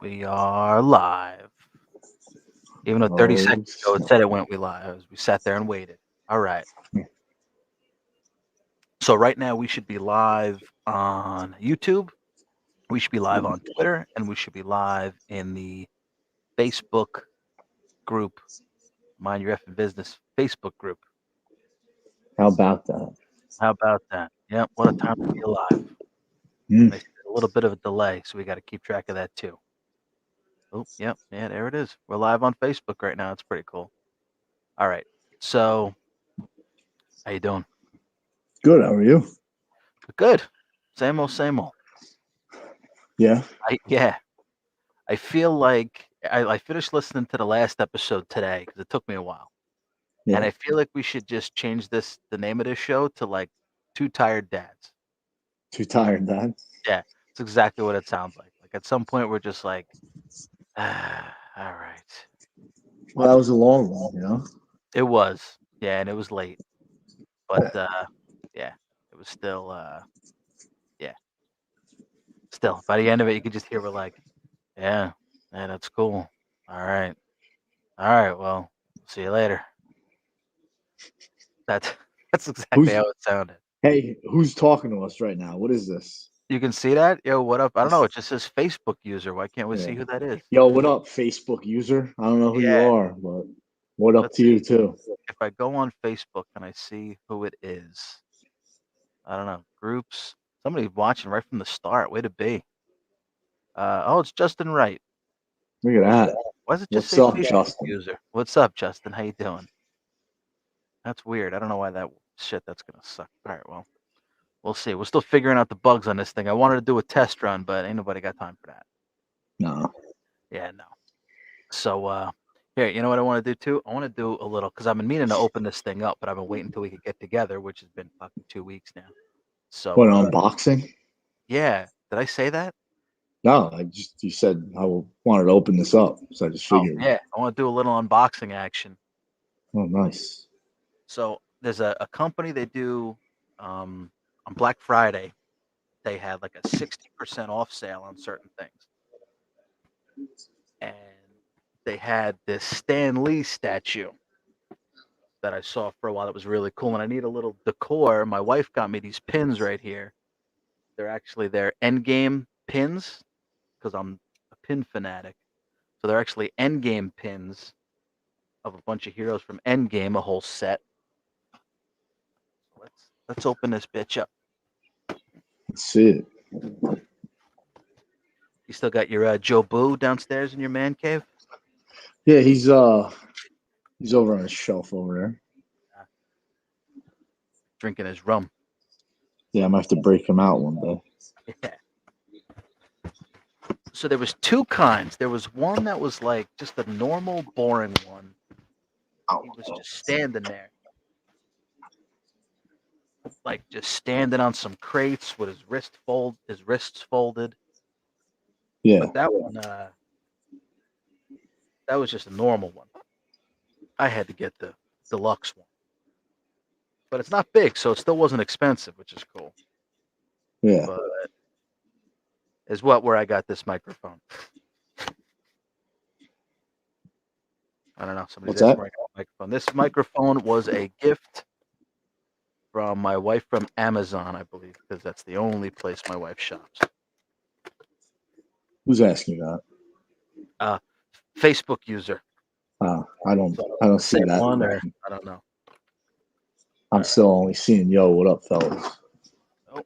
We are live. Even though 30 Oh, seconds ago it said it went we live. We sat there and waited. All right. So right now we should be live on YouTube. We should be live on Twitter, and we should be live in the Facebook group, Mind Your Effing Business Facebook group. how about that? How about that? Yep. What a time to be alive. Mm. They said a little bit of a delay, so we got to keep track of that too. Oh, yep. Yeah, there it is. We're live on Facebook right now. It's pretty cool. All right. So, how you doing? Good. How are you? Good. Same old, same old. Yeah. Yeah. I feel like I finished listening to the last episode today because it took me a while, and Yeah. I feel like we should just change the name of this show to like Two Tired Dads. Too tired, Dad. Yeah, it's exactly what it sounds like. Like at some point we're just like, all right. Well, that was a long one, It was, yeah, and it was late, but yeah, it was still, yeah, still. By the end of it, you could just hear we're like, yeah, yeah, that's cool. All right. Well, see you later. That's that's exactly Who's how it sounded. Hey, who's talking to us right now? What is this? You can see that? Yo, what up? I don't know. This It just says Facebook user. Why can't we yeah. see who that is? Yo, what up, Facebook user? I don't know who you Yeah. are, but what up Let's to you see. too? If I go on Facebook, can I see who it is? I don't know. Groups. Somebody watching right from the start. Way to be. Oh, it's Justin Wright. Look at that. Why does it just What's say up, Facebook Justin? user? What's up, Justin? How you doing? That's weird. I don't know why that shit. That's gonna suck. All right. Well, we'll see. We're still figuring out the bugs on this thing. I wanted to do a test run, but ain't nobody got time for that. No. Yeah, no. So here, you know what I want to do too? I want to do a little because I've been meaning to open this thing up, but I've been waiting until we could get together, which has been fucking 2 weeks now. So What unboxing? yeah, did I say that? No, you said wanted to open this up, so I just Oh figured. yeah, I want to do a little unboxing action. Oh, nice. So there's a company they do on Black Friday. They had like a 60% off sale on certain things, and they had this Stan Lee statue that I saw for a while that was really cool. And I need a little decor. My wife got me these pins right here. They're Endgame pins because I'm a pin fanatic. So they're actually Endgame pins of a bunch of heroes from Endgame, a whole set. So let's open this bitch up. Let's see it. You still got your Joe Boo downstairs in your man cave? Yeah, he's over on his shelf over there. Uh, Drinking his rum. Yeah, I might have to break him out one day. Yeah. So there was two kinds. There was one that was like just a normal, boring one. He was just standing there, like just standing on some crates with his wrists folded. Yeah. But that was just a normal one. I had to get the deluxe one, but it's not big, so it still wasn't expensive, which is cool. Yeah. But is what where I got this microphone. I don't know. Somebody's What's that? asking where I got the microphone. This microphone was a gift from my wife from Amazon, I believe, because that's the only place my wife shops. Who's asking that? Uh, Facebook user. I don't see Same that. one, or I don't know. I'm still only seeing yo. What up, fellas? Oh.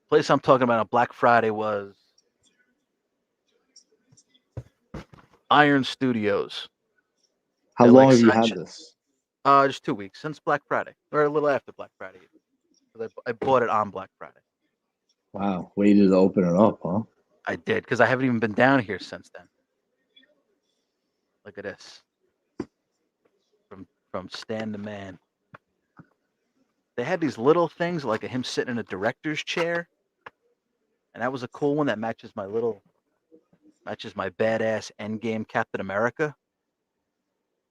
Place I'm talking about on Black Friday was Iron Studios. How They're long like have you such. had this? Just 2 weeks since Black Friday, or a little after Black Friday. I bought it on Black Friday. Wow, waited to open it up, huh? I did because I haven't even been down here since then. Look at this. From Stan the Man. They had these little things like him sitting in a director's chair, and that was a cool one that matches my badass Endgame Captain America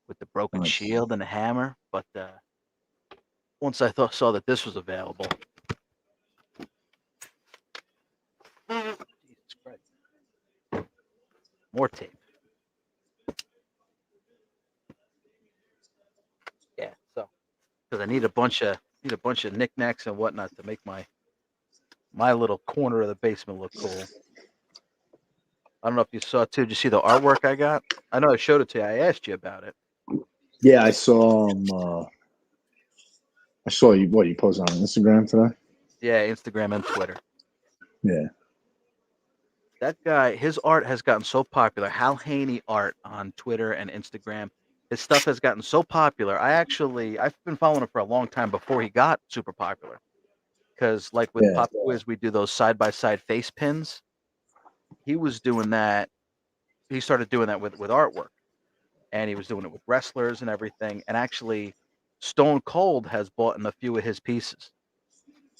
with the broken Nice. shield and the hammer. But once I saw that this was available, Jesus Christ, More tape. Yeah. So because I need a bunch of knickknacks and whatnot to make my little corner of the basement look cool. I don't know if you saw too. Did you see the artwork I got? I know I showed it to you. I asked you about it. Yeah, I saw I saw you. What you posted on Instagram today? Yeah, Instagram and Twitter. Yeah, That guy, his art has gotten so popular. Hal Haney art on Twitter and Instagram. His stuff has gotten so popular. I've been following him for a long time before he got super popular. Because like with yeah. Pop Quiz, we do those side by side face pins. He was doing that. He started doing that with artwork, and he was doing it with wrestlers and everything. And actually, Stone Cold has bought in a few of his pieces.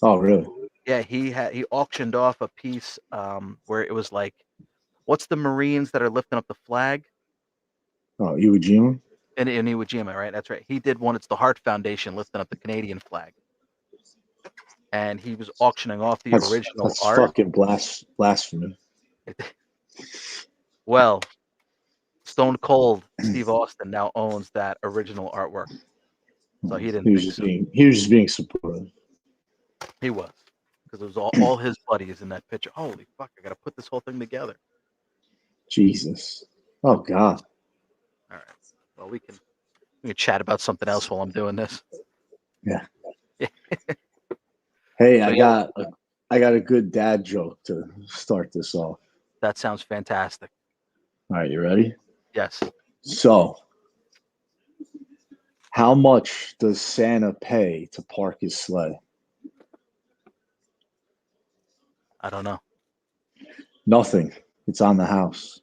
Oh, really? Yeah, he auctioned off a piece where it was like, what's the Marines that are lifting up the flag? Oh, Iwo Jima? In Iwo Jima, right? That's right. He did one. It's the Hart Foundation lifting up the Canadian flag, and he was auctioning off the original That's art. fucking blasphemy. Well, Stone Cold Steve Austin now owns that original artwork, so he didn't think so. He was just being supportive. He was, because it was all his buddies in that picture. Holy fuck! I got to put this whole thing together. Jesus. Oh God. All right. Well, we can chat about something else while I'm doing this. Yeah. Yeah. Hey, So yeah, I got a good dad joke to start this off. that sounds fantastic. All right, you ready? Yes. So, how much does Santa pay to park his sleigh? I don't know. Nothing. It's on the house.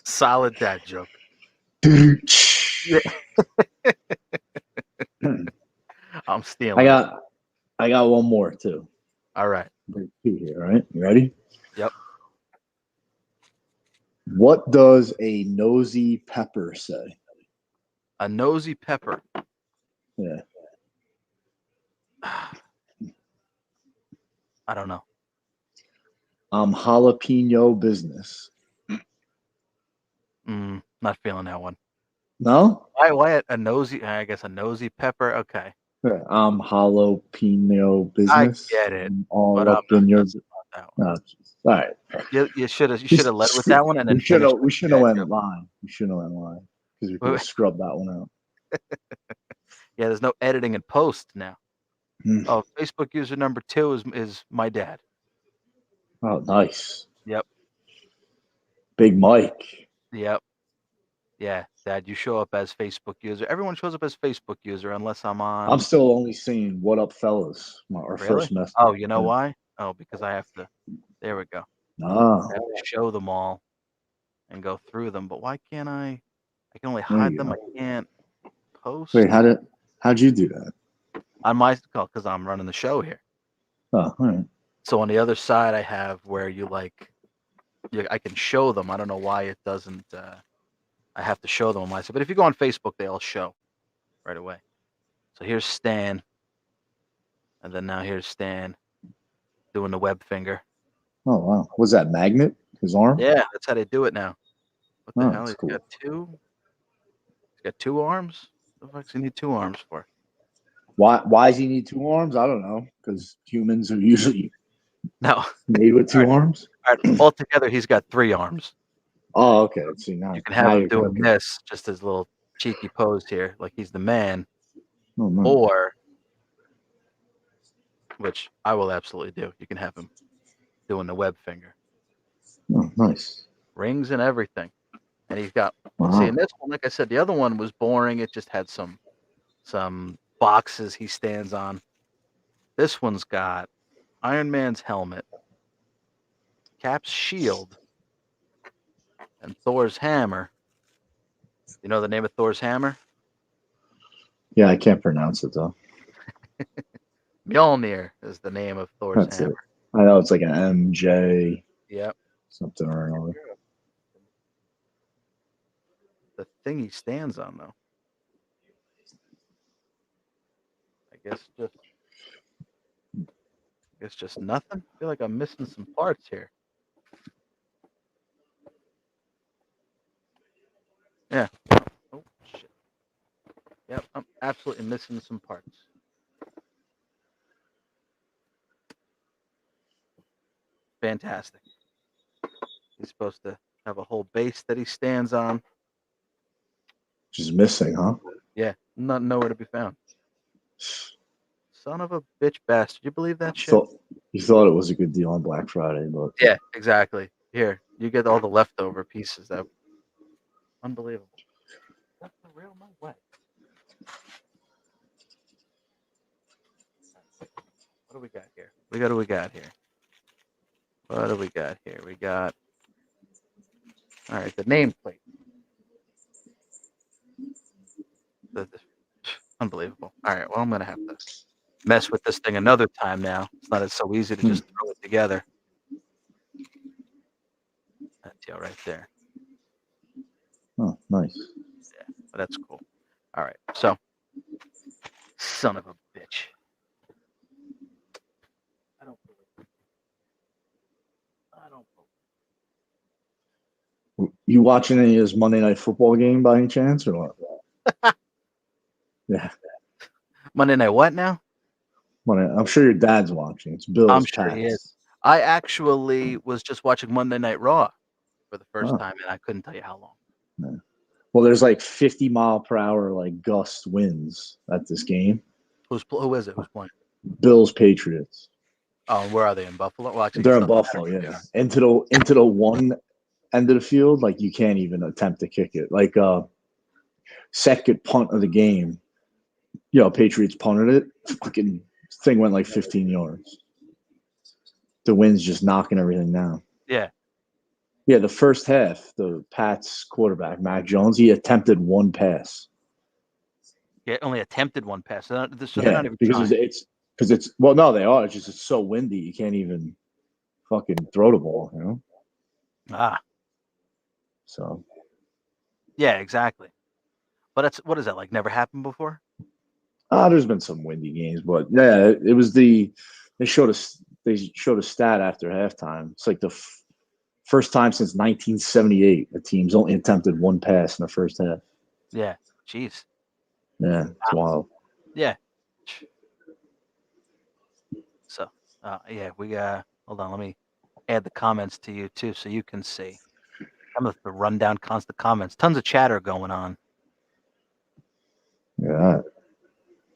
Solid dad joke. Yeah. I'm I stealing it. got I got one more too. All right. There's two here, all right? You ready? Yep. What does a nosy pepper say? A nosy pepper. Yeah. I don't know. Jalapeno business. Not feeling that one. No? Why a nosy? I guess a nosy pepper. Okay. Yeah, jalapeno I business. get it, I'm all but up I'm not in your. nuts about that one. No, all right. You should have led with that one and then finished We with should the have dad went joke. line. We should have went line because we could Wait, have wait. scrubbed that one out. Yeah, there's no editing and post now. Hmm. Oh, Facebook user number 2 is my dad. Oh, nice. Yep. Big Mike. Yep. Yeah, Dad, you show up as Facebook user. Everyone shows up as Facebook user unless I'm I'm on. still only seeing what up, fellas. Our Really? first message. Oh, you know Yeah. why? Oh, because I have to. There we go. Ah, I have to show them all and go through them. But why can't I? I can only there hide you them. I go. can't Wait, post how'd you do that? on my call because I'm running the show here. Oh, all right. So on the other side, I have where I can show them. I don't know why it doesn't. I have to show them on my side. But if you go on Facebook, they all show right away. So here's Stan, and then now here's Stan doing the web finger. Oh, wow. Was that magnet? His arm? Yeah, that's how they do it now. What the Oh, hell? that's He's cool. got two. He's got 2 arms. What the fuck does he need 2 arms for? Why does he need two arms? I don't know. Because humans are usually No. All made with two right. arms. All right. Altogether, he's got 3 arms. Oh, okay. See You can now have him you're doing cooking. this, just his little cheeky pose here, like he's the man, Oh, nice. or which I will absolutely do. You can have him doing the web finger, Oh, nice. rings and everything. And he's got. See, in Wow. this one, like I said, the other one was boring. It just had some boxes he stands on. This one's got Iron Man's helmet, Cap's shield, and Thor's hammer. You know the name of Thor's hammer? Yeah, I can't pronounce it though. Mjolnir is the name of Thor's That's hammer. it. I know it's like an MJ Yep. something or another. The thing he stands on, though, I guess It's just nothing. I feel like I'm missing some parts here. Yeah. Oh shit. Yep, I'm absolutely missing some parts. Fantastic. He's supposed to have a whole base that he stands on. Just missing, huh? Yeah, nowhere to be found. Son of a bitch bastard. You believe that shit? Thought you thought it was a good deal on Black Friday, but Yeah, exactly. Here, you get all the leftover pieces. That unbelievable. That's the real no way. What do we got here? What do we got here? What do we got here? We got all right, the nameplate. Unbelievable. All right, well, I'm gonna have to mess with this thing another time now. It's not so easy to just throw it together. That's right there. oh, nice. Yeah, but that's cool. All right, so son of a bitch. I don't believe it. I don't believe You watching any of this Monday Night Football game by any chance, or what? Yeah, it. Monday Night what now? I'm sure your dad's watching. It's I'm Bills sure he is. Pats. I actually was just watching Monday Night Raw for the first Oh, time, and I couldn't tell you how long. yeah. Well, there's like 50-mile-per-hour like gust winds at this game. Who is it? Who's playing? Bills Patriots. Oh, where are they in Buffalo? Well, actually, They're it in doesn't Buffalo, matter. yeah. Into the one end of the field, like you can't even attempt to kick it. Like second punt of the game, Patriots punted it. Fucking thing went like 15 yards. The wind's just knocking everything down. Yeah. Yeah, the first half, the Pats quarterback, Mac Jones, he attempted one pass. Yeah, only attempted one pass. So they're Yeah, not even because trying. it's well, no, they are. It's so windy, you can't even fucking throw the ball. Ah, So yeah, exactly. But that's what is that like? Never happened before? there's been some windy games, but yeah, it was they showed a stat after halftime. It's like the first time since 1978 a team's only attempted one pass in the first half. Yeah. Jeez. Yeah, it's wild. Yeah. So, yeah, we hold on. Let me add the comments to you too, so you can see. I'm gonna run down constant comments. Tons of chatter going on. Yeah,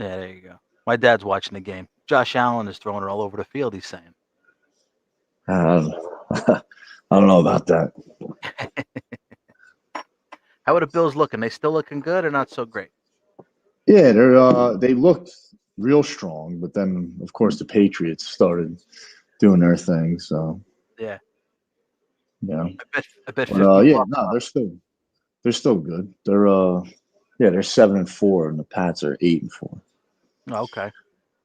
Yeah, there you go. My dad's watching the game. Josh Allen is throwing her all over the field. He's saying. I don't know. I don't know about that. How are the Bills looking? They still looking good or not so great? Yeah, they looked real strong, but then of course the Patriots started doing their thing. So Yeah. yeah, I bet but 50 yeah, bucks. no, they're still good. They're 7-4, and the Pats are 8-4. Oh, okay.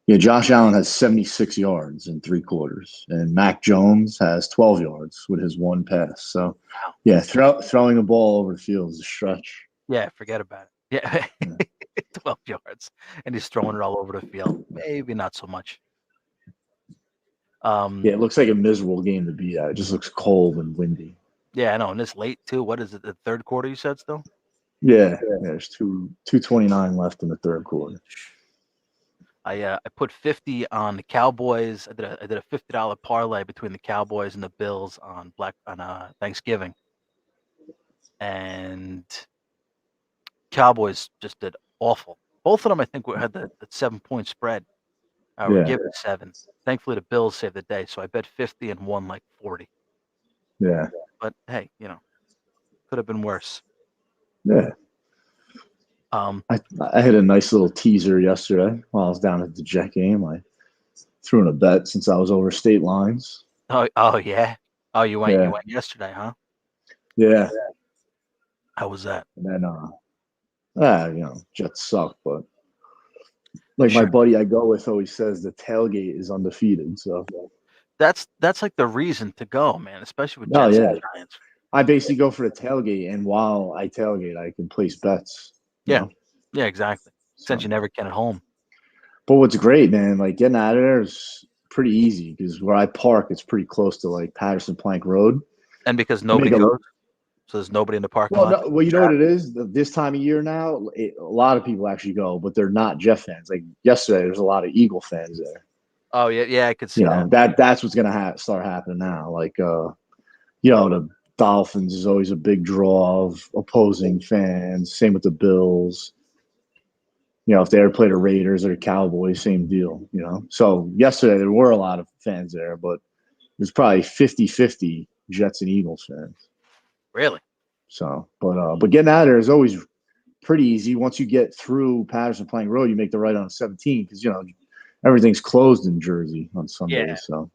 Yeah, Josh Allen has 76 yards in three quarters, and Mac Jones has 12 yards with his one pass. So, Wow. yeah, throwing the ball over the field is a stretch. Yeah, forget about it. Yeah. Yeah. 12 yards. And he's throwing it all over the field. Maybe not so much. Yeah, it looks like a miserable game to be at. It just looks cold and windy. Yeah, I know. And this late too. What is it? The third quarter you said still? Yeah, there's 2:29 left in the third quarter. I put 50 on the Cowboys. I did a $50 parlay between the Cowboys and the Bills on Thanksgiving. And Cowboys just did awful. Both of them I think had the 7-point spread. We're Yeah, given 7. Thankfully the Bills saved the day, so I bet 50 and won like 40. yeah, But hey, could have been worse. yeah. Um, I had a nice little teaser yesterday while I was down at the Jet game. I threw in a bet since I was over state lines. oh yeah. Oh, you went Yeah, yesterday, huh? yeah. How was that? And then, Jets suck, but like my Sure. buddy I go with always says, the tailgate is undefeated. So, That's like the reason to go, man, especially with oh Jets and yeah, Giants. I basically go for the tailgate, and while I tailgate, I can place bets. You Yeah. know, Yeah, exactly. Since so. you never can at home. But what's great, man, like getting out of there is pretty easy because where I park, it's pretty close to like Patterson Plank Road. And because You make nobody goes, so there's nobody in the parking well, lot. no, well, you know what it is. This time of year now, a lot of people actually go, but they're not Jeff fans. Like yesterday, there's a lot of Eagle fans there. Oh yeah, yeah, I could see that. That's what's gonna start happening now. Like the Dolphins is always a big draw of opposing fans. Same with the Bills. If they ever play the Raiders or the Cowboys, same deal. So yesterday there were a lot of fans there, but there's probably 50-50 Jets and Eagles fans. Really? So, but getting out of there is always pretty easy. Once you get through Patterson Plank Road, you make the right on 17 because everything's closed in Jersey on Yeah. Sundays. Yeah. So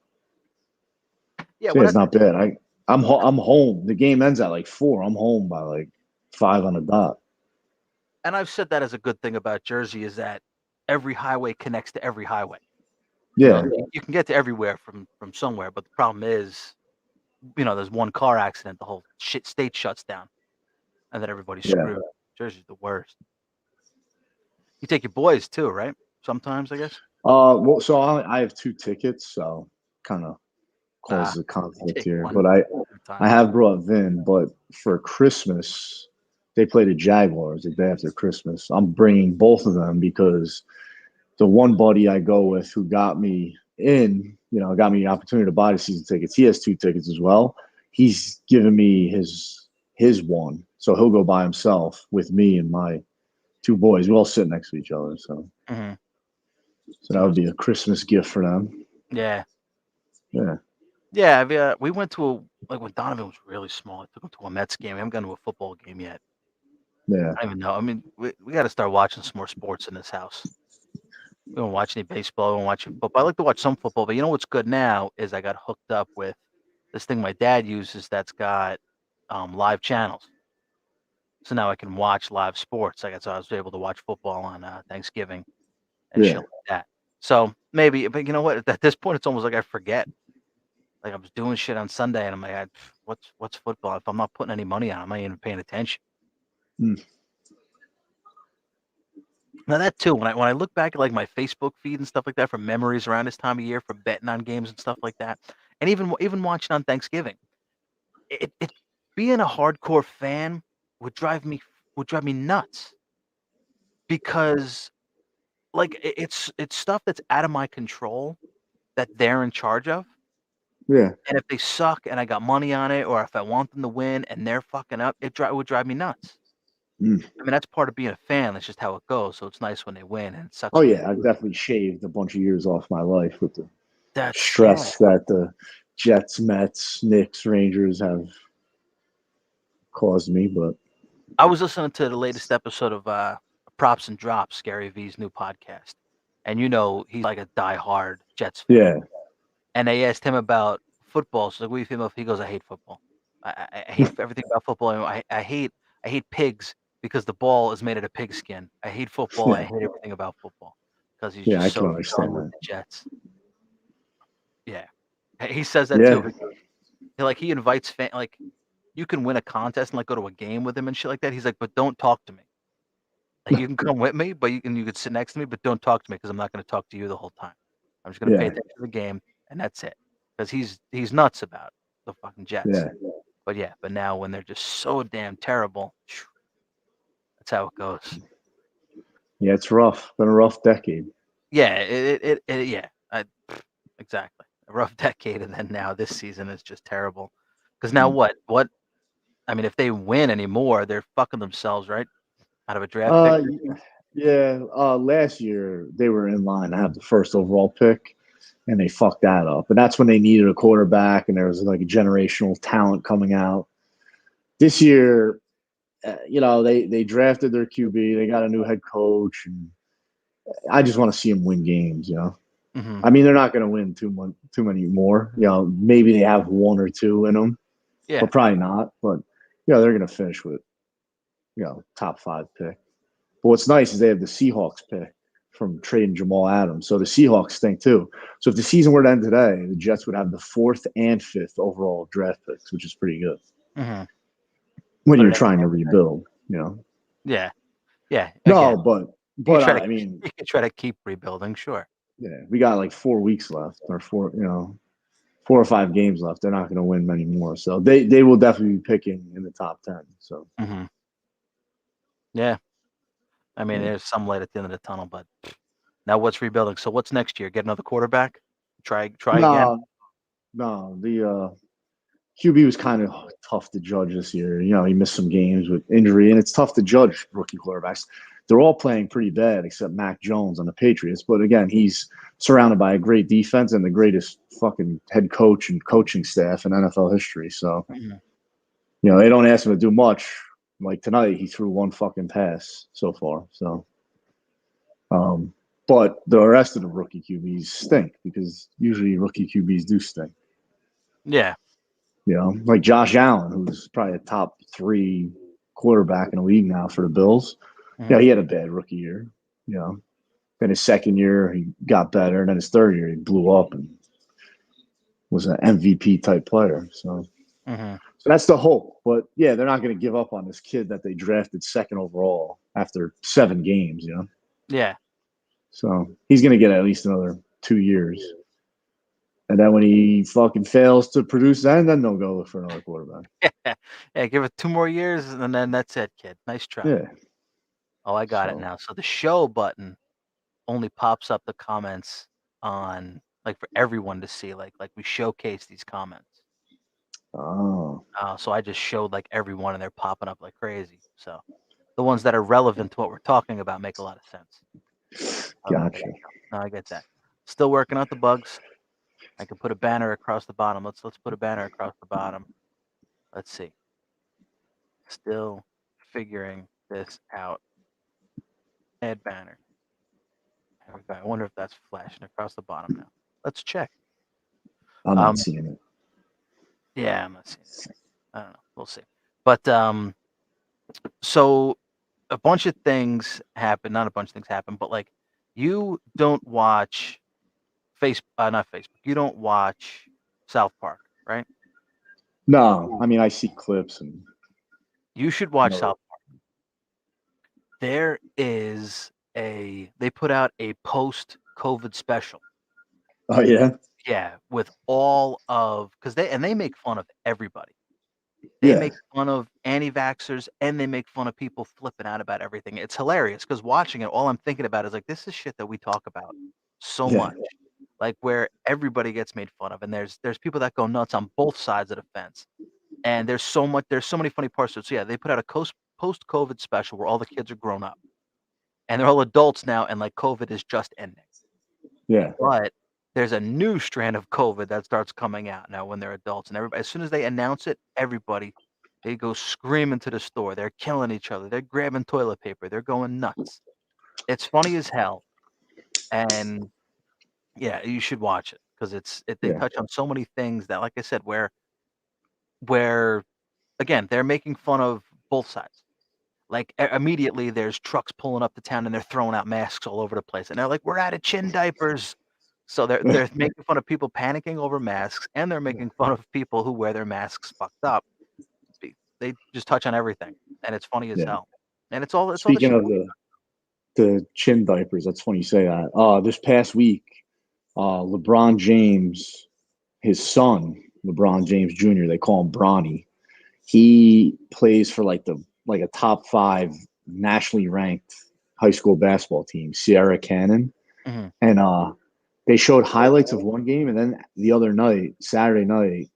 yeah, it's not bad. I'm home. The game ends at like 4. I'm home by like 5 on the dot. And I've said that as a good thing about Jersey is that every highway connects to every highway. Yeah. You can get to everywhere from somewhere, but the problem is, there's one car accident, the whole state shuts down, and then everybody's screwed. Jersey's the worst. You take your boys too, right? Sometimes, I guess. Well, so I have 2 tickets, so kind of causes a conflict here. But I have brought Vin, but for Christmas they play the Jaguars the day after Christmas. I'm bringing both of them because the one buddy I go with who got me got me the opportunity to buy the season tickets. He has 2 tickets as well. He's given me his one, so he'll go by himself with me and my 2 boys. We all sit next to each other, so so that would be a Christmas gift for them. Yeah. Yeah. Yeah. We went to when Donovan was really small. I took him to a Mets game. We haven't gone to a football game yet. Yeah. I don't even know. I mean, we got to start watching some more sports in this house. We don't watch any baseball. We don't watch football. I like to watch some football, but you know what's good now is I got hooked up with this thing my dad uses that's got live channels. So now I can watch live sports. So I was able to watch football on Thanksgiving and shit like that. So maybe, but you know what? At this point, it's almost like I forget. Like I was doing shit on Sunday, and I'm like, what's football? If I'm not putting any money on, I'm not even paying attention. Now that too, when I look back at like my Facebook feed and stuff like that from memories around this time of year for betting on games and stuff like that, and even watching on Thanksgiving, it being a hardcore fan would drive me nuts because like it's stuff that's out of my control that they're in charge of. Yeah. And if they suck and I got money on it, or if I want them to win and they're fucking up, it would drive me nuts. I mean, that's part of being a fan. That's just how it goes. So it's nice when they win, and it sucks. Oh yeah, I've definitely shaved a bunch of years off my life with the That's stress that the Jets, Mets, Knicks, Rangers have caused me. But I was listening to the latest episode of Props and Drops, Gary V's new podcast, and he's like a diehard Jets fan. yeah, And they asked him about football. So like, what do you think about? He goes, "I hate football. I hate everything about football. I hate pigs because the ball is made out of pigskin. I hate football. I hate everything about football because he's I just can so understand done with that. the Jets." Yeah, he says that Yeah, too. He invites like you can win a contest and like go to a game with him and shit like that. He's like, but don't talk to me. Like you can come with me, but you could sit next to me, but don't talk to me because I'm not going to talk to you the whole time. I'm just going to pay attention to the game, and that's it. Because he's nuts about the fucking Jets. yeah, But now when they're just so damn terrible, that's how it goes. yeah. It's rough. Been a rough decade. Yeah, exactly. A rough decade, and then now this season is just terrible. Because now what? I mean, if they win anymore, they're fucking themselves, right? Out of a draft pick. Yeah. Last year they were in line to have the first overall pick, and they fucked that up. And that's when they needed a quarterback, and there was like a generational talent coming out. This year, they drafted their QB. They got a new head coach, and I just want to see them win games. Mm-hmm. I mean, they're not going to win too many more. Maybe they have 1 or 2 in them, but probably not. But they're going to finish with top 5 pick. But what's nice is they have the Seahawks pick from trading Jamal Adams. So the Seahawks stink too. So if the season were to end today, the Jets would have the 4th and 5th overall draft picks, which is pretty good. Mm-hmm. When you're trying to rebuild, Yeah. Yeah. No, but you I mean, you can try to keep rebuilding, sure. Yeah, we got like 4 weeks left, or 4 or 5 games left. They're not going to win many more, so they will definitely be picking in the top 10. So Hmm. Yeah, I mean, yeah. there's some light at the end of the tunnel, but now what's rebuilding? So what's next year? Get another quarterback? Try again? No, no, the QB was kind of tough to judge this year. He missed some games with injury, and it's tough to judge rookie quarterbacks. They're all playing pretty bad except Mac Jones on the Patriots. But again, he's surrounded by a great defense and the greatest fucking head coach and coaching staff in NFL history. So, Mhm. they don't ask him to do much. Like tonight, he threw one fucking pass so far. So, um, but the rest of the rookie QBs stink because usually rookie QBs do stink. Yeah. Like Josh Allen, who's probably a top 3 quarterback in the league now for the Bills. Mhm. He had a bad rookie year. You know, then his second year he got better, and then his third year he blew up and was an MVP type player. Mhm. So that's the hope. But yeah, they're not going to give up on this kid that they drafted second overall after 7 games. Yeah. So he's going to get at least another 2 years. And then when he fucking fails to produce then they'll go look for another quarterback. Yeah, give it 2 more years and then that's it, kid. Nice try. Yeah. Oh, I got it So, now. So the show button only pops up the comments on like for everyone to see. Like we showcase these comments. oh, So I just showed like everyone and they're popping up like crazy. So the ones that are relevant to what we're talking about make a lot of sense. But gotcha. no, I get that. Still working out the bugs. I can put a banner across the bottom. Let's put a banner across the bottom. Let's see. Still figuring this out. Add banner. There we go. I wonder if that's flashing across the bottom now. Let's check. I'm not Um, seeing it. yeah, I'm not seeing anything. I don't know. We'll see. But so a bunch of things happen. Not a bunch of things happen, but like you don't watch not Facebook. You don't watch South Park, right? No, I mean I see clips and You should watch no. South Park. There is they put out a post-COVID special. Oh yeah, Yeah, with all of because they make fun of everybody. They yeah, make fun of anti-vaxxers and they make fun of people flipping out about everything. It's hilarious because watching it, all I'm thinking about is like this is shit that we talk about so yeah, much. Like where everybody gets made fun of, and there's people that go nuts on both sides of the fence. And there's so many funny parts to it. So yeah, they put out a post-COVID special where all the kids are grown up and they're all adults now, and like COVID is just ending. yeah, But there's a new strand of COVID that starts coming out now when they're adults, and everybody, as soon as they announce it, everybody they go screaming to the store. They're killing each other. They're grabbing toilet paper. They're going nuts. It's funny as hell, and yeah, you should watch it because they yeah, touch on so many things that, like I said, where again they're making fun of both sides. Like immediately, there's trucks pulling up to town and they're throwing out masks all over the place, and they're like, "We're out of chin diapers." So they're making fun of people panicking over masks, and they're making fun of people who wear their masks fucked up. They just touch on everything, and it's funny as yeah. hell. And it's all the Speaking shit. of the chin diapers, that's funny you say that. This past week, LeBron James, his son, LeBron James Jr., they call him Bronny. He plays for like a top 5 nationally ranked high school basketball team, Sierra Cannon, Mhm. and they showed highlights of one game, and then the other night, Saturday night,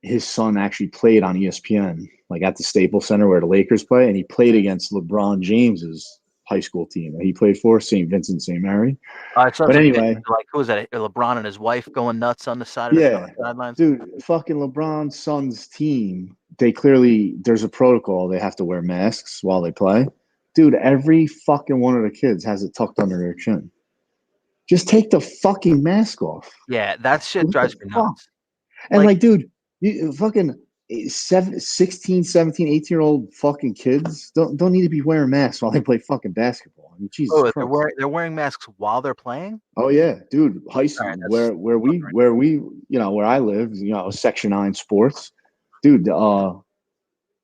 his son actually played on ESPN, like at the Staples Center where the Lakers play, and he played against LeBron James's high school team that he played for, St. Vincent St. Mary. I saw But some videos anyway, like who was that? LeBron and his wife going nuts on the side of the yeah, sidelines. dude, fucking LeBron's son's team, there's a protocol. They have to wear masks while they play. Dude, every fucking one of the kids has it tucked under their chin. Just take the fucking mask off. Yeah, that shit What the drives me fuck? nuts. And Like, like, dude, you fucking 16, 17, 18-year-old fucking kids don't need to be wearing masks while they play fucking basketball. I mean, Jesus oh, they're Christ. wearing masks while they're playing. Oh yeah, dude. High All school right, that's where I live, Section 9 sports, dude.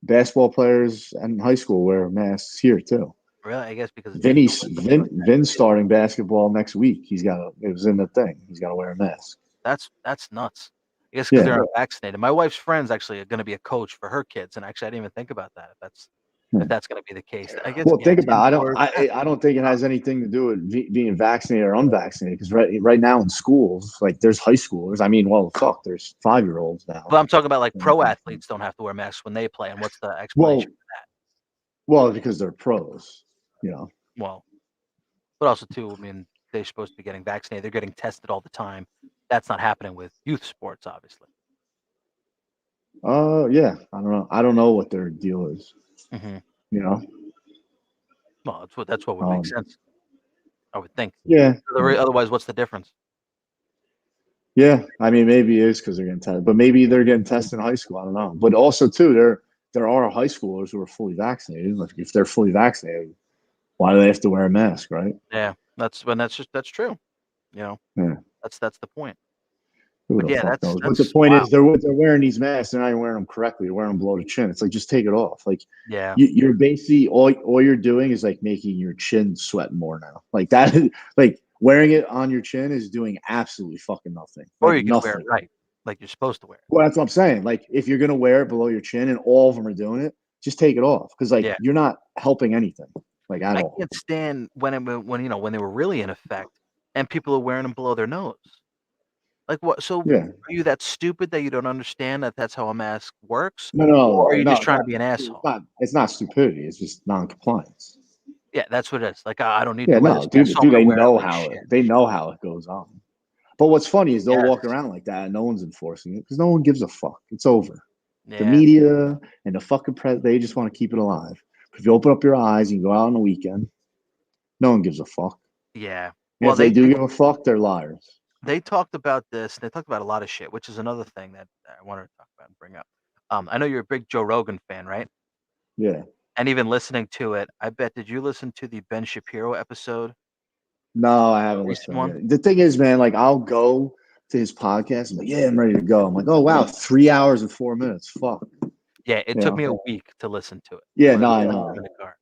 Basketball players in high school wear masks here too. Really, I guess because it's indoors and stuff like that. Vin's starting basketball next week. It was in the thing. He's got to wear a mask. That's nuts. I guess because Yeah. they're unvaccinated. My wife's friend's actually going to be a coach for her kids, and actually, I didn't even think about that. If Hmm. that's going to be the case, I guess Well, yeah, think it's about. indoors. I don't think it has anything to do with being vaccinated or unvaccinated. Because right now in schools, like there's high schoolers. I mean, well, fuck, there's 5-year-olds now. But I'm talking about like pro athletes don't have to wear masks when they play, and what's the Well, explanation for that? well, because they're pros. You know. Well, but also too, I mean, they're supposed to be getting vaccinated. They're getting tested all the time. That's not happening with youth sports, obviously. Yeah. I don't know. I don't know what their deal is. Mm-hmm. You know. Well, that's what would make Um. sense, I would think. Yeah. Otherwise, what's the difference? Yeah, I mean, maybe it is because they're getting tested, but maybe they're getting tested in high school. I don't know. But also, too, there are high schoolers who are fully vaccinated. Like, if they're fully vaccinated, why do they have to wear a mask, right? Yeah, that's true. You know, Yeah, that's the point. who But the yeah, fuck knows? But the that's point wow. is, they're wearing these masks. They're not even wearing them correctly. They're wearing them below the chin. It's like just take it off. Like Yeah, you're basically all you're doing is like making your chin sweat more now. Like that, like wearing it on your chin is doing absolutely fucking nothing. or Like you could wear it nothing. right, like you're supposed to wear it. Well, that's what I'm saying. Like, if you're gonna wear it below your chin, and all of them are doing it, just take it off because, like, Yeah, you're not helping anything, like at I all. can't stand when when they were really in effect, and people are wearing them below their nose. Like what? So Yeah. are you that stupid that you don't understand that that's how a mask works, No, or are no, you just no. trying to be an It's asshole? not. It's not stupidity. It's just non-compliance. Yeah, that's what it is. Like I don't need Yeah, to wear this no, mask, so I'm dude. gonna They wear it. know Like how shit. it goes on. But what's funny is they'll walk Yes. around like that, and no one's enforcing it because no one gives a fuck. It's over. The Yeah. media and the fucking press, they just want to keep it alive. If you open up your eyes, you can go out on the weekend. No one gives a fuck. Yeah. And Well, if they do give a fuck, they're liars. they talked about this. They talked about a lot of shit, which is another thing that I wanted to talk about and bring up. I know you're a big Joe Rogan fan, right? Yeah. And even listening to it, I bet did you listen to the Ben Shapiro episode, No, I the haven't recent listened one? yet. The thing is, man, like I'll go to his podcast. I'm like, yeah, I'm ready to go. I'm like, oh wow, 3 hours and 4 minutes. Fuck. Yeah, it You took know? me a week to listen to it Yeah, when no, I I was in know. the car.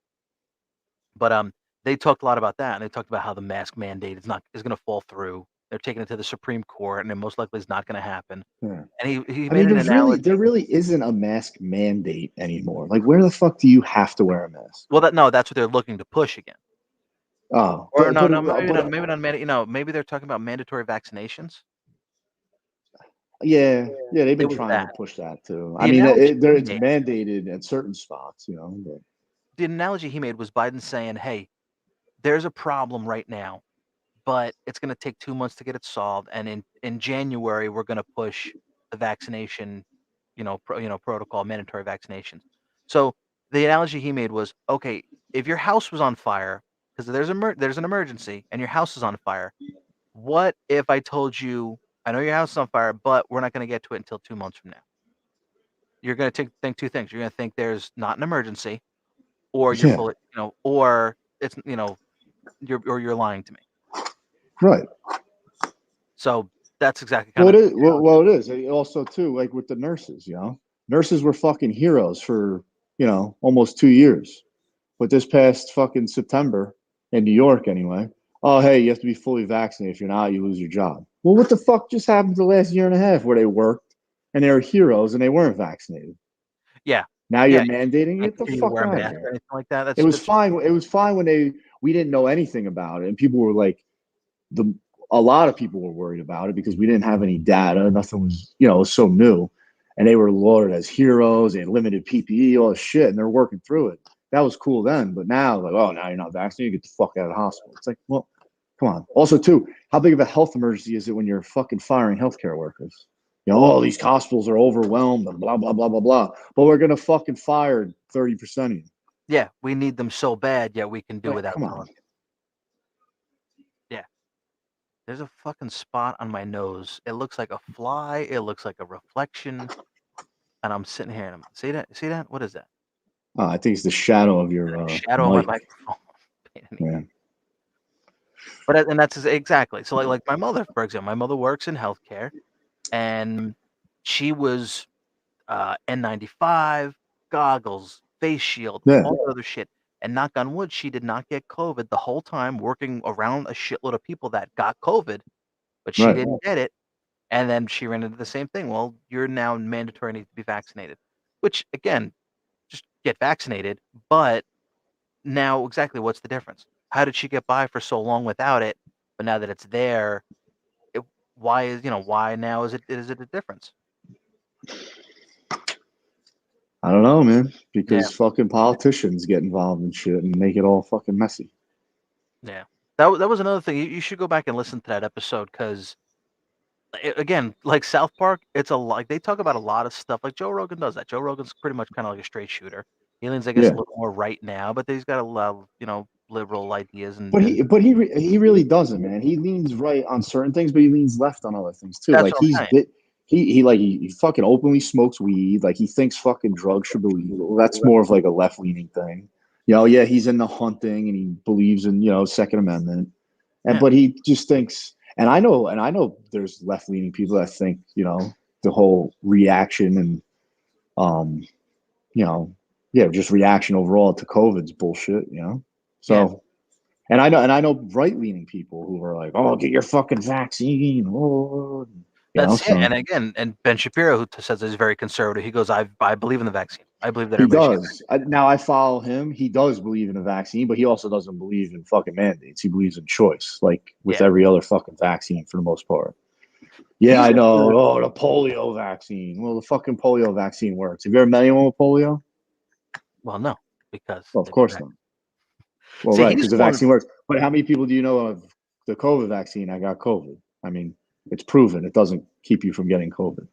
But they talked a lot about that, and they talked about how the mask mandate is going to fall through. They're taking it to the Supreme Court, and it most likely is not going to happen. Yeah. And he I made mean, an analogy. there really isn't a mask mandate anymore. Like, where the fuck do you have to wear a mask? Well, that's what they're looking to push again. Oh, Or no, no, but maybe not manda you know, maybe they're talking about mandatory vaccinations? yeah, yeah, they've It been was trying to that. push that too. I The mean, analogy he it's made mandated at certain spots, you know. But the analogy he made was Biden saying, "Hey, there's a problem right now, but it's gonna take 2 months to get it solved, and in January, we're gonna push the vaccination, protocol, mandatory vaccinations." So, the analogy he made was, okay, if your house was on fire, 'cause there's an emergency and your house is on fire, what if I told you, "I know your house is on fire, but we're not gonna get to it until 2 months from now." You're gonna think 2 things. You're gonna think there's not an emergency, or you're yeah, full of or it's you're lying to me. right. So, that's exactly kind Well, of the analogy. it is. Also, too, like with the nurses, you know, nurses were fucking heroes for almost 2 years. But this past fucking September in New York, anyway. Oh, hey, you have to be fully vaccinated. If you're not, you lose your job. Well, what the fuck just happened the last year and a half where they worked and they were heroes and they weren't vaccinated? Yeah. Now Yeah, you're you mandating can't it. The continue to fuck wear a out of mask or here. anything like that. It was That's fine. It was fine when we didn't know anything about it, and people were like the a lot of people were worried about it because we didn't have any data. Nothing was, it was so new. And they were lauded as heroes. They had limited PPE, all this shit, and they're working through it. That was cool then. But now, like, oh, now you're not vaccinated, you get the fuck out of the hospital. It's like, well, come on. Also, too, how big of a health emergency is it when you're fucking firing healthcare workers? Oh, these hospitals are overwhelmed and blah, blah, blah, blah, blah. But we're going to fucking fire 30% of you. yeah, we need them so bad, yet we can do Like, without come telling on. them. Yeah. There's a fucking spot on my nose. It looks like a fly, it looks like a reflection, and I'm sitting here and I'm see that? See that? What is that? I think it's the shadow of A your shadow on my mic. microphone. Pain in the Yeah. But and that's exactly. So like my mother, for example, my mother works in healthcare, and she was N95, goggles, face shield, Yeah. all that other shit. And knock on wood, she did not get COVID the whole time working around a shitload of people that got COVID, but she Right. didn't get it. And then she ran into the same thing. Well, you're now mandatory need to be vaccinated, which again, just get vaccinated. But now, exactly what's the difference? How did she get by for so long without it? But now that it's there, it, why now is it a difference? I don't know, man. Yeah, Because fucking politicians get involved in shit and make it all fucking messy. yeah. That was another thing. You should go back and listen to that episode because again, like South Park, it's a like they talk about a lot of stuff. Like Joe Rogan does that. Joe Rogan's pretty much kind of like a straight shooter. He leans, I guess, a Yeah. little more right now, but he's got a lot of liberal ideas But and he really doesn't, man. He leans right on certain things, but he leans left on other things too. that's Like what I'm he's saying. bit he fucking openly smokes weed. Like he thinks fucking drugs should be legal. That's more of like a left leaning thing. Yeah, he's into hunting and he believes in, Second Amendment. And Yeah, but he just thinks and I know there's left leaning people that think, the whole reaction and um, just reaction overall to COVID's bullshit. yeah. So and I know right leaning people who are like, "Oh, get your fucking vaccine." Oh, That's it. so And again, and Ben Shapiro, who says he's very conservative, he goes, I believe in the vaccine. I believe that he everybody should get does. Now I follow him. He does believe in a vaccine, but he also doesn't believe in fucking mandates. He believes in choice, like with yeah. every other fucking vaccine for the most part. Yeah, He's I like know. the Oh, the polio vaccine. Well, the fucking polio vaccine works. Have you ever met anyone with polio? well, no, because Well, of they've been course vaccinated. not. Well, See, right, he's because the one. vaccine works. But how many people do you know of the COVID vaccine? I got COVID. I mean, it's proven it doesn't keep you from getting COVID.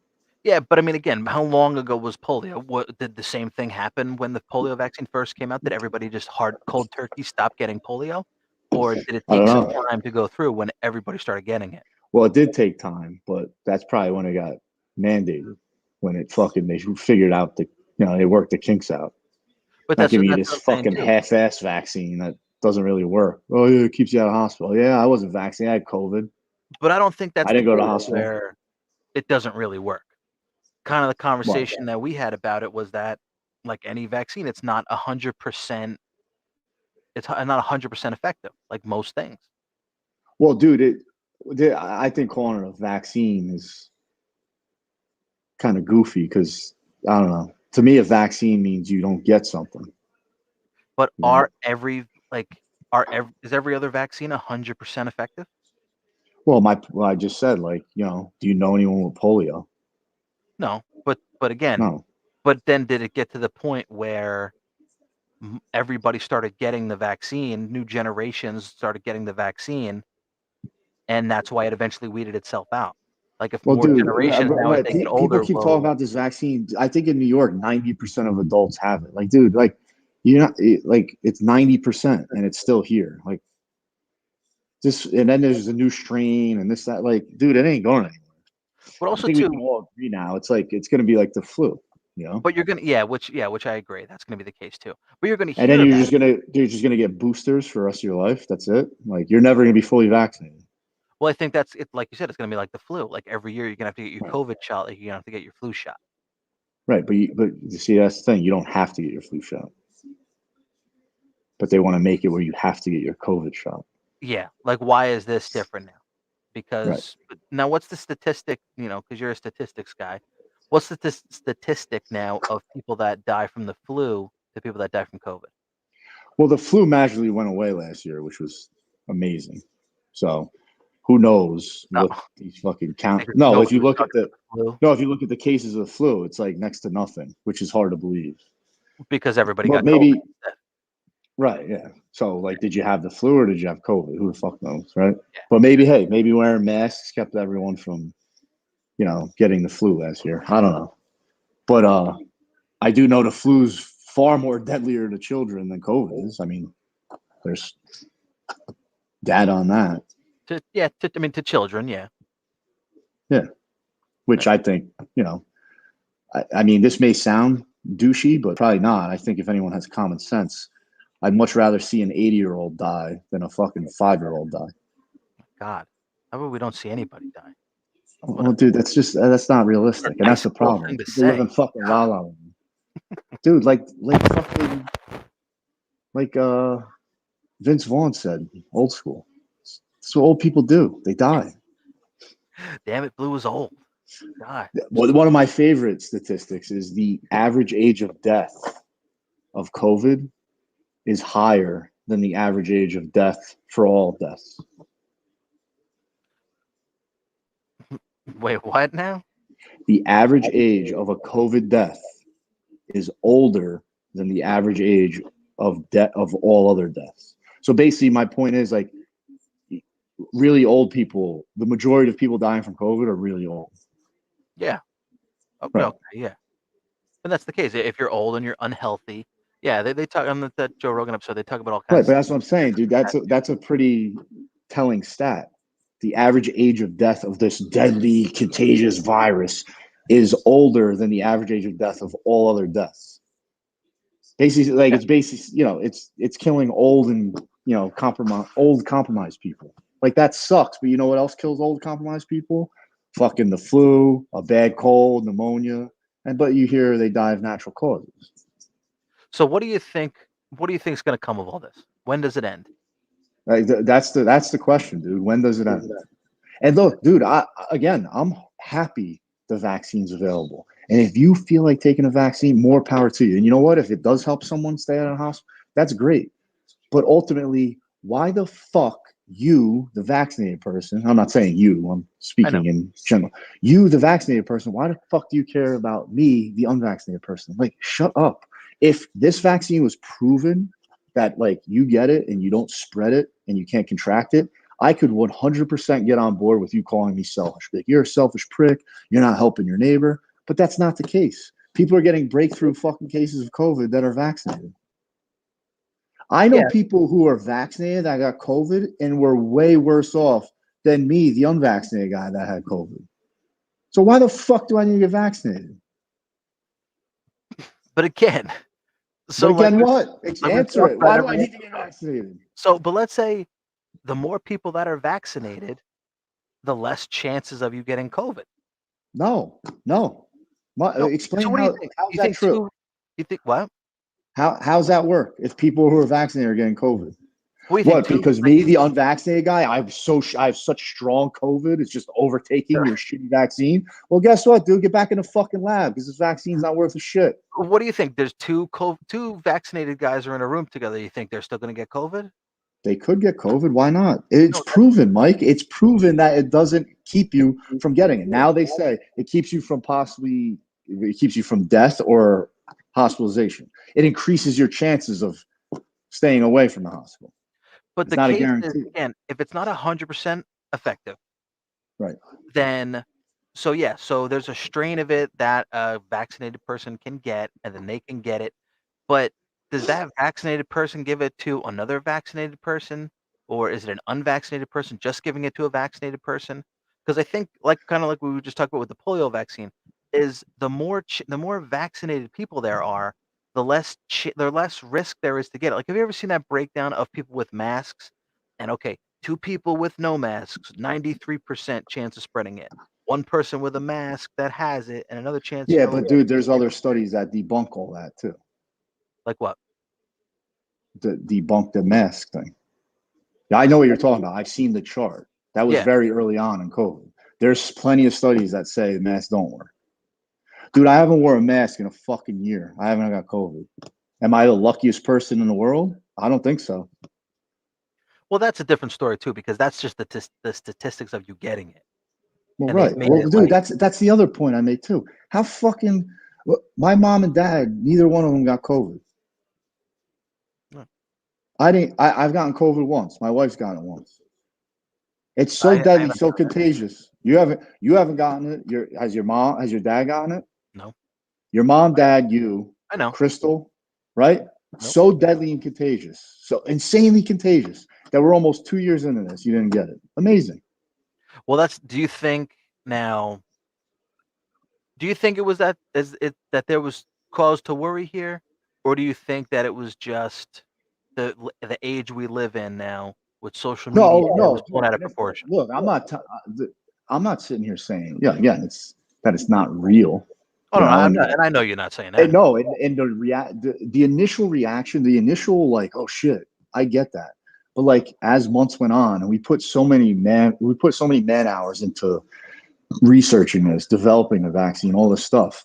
Yeah, but I mean, again, how long ago was polio? What did the same thing happen when the polio vaccine first came out? Did everybody just hard cold turkey stop getting polio, or did it I don't take some know. time to go through when everybody started getting it? Well, it did take time, but that's probably when it got mandated. When it fucking they figured out they worked the kinks out. But Not that's giving you what this I'm saying fucking too. half-ass vaccine that doesn't really work. Oh yeah, it keeps you out of hospital. Yeah, I wasn't vaccinated. I had COVID. But I don't think that's I the didn't go to the case hospital. where it doesn't really work. Kind of the What? conversation that we had about it was that, like any vaccine, it's not 100%. It's not 100% effective, like most things. Well, dude, I think calling it a vaccine is kind of goofy because I don't know. To me, a vaccine means you don't get something. But You know. is every other vaccine 100% effective? Well, I just said, like, do you know anyone with polio? No. But again, No. but then did it get to the point where everybody started getting the vaccine, new generations started getting the vaccine, and that's why it eventually weeded itself out? Like if Well, more dude, generations now as right. they get People older keep talking will. about this vaccine. I think in New York, 90% of adults have it. Like, dude, like, like it's 90% and it's still here. Like, this, and then there's a new strain and this, that. Like, dude, it ain't going anywhere. But I also think we can too, all agree now. It's like, it's going to be like the flu, you know? but you're gonna which I agree. That's gonna be the case too. But you're gonna And then hear about it. you're just gonna get boosters for the rest of your life. That's it. Like, you're never gonna be fully vaccinated. Well, I think that's it. Like you said, it's gonna be like the flu. Like every year, you're gonna have to get your Right. COVID shot. Like you're gonna have to get your flu shot. Right. But you see, that's the thing. You don't have to get your flu shot, but they want to make it where you have to get your COVID shot. Yeah. Like why is this different now? Right. Because now, what's the statistic? Because you're a statistics guy. What's the statistic now of people that die from the flu to people that die from COVID? Well, the flu magically went away last year, which was amazing. So who knows No, what these fucking count? because No, if nobody you was look at talking the about the flu no, if you look at the cases of the flu, it's like next to nothing, which is hard to believe. because everybody But got COVID maybe instead. right, yeah. So like, did you have the flu or did you have COVID? Who the fuck knows, right? Yeah. But maybe wearing masks kept everyone from getting the flu last year. I don't know, but I do know the flu's far more deadlier to children than COVID is. I mean, there's data on that. I mean, to children, yeah. Yeah, which Yeah. I think I mean, this may sound douchey, but probably not. I think if anyone has common sense, I'd much rather see an 80-year-old die than a fucking 5-year-old die. God, how about we don't see anybody die? What Well, dude, that's not a realistic, and that's nice the little problem. thing to People live say. in fucking la God. la land, dude. Like fucking like Vince Vaughn said, old school. That's what old people do. They die. Damn it, Blue is old. God. Well, one of my favorite statistics is the average age of death of COVID is higher than the average age of death for all deaths. Wait, what now? The average age of a COVID death is older than the average age of death of all other deaths. So basically, my point is like really old people. The majority of people dying from COVID are really old. Yeah. Oh, Right. okay, yeah. And that's the case. If you're old and you're unhealthy, yeah, they talk on that Joe Rogan episode. They talk about all Right, kinds but of that's what I'm saying, dude. That's a pretty telling stat. The average age of death of this deadly contagious virus is older than the average age of death of all other deaths. Basically, like yeah. it's basically, it's killing old and compromised people. Like that sucks, but you know what else kills old compromised people? Fucking the flu, a bad cold, pneumonia, and but you hear they die of natural causes. So what do you think? What do you think is going to come of all this? When does it end? Like that's the question, dude. When does it end? And look, dude, I'm happy the vaccine's available. And if you feel like taking a vaccine, more power to you. And you know what? If it does help someone stay out of the hospital, that's great. But ultimately, why the fuck you, the vaccinated person, I'm not saying you, I'm I know. speaking in general. You, the vaccinated person, why the fuck do you care about me, the unvaccinated person? Like, shut up. If this vaccine was proven that like you get it and you don't spread it and you can't contract it, I could 100% get on board with you calling me selfish. Like, you're a selfish prick. You're not helping your neighbor. But that's not the case. People are getting breakthrough fucking cases of COVID that are vaccinated. I know Yeah. people who are vaccinated that got COVID and were way worse off than me, the unvaccinated guy that had COVID. So why the fuck do I need to get vaccinated? But again, But so again, what? like we've Answer talked it. about Why do I every need to get vaccinated? so but let's say the more people that are vaccinated, the less chances of you getting COVID. No. No. So Explain what do you think? how's You that think true? you think what? How's that work if people who are vaccinated are getting COVID? What do you think What? two Because like me, the unvaccinated guy, I have such strong COVID. It's just overtaking sure. your shitty vaccine. Well, guess what, dude? Get back in the fucking lab because this vaccine's not worth a shit. What do you think? There's two vaccinated guys are in a room together. You think they're still going to get COVID? They could get COVID. Why not? It's No, proven, Mike. It's proven that it doesn't keep you from getting it. Now they say it keeps you from death or hospitalization. It increases your chances of staying away from the hospital. but It's the not a case is guarantee. again, if it's not 100% effective, Right. then so yeah, so there's a strain of it that a vaccinated person can get, and then they can get it. But does that vaccinated person give it to another vaccinated person, or is it an unvaccinated person just giving it to a vaccinated person? Because I think, like kind of like we were just talking about with the polio vaccine, is the more vaccinated people there are, the less risk there is to get it. Like, have you ever seen that breakdown of people with masks? And okay, two people with no masks, 93% chance of spreading it. One person with a mask that has it, and another chance, Yeah, but dude, there's other studies that debunk all that too. like what? Debunk the mask thing. Yeah, I know what you're talking about. I've seen the chart. That was Yeah. very early on in COVID. There's plenty of studies that say masks don't work. Dude, I haven't worn a mask in a fucking year. I haven't got COVID. Am I the luckiest person in the world? I don't think so. Well, that's a different story too, because that's just the statistics of you getting it, Well, and they've right. made Well, it dude, like that's the other point I made too. How fucking my mom and dad, neither one of them got COVID. "Hmm, I've gotten COVID once. My wife's gotten it once. It's so I deadly, haven't so contagious. You haven't gotten it. Has your dad gotten it? no, Your mom, dad, you, I know, Crystal, right? nope. So deadly and contagious, so insanely contagious that we're almost 2 years into this. You didn't get it. Amazing. Well, that's. Do you think now? Do you think it was that there was cause to worry here, or do you think that it was just the age we live in now with social media No, that it was no. blown out of proportion? Look, I'm not sitting here saying, yeah, again, it's that it's not real. Oh You no, know, I'm and not, and I know you're not saying and that. no, and the initial reaction, the initial like, oh shit, I get that. But like as months went on, and we put so many man hours into researching this, developing the vaccine, all this stuff.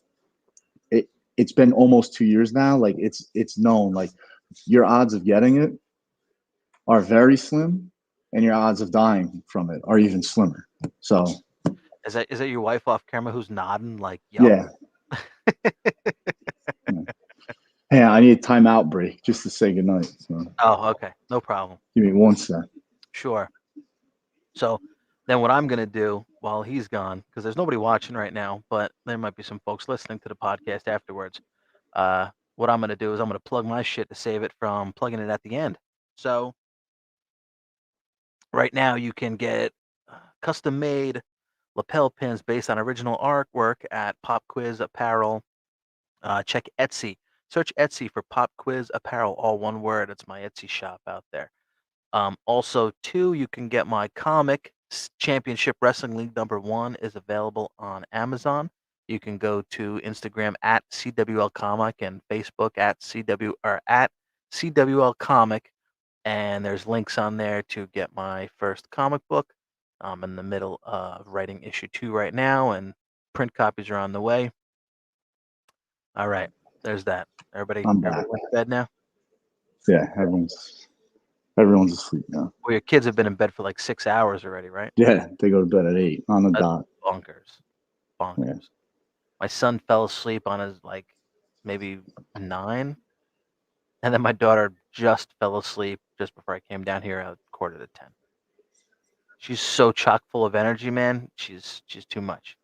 It's been almost 2 years now. Like it's known. Like your odds of getting it are very slim, and your odds of dying from it are even slimmer. So Is that your wife off camera who's nodding like, yup? yeah. Hey, I need a timeout break just to say goodnight. So Oh, okay. No problem. give me 1 sec. Sure. So then what I'm going to do while he's gone, because there's nobody watching right now, but there might be some folks listening to the podcast afterwards. What I'm going to do is I'm going to plug my shit to save it from plugging it at the end. So right now you can get custom made lapel pins based on original artwork at Pop Quiz Apparel. Check Etsy. Search Etsy for Pop Quiz Apparel, all one word. It's my Etsy shop out there. Also, too, you can get my comic, Championship Wrestling League #1, is available on Amazon. You can go to Instagram at CWL Comic and Facebook at CWL Comic, and there's links on there to get my first comic book. I'm in the middle of writing issue 2 right now, and print copies are on the way. All right, there's that. Everybody I'm back. went to bed now? Yeah, everyone's asleep now. Well, your kids have been in bed for like 6 hours already, right? Yeah, they go to bed at 8 on the That's dot. bonkers. Bonkers. Yeah. My son fell asleep on his like maybe 9, and then my daughter just fell asleep just before I came down here at 9:45. She's so chock full of energy, man. She's too much.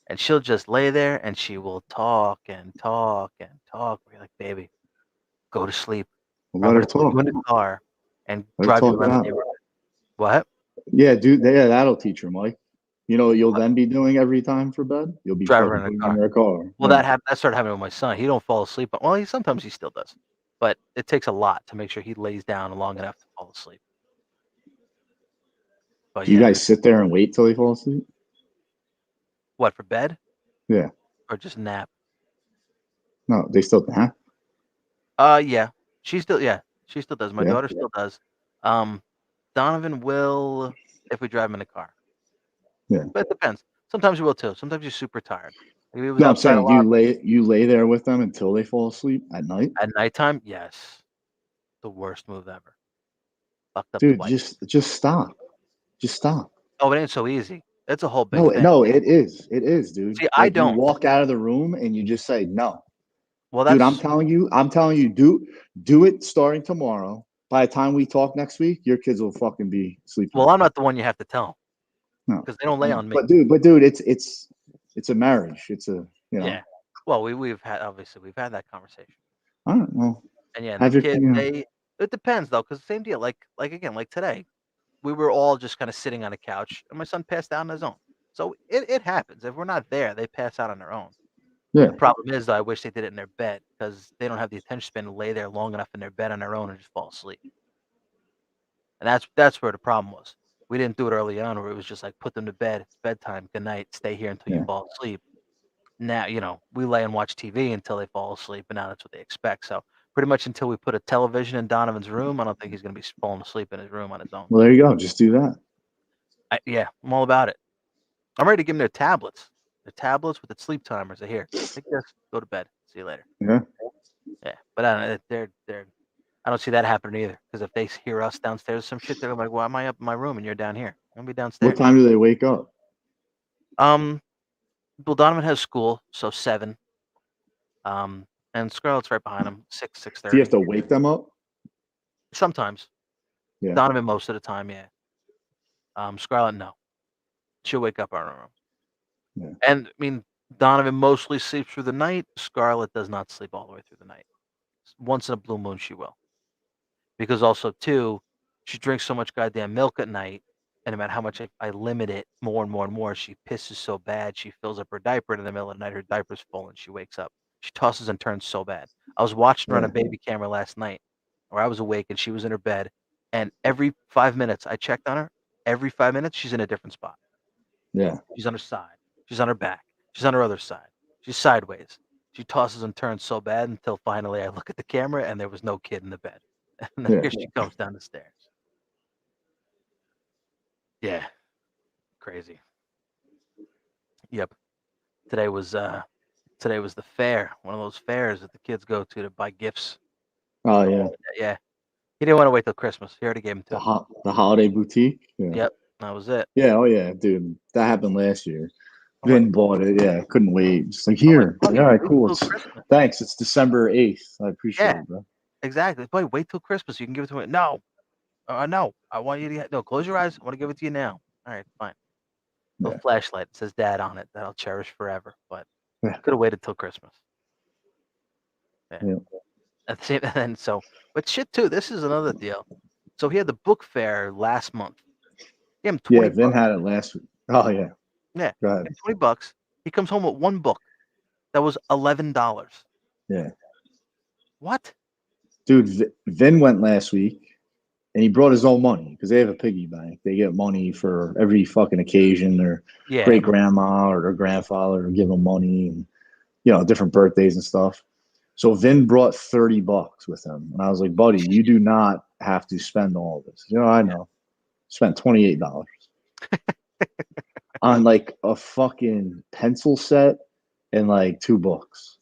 And she'll just lay there and she will talk and talk and talk. We're like, baby, go to sleep. Well, Or I'm let her gonna put you talk. in the car and Let her drive you talk it around the out. neighborhood. What? Yeah, dude. Yeah, that'll teach her, Mike. You know what you'll then be doing every time for bed? You'll be Drive her fucking in the putting her in car. her car. Well, Yeah. that started happening with my son. He don't fall asleep, but well, sometimes he still does. But it takes a lot to make sure he lays down long enough to fall asleep. But Do you yeah, guys sit there and wait till they fall asleep? what, for bed Yeah. or just nap? No, they still nap. Yeah, she still does. My Yeah. daughter still does. Um, Donovan will if we drive him in the car, Yeah. but it depends. Sometimes he will too. Sometimes he's super tired. If he was No, I'm outside a saying, do lot you lay there with them until they fall asleep at night? at nighttime, yes, the worst move ever. Fucked up Dude, twice. just stop. Just stop. Oh, it ain't so easy. It's a whole big No, thing. no, it is. It is, dude. See, I Like you don't. walk out of the room and you just say no. Well, Dude, I'm that's telling you, do it starting tomorrow. By the time we talk next week, your kids will fucking be sleeping. well, I'm not the one you have to tell No, because they don't lay on me. but dude, it's a marriage. It's a Yeah. Well, we've had obviously we've had that conversation. I don't know. And yeah, and them Have your kids, it depends though, because same deal. Like again, like today, we were all just kind of sitting on a couch, and my son passed out on his own. So it happens. If we're not there, they pass out on their own. yeah, The problem is, though, I wish they did it in their bed because they don't have the attention span to lay there long enough in their bed on their own and just fall asleep. And that's where the problem was. We didn't do it early on, where it was just like put them to bed. It's bedtime. Good night. Stay here until you yeah. fall asleep. Now, we lay and watch TV until they fall asleep, and now that's what they expect. So pretty much until we put a television in Donovan's room, I don't think he's going to be falling asleep in his room on his own. Well, there you go. Just do that. Yeah, I'm all about it. I'm ready to give them their tablets. Their tablets with the sleep timers. Are here. Take this. Go to bed. See you later. Yeah. Yeah, but I don't. I don't see that happening either. Because if they hear us downstairs, some shit, they're like, "Why am I up in my room and you're down here? I'm gonna be downstairs." What time do they wake up? Well, Donovan has school, so 7. And Scarlett's right behind him, 6, Do you have 6:30. to wake them up? Sometimes. Yeah. Donovan most of the time, yeah. Scarlett, no. She'll wake up on her own. Yeah. And I mean, Donovan mostly sleeps through the night. Scarlett does not sleep all the way through the night. Once in a blue moon, she will. Because also, too, she drinks so much goddamn milk at night, and no matter how much I limit it more and more and more, she pisses so bad she fills up her diaper, and in the middle of the night her diaper's full and she wakes up. She tosses and turns so bad. I was watching her on a Yeah. baby camera last night, where I was awake and she was in her bed, and every 5 minutes I checked on her. Every 5 minutes she's in a different spot. Yeah. She's on her side. She's on her back. She's on her other side. She's sideways. She tosses and turns so bad until finally I look at the camera and there was no kid in the bed. And then Yeah. here she comes down the stairs. Yeah, crazy. Yep. Today was the fair, one of those fairs that the kids go to buy gifts. Oh yeah. Yeah. He didn't want to wait till Christmas. He already gave him The two. the holiday boutique. Yeah. Yep, that was it. Yeah. Oh yeah, dude. That happened last year. I'm like, Vin bought it. Yeah. Couldn't wait. Just like I'm like, here. buddy, All right. wait Cool. till It's Christmas. thanks. It's December 8th. I appreciate Yeah, it, bro. exactly. Buddy, wait till Christmas. You can give it to me. No, no. I want you to no. Close your eyes. I want to give it to you now. All right, fine. Little Yeah. flashlight. It says Dad on it that I'll cherish forever. But Yeah. could have waited till Christmas. Yeah. Yeah. At the same, and so, but shit too. This is another deal. So he had the book fair last month. Gave him Yeah. 20 Vin bucks. had it last week. Oh yeah. Yeah, Go gave ahead. him 20 bucks. He comes home with one book that was $11. Yeah. What? Dude, Vin went last week and he brought his own money because they have a piggy bank. They get money for every fucking occasion. Their Yeah. great grandma or their grandfather will give them money and different birthdays and stuff. So Vin brought $30 with him. And I was like, buddy, you do not have to spend all of this. I know. Spent $28 on like a fucking pencil set and like two books.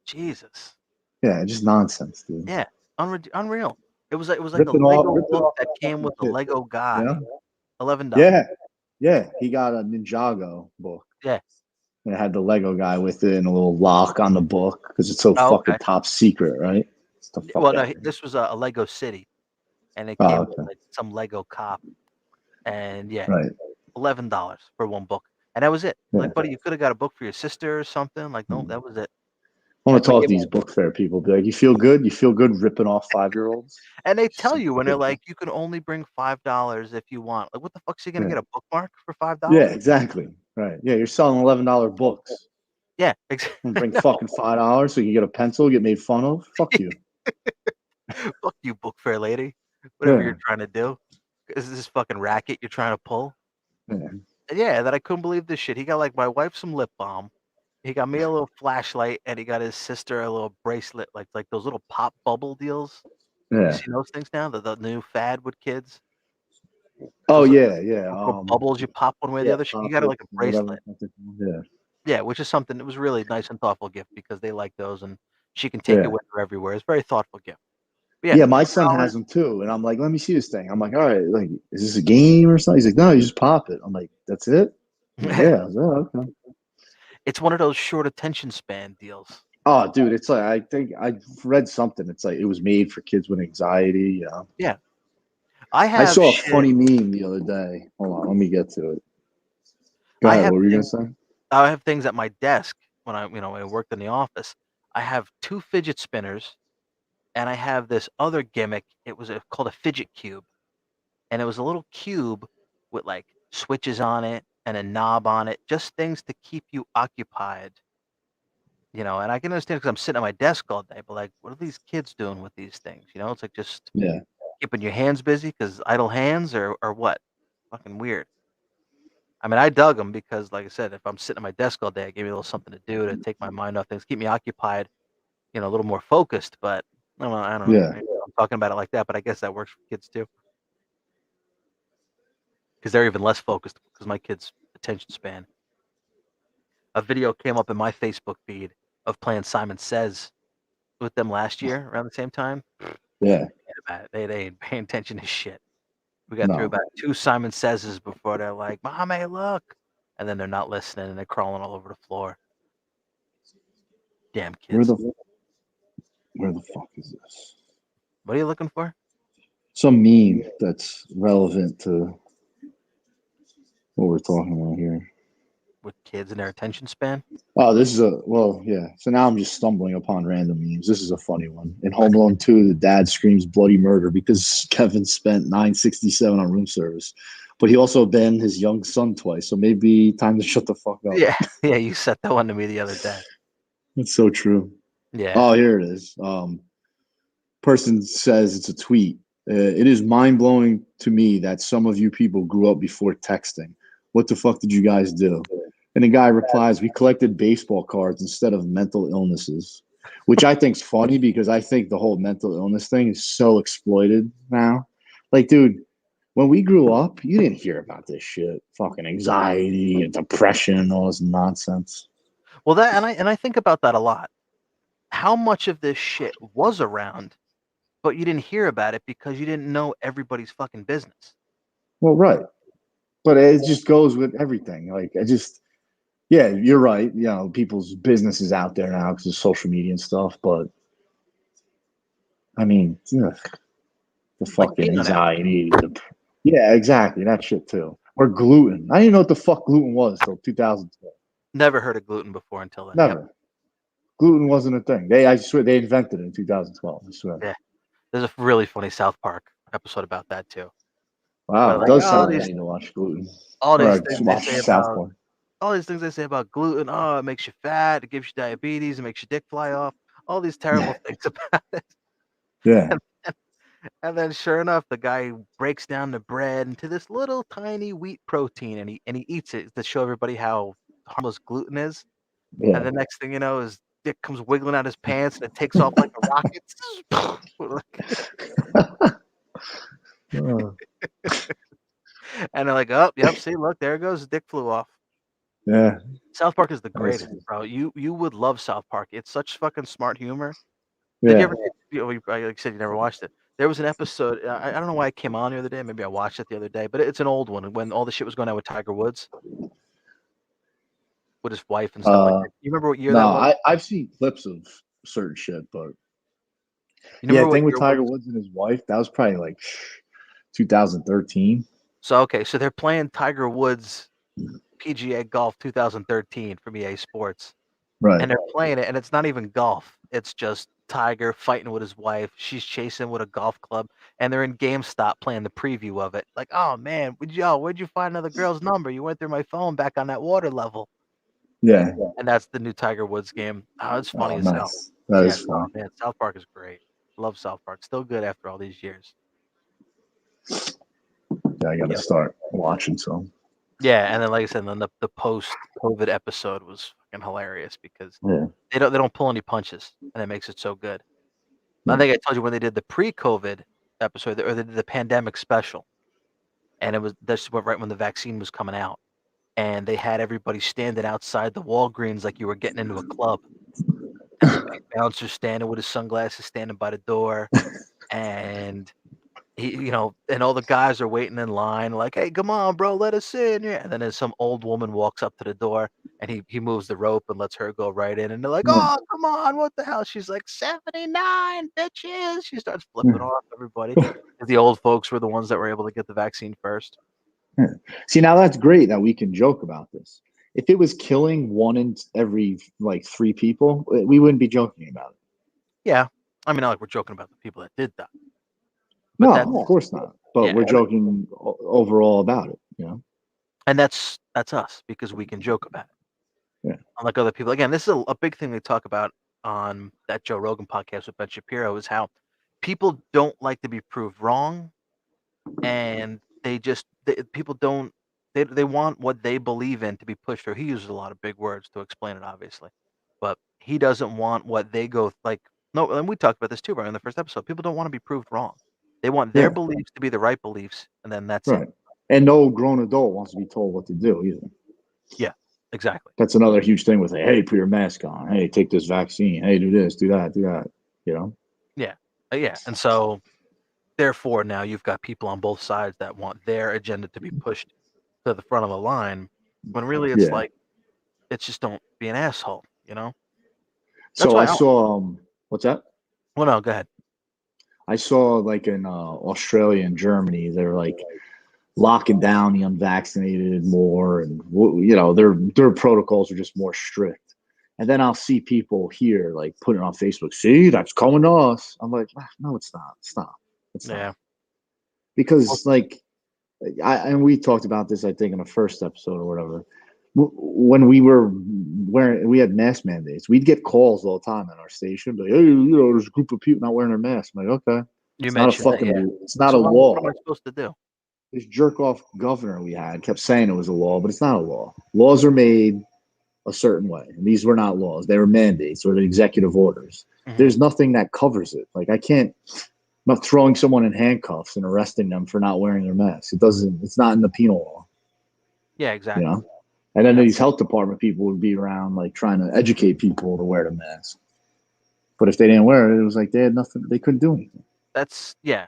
Jesus. Yeah, just nonsense, dude. Yeah. Unreal. It was like a Ripping Lego book off that that came fucking with a kid. Lego guy. $11. Yeah. Yeah. He got a Ninjago book. Yeah. And it had the Lego guy with it and a little lock on the book because it's so Oh, fucking okay. top secret, right? It's the fuck Well, no, out. this was a Lego City, and it Oh, came with okay. like some Lego cop, and yeah, Right. $11 for one book, and that was it. Yeah. Like, buddy, you could have got a book for your sister or something. Like, no, that was it. I Yeah, want to but talk yeah, to these book fair people. Be like, you feel good? You feel good ripping off 5-year-olds? and they tell you when they're like, you can only bring $5 if you want. Like, what the fuck's he gonna Yeah. get a bookmark for Yeah, $5? exactly. Right. Yeah, you're selling $11 books. Yeah, And bring no, fucking $5 so you get a pencil, get made fun of. Fuck you. fuck you, book fair lady. Whatever Yeah. you're trying to do. Is this fucking racket you're trying to pull? Yeah. And yeah, that I couldn't believe this shit. He got like my wife some lip balm. He got me a little flashlight, and he got his sister a little bracelet, like those little pop bubble deals. You Yeah. seen those things now? The new fad with kids. Oh Those yeah, yeah. little bubbles you pop one way or the Yeah, other. He pop got it it, like a whatever. bracelet. Yeah. Yeah, which is something. It was really nice and thoughtful gift because they like those, and she can take it Yeah. with her everywhere. It's a very thoughtful gift. But yeah, Yeah, my son $20. has them too. And I'm like, let me see this thing. I'm like, all right, like, is this a game or something? He's like, no, you just pop it. I'm like, that's it? I'm like, yeah. I was like, oh, okay. It's one of those short attention span deals. Oh, dude, it's like I think I read something. It's like it was made for kids with anxiety. Yeah, I I have saw a shit. funny meme the other day. Hold on, let me get to it. Go I ahead. have What were you gonna things. say? I have things at my desk when I worked in the office. I have two fidget spinners, and I have this other gimmick. It was called a fidget cube, and it was a little cube with like switches on it and a knob on it, just things to keep you occupied. And I can understand because I'm sitting at my desk all day, but like, what are these kids doing with these things? It's like just Yeah, keeping your hands busy because idle hands or what? Fucking weird. I mean, I dug them because, like I said, if I'm sitting at my desk all day, it gave me a little something to do to take my mind off things, keep me occupied, a little more focused. But I don't know. yeah. Maybe I'm talking about it like that, but I guess that works for kids too because they're even less focused because my kids' attention span. A video came up in my Facebook feed of playing Simon Says with them last year around the same time. Yeah. They ain't paying attention to shit. We got through No. about 2 Simon Sazes before they're like, "Mommy, look," and then they're not listening and they're crawling all over the floor. Damn Where kids. the where the fuck is this? What are you looking for? Some meme that's relevant to what we're talking about here. With kids and their attention span? Oh, this is yeah. So now I'm just stumbling upon random memes. This is a funny one. In Home Alone 2, the dad screams bloody murder because Kevin spent $9.67 on room service. But he also banned his young son twice, so maybe time to shut the fuck up. Yeah, yeah. You sent that one to me the other day. It's so true. Yeah. Oh, here it is. Person says it's a tweet. It is mind blowing to me that some of you people grew up before texting. What the fuck did you guys do? And the guy replies, "We collected baseball cards instead of mental illnesses," which I think's funny because I think the whole mental illness thing is so exploited now. Like, dude, when we grew up, you didn't hear about this shit. Fucking anxiety and depression and all this nonsense. Well, that and I think about that a lot. How much of this shit was around, but you didn't hear about it because you didn't know everybody's fucking business. Well, right. But it just goes with everything. Like, yeah, you're right. You know, people's business is out there now because of social media and stuff. But I mean, ugh, the Like fucking peanut anxiety. Yeah, exactly. That shit too. Or gluten. I didn't know what the fuck gluten was till 2012. Never heard of gluten before until then. Yep. Never. Gluten wasn't a thing. I swear, they invented it in 2012. I swear. Yeah. There's a really funny South Park episode about that too. Wow, But it like does sound like I need to watch gluten all or these I things they watch say South about Park. all these things they say about gluten. Oh, it makes you fat. It gives you diabetes. It makes your dick fly off. All these terrible things about it. Yeah, And then, sure enough, the guy breaks down the bread into this little tiny wheat protein, and he eats it to show everybody how harmless gluten is. And yeah. the next thing you know, his dick comes wiggling out his pants, and it takes off like a rocket. Uh, And they're like, "Oh, yep, see, look, there it goes. His dick flew off." yeah, South Park is the that's, greatest, bro. You would love South Park. It's such fucking smart humor. Did you yeah. ever? Like you said, you never watched it. There was an episode. I don't know why it came on the other day. Maybe I watched it the other day, but it's an old one when all the shit was going on with Tiger Woods with his wife and stuff like Uh, that. You remember what year no, that was? I've seen clips of certain shit, but You yeah, remember what thing with year it was? Tiger Woods and his wife, that was probably like 2013. So okay, so they're playing Tiger Woods PGA Golf 2013 from EA Sports, Right. and they're playing it, and it's not even golf. It's just Tiger fighting with his wife. She's chasing with a golf club, and they're in GameStop playing the preview of it. Like, oh man, where'd you find another girl's number? You went through my phone back on that water level, Yeah. and that's the new Tiger Woods game. Oh, it's funny Oh, as hell. nice. That Yeah, is oh funny. man, South Park is great. Love South Park. Still good after all these years. Yeah, I got to Yep. start watching some. Yeah, and then like I said, then the post COVID episode was fucking hilarious because Yeah. they don't pull any punches, and it makes it so good. I Yeah. think I told you when they did the pre-COVID episode or they did the pandemic special, and it was this went right when the vaccine was coming out, and they had everybody standing outside the Walgreens like you were getting into a club, and the big bouncer standing with his sunglasses, standing by the door, and and all the guys are waiting in line, like, "Hey, come on, bro, let us in." Yeah, and then as some old woman walks up to the door, and he moves the rope and lets her go right in, and they're like, Yeah. "Oh, come on, what the hell?" She's like, 79, bitches. She starts flipping off everybody. The old folks were the ones that were able to get the vaccine first. Yeah. See, now that's great that we can joke about this. If it was killing one in every like three people, we wouldn't be joking about it. Yeah, I mean, not like we're joking about the people that did that, but No, that's of course not. But yeah, we're joking overall about it. You know? and that's us because we can joke about it. Yeah. Unlike other people, again, this is a big thing they talk about on that Joe Rogan podcast with Ben Shapiro is how people don't like to be proved wrong, and people don't they want what they believe in to be pushed through. He uses a lot of big words to explain it, obviously, but he doesn't want what they go like. No, and we talked about this too, right in the first episode. People don't want to be proved wrong. They want their Yeah. beliefs to be the right beliefs, and then that's it. Right. And no grown adult wants to be told what to do either. Yeah, exactly. That's another huge thing with it. Hey, put your mask on. Hey, take this vaccine. Hey, do this, do that, do that. You know? Yeah, yeah, and so therefore, now you've got people on both sides that want their agenda to be pushed to the front of the line, when really it's Yeah. like, it's just don't be an asshole, you know? That's So why I I saw what's that? well, no, go ahead. I saw like in Australia and Germany, they're like locking down the unvaccinated more, and you know their protocols are just more strict. And then I'll see people here like putting it on Facebook. See, that's coming to us. I'm like, "Ah, no, it's not. Stop. It's not Yeah. Well, because like and we talked about this I think in the first episode or whatever. When we were we had mask mandates. We'd get calls all the time at our station, like, hey, you know, there's a group of people not wearing their masks. I'm like, okay, you it's not a mentioned that, fucking, yeah. it's not a So what am law. I supposed to do? this jerk off governor we had kept saying it was a law, but it's not a law. Laws are made a certain way, and these were not laws; they were mandates or the executive orders. Hmm. There's nothing that covers it. Like I can't. I'm not throwing someone in handcuffs and arresting them for not wearing their mask. It doesn't. It's not in the penal law. Yeah, You exactly. know. And then Yeah, these health department people would be around, like trying to educate people to wear the mask. But if they didn't wear it, it was like they had nothing. They couldn't do anything. that's yeah.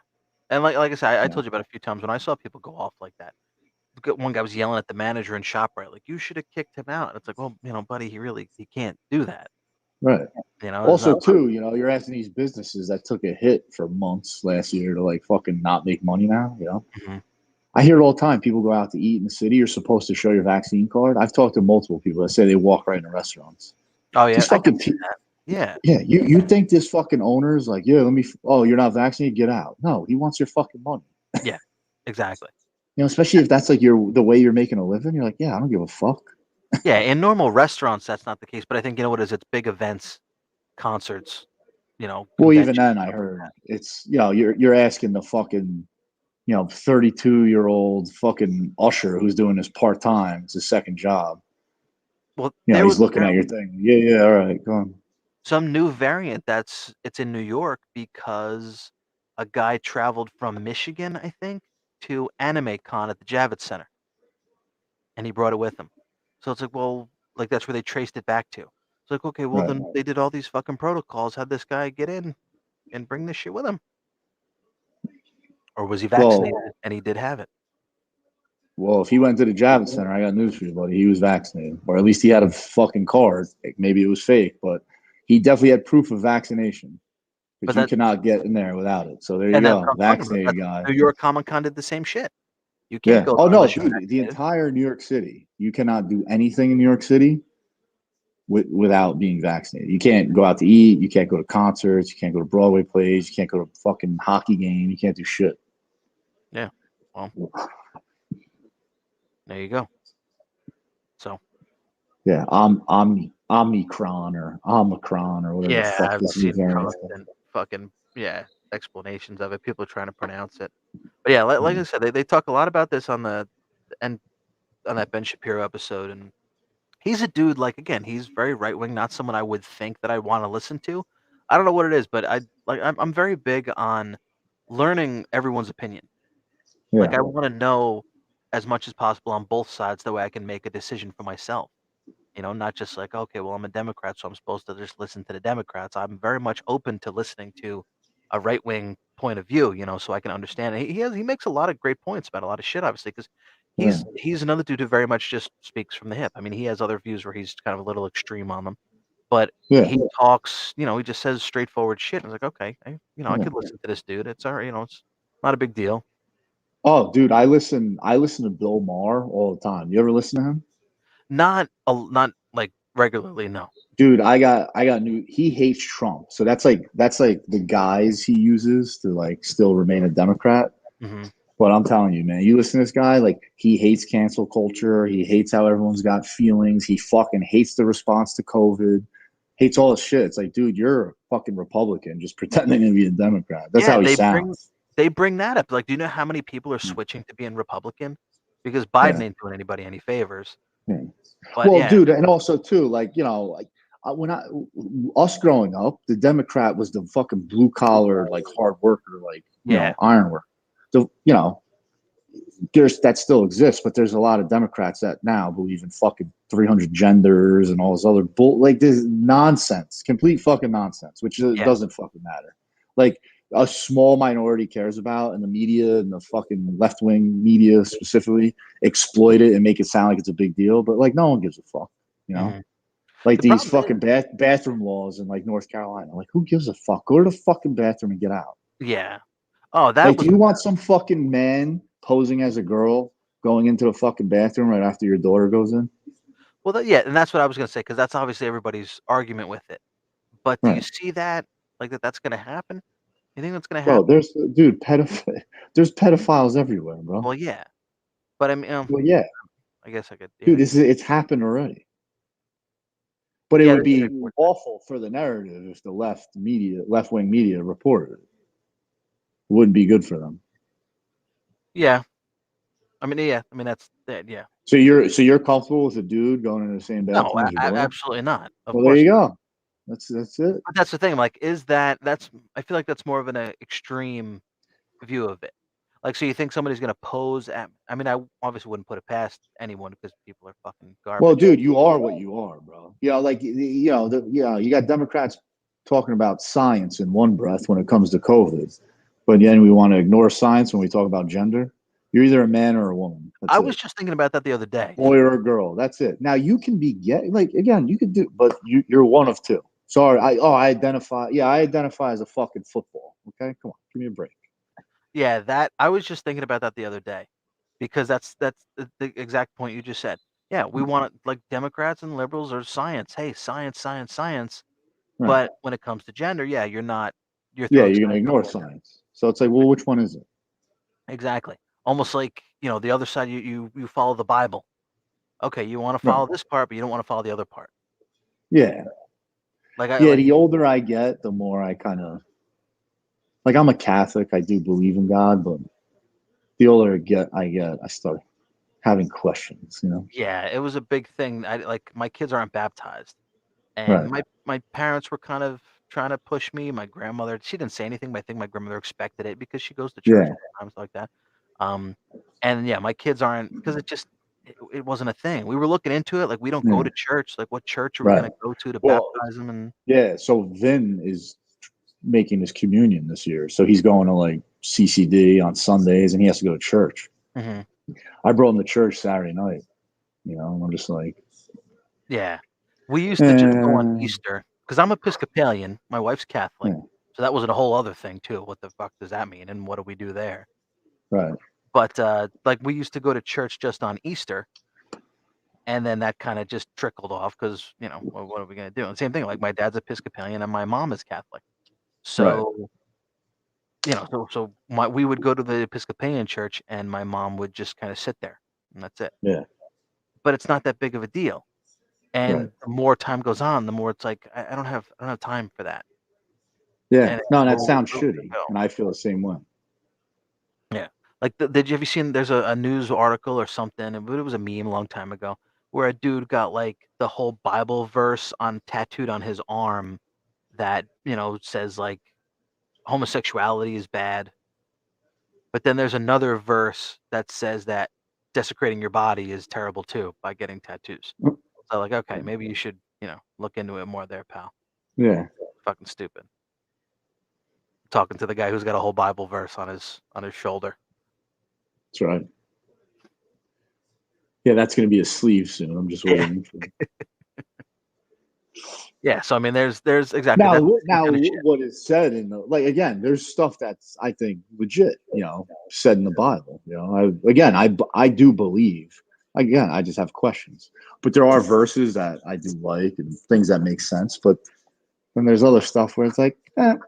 And like I said, I You know? told you about a few times when I saw people go off like that. One guy was yelling at the manager in ShopRite, like, "You should have kicked him out." And it's like, well, buddy, he can't do that. Right. It's Also, not. too, you're asking these businesses that took a hit for months last year to like fucking not make money now. Mhm. I hear it all the time. People go out to eat in the city. You're supposed to show your vaccine card. I've talked to multiple people that say they walk right into restaurants. Oh yeah, These I can fucking see people. that. Yeah, Yeah, you think this fucking owner is like, yeah, let me. Oh, you're not vaccinated, get out. No, he wants your fucking money. yeah, exactly. Especially if that's like the way you're making a living. You're like, yeah, I don't give a fuck. Yeah, in normal restaurants, that's not the case. But I think what it is. It's big events, concerts, Well, even conventions, then, I stuff like heard that. it's you're asking the fucking 32-year-old fucking usher who's doing this part time. It's his second job. Well, there was He's looking at your apparently thing. Yeah, yeah, all right, go on. some new variant it's in New York because a guy traveled from Michigan, I think, to Anime Con at the Javits Center, and he brought it with him. So it's like, well, like that's where they traced it back to. It's like, okay, well Right. then they did all these fucking protocols. How'd this guy get in and bring this shit with him? Or was he Well, vaccinated and he did have it? well, if he went to the Javits Center, I got news for you, buddy. He was vaccinated, or at least he had a fucking card. Maybe it was fake, but he definitely had proof of vaccination But because you that cannot get in there without it. So there you and that's what go, I'm talking about. vaccinated That's guy. New York Comic Con did the same shit. You can't Yeah. go Oh there no, unless you're dude, the vaccinated. entire New York City, you cannot do anything in New York City without being vaccinated. You can't go out to eat. You can't go to concerts. You can't go to Broadway plays. You can't go to a fucking hockey game. You can't do shit. Yeah. Well, there you go. So Yeah, Omicron or whatever the yeah, fuck I've this new seen variant. constant fucking explanations of it. People are trying to pronounce it. But yeah, like I said, they talk a lot about this on the and on that Ben Shapiro episode, and he's a dude. Like again, he's very right wing. Not someone I would think that I want to listen to. I don't know what it is, but I'm very big on learning everyone's opinion. Like Yeah, I want to know as much as possible on both sides, that way I can make a decision for myself. Not just like, okay, well, I'm a Democrat, so I'm supposed to just listen to the Democrats. I'm very much open to listening to a right wing point of view, so I can understand it. He makes a lot of great points about a lot of shit, obviously, because yeah, he's another dude who very much just speaks from the hip. I mean, he has other views where he's kind of a little extreme on them, but yeah, he talks, he just says straightforward shit. And I was like, okay, I yeah. could listen to this dude. It's all right, it's not a big deal. Oh, dude, I listen to Bill Maher all the time. You ever listen to him? Not like regularly, no. Dude, I got new. He hates Trump, so that's like the guise he uses to like still remain a Democrat. Hmm. But I'm telling you, man, you listen to this guy, like he hates cancel culture. He hates how everyone's got feelings. He fucking hates the response to COVID. Hates all this shit. It's like, dude, you're a fucking Republican, just pretending to be a Democrat. That's Yeah, how he sounds. they bring that up. Like, do you know how many people are switching to being Republican? Because Biden Yeah. ain't doing anybody any favors. Yeah. But Well, yeah, dude, and also too, like like when I us growing up, the Democrat was the fucking blue collar, like hard worker, like yeah, iron work. So there's that still exists, but there's a lot of Democrats that now believe in fucking 300 genders and all this other bull, like this nonsense, complete fucking nonsense, which yeah, doesn't fucking matter. Like a small minority cares about, and the media and the fucking left wing media specifically exploit it and make it sound like it's a big deal, but like no one gives a fuck, you know. hmm. Like The these problem is, fucking bathroom laws in like North Carolina. Like, who gives a fuck? Go to the fucking bathroom and get out. yeah. Oh, that Like, do was you want some fucking man posing as a girl going into the fucking bathroom right after your daughter goes in? well, yeah, and that's what I was gonna say because that's obviously everybody's argument with it. But do you Right. see that like that's gonna happen? You think that's gonna Bro, happen? there's dude, there's pedophiles everywhere, bro. Well, yeah. But I mean, Well, yeah, I guess I could. Yeah, dude, it's happened already. But it yeah. would They should be report that. awful for the narrative if the left wing media reported it. It wouldn't be good for them. Yeah, I mean, yeah. I mean, that's that. Yeah. So you're comfortable with a dude going in the same No, bathroom as your daughter? absolutely not. Of Well, there course. you go. That's it. But that's the thing. Like, is that that's? I feel like that's more of an extreme view of it. Like, so you think somebody's gonna pose at? I mean, I obviously wouldn't put it past anyone because people are fucking Well, garbage. dude, you are what you are, bro. Like you got Democrats talking about science in one breath when it comes to COVID, but then we want to ignore science when we talk about gender. You're either a man or a woman. I That's was it. just thinking about that the other day. Boy or a girl. That's it. Now you can be gay. Like again, you could do, but you're one of two. Sorry, I identify. Yeah, I identify as a fucking football. Okay, come on, give me a break. Yeah, that I was just thinking about that the other day, because that's the exact point you just said. Yeah, we want like Democrats and liberals are science. Hey, science, science, science. Right. But when it comes to gender, yeah, you're Yeah, throwing you're gonna science out ignore the window. science. So it's like, well, which one is it? Exactly. Almost like, the other side, you follow the Bible. Okay, you want to Right. follow this part, but you don't want to follow the other part. Yeah. Like I Yeah. like The older I get, the more I kind of like. I'm a Catholic. I do believe in God, but the older I get, I start having questions. yeah, it was a big thing. I like my kids aren't baptized. And Right. my parents were kind of trying to push me. My grandmother, she didn't say anything, but I think my grandmother expected it because she goes to church Yeah. times like that. Um, and yeah, my kids aren't because it wasn't a thing. We were looking into it, like we don't go Yeah. to church. Like what church are we Right. gonna go to Well, baptize them? And yeah. So Vin is making his communion this year, so he's going to like CCD on Sundays, and he has to go to church. Mhm. I brought him to church Saturday night. And I'm just like, Yeah, we used to just go on eh, Easter because I'm Episcopalian. My wife's Catholic, yeah, so that was a whole other thing too. What the fuck does that mean? And what do we do there? right, But like we used to go to church just on Easter. And then that kinda just trickled off because, what are we gonna do? And same thing, like, my dad's Episcopalian and my mom is Catholic. right, So, so my we would go to the Episcopalian church and my mom would just kinda sit there, and that's it. yeah, But it's not that big of a deal. right, And the more time goes on, the more it's like, I don't have time for that. yeah. And it's No, a that little sounds little shitty, bill. and I feel the same way. Yeah. Like, did you have you seen there's a news article or something, and it was a meme a long time ago, where a dude got, like, the whole Bible verse on tattooed on his arm that, says, like, homosexuality is bad, but then there's another verse that says that desecrating your body is terrible too by getting tattoos. So, like, okay, maybe you should, look into it more there, pal. Yeah, Fucking stupid. Talking to the guy who's got a whole Bible verse on his shoulder. that's right. Yeah, that's gonna be a sleeve soon. I'm just Yeah. waiting for. Yeah, so, I mean, there's exactly, that's Now, the same now, kinda shit. what is said in the like again? There's stuff that's I think legit. Said in the Bible. I do believe. Again, I just have questions. But there are verses that I do like and things that make sense. But then there's other stuff where it's like, kind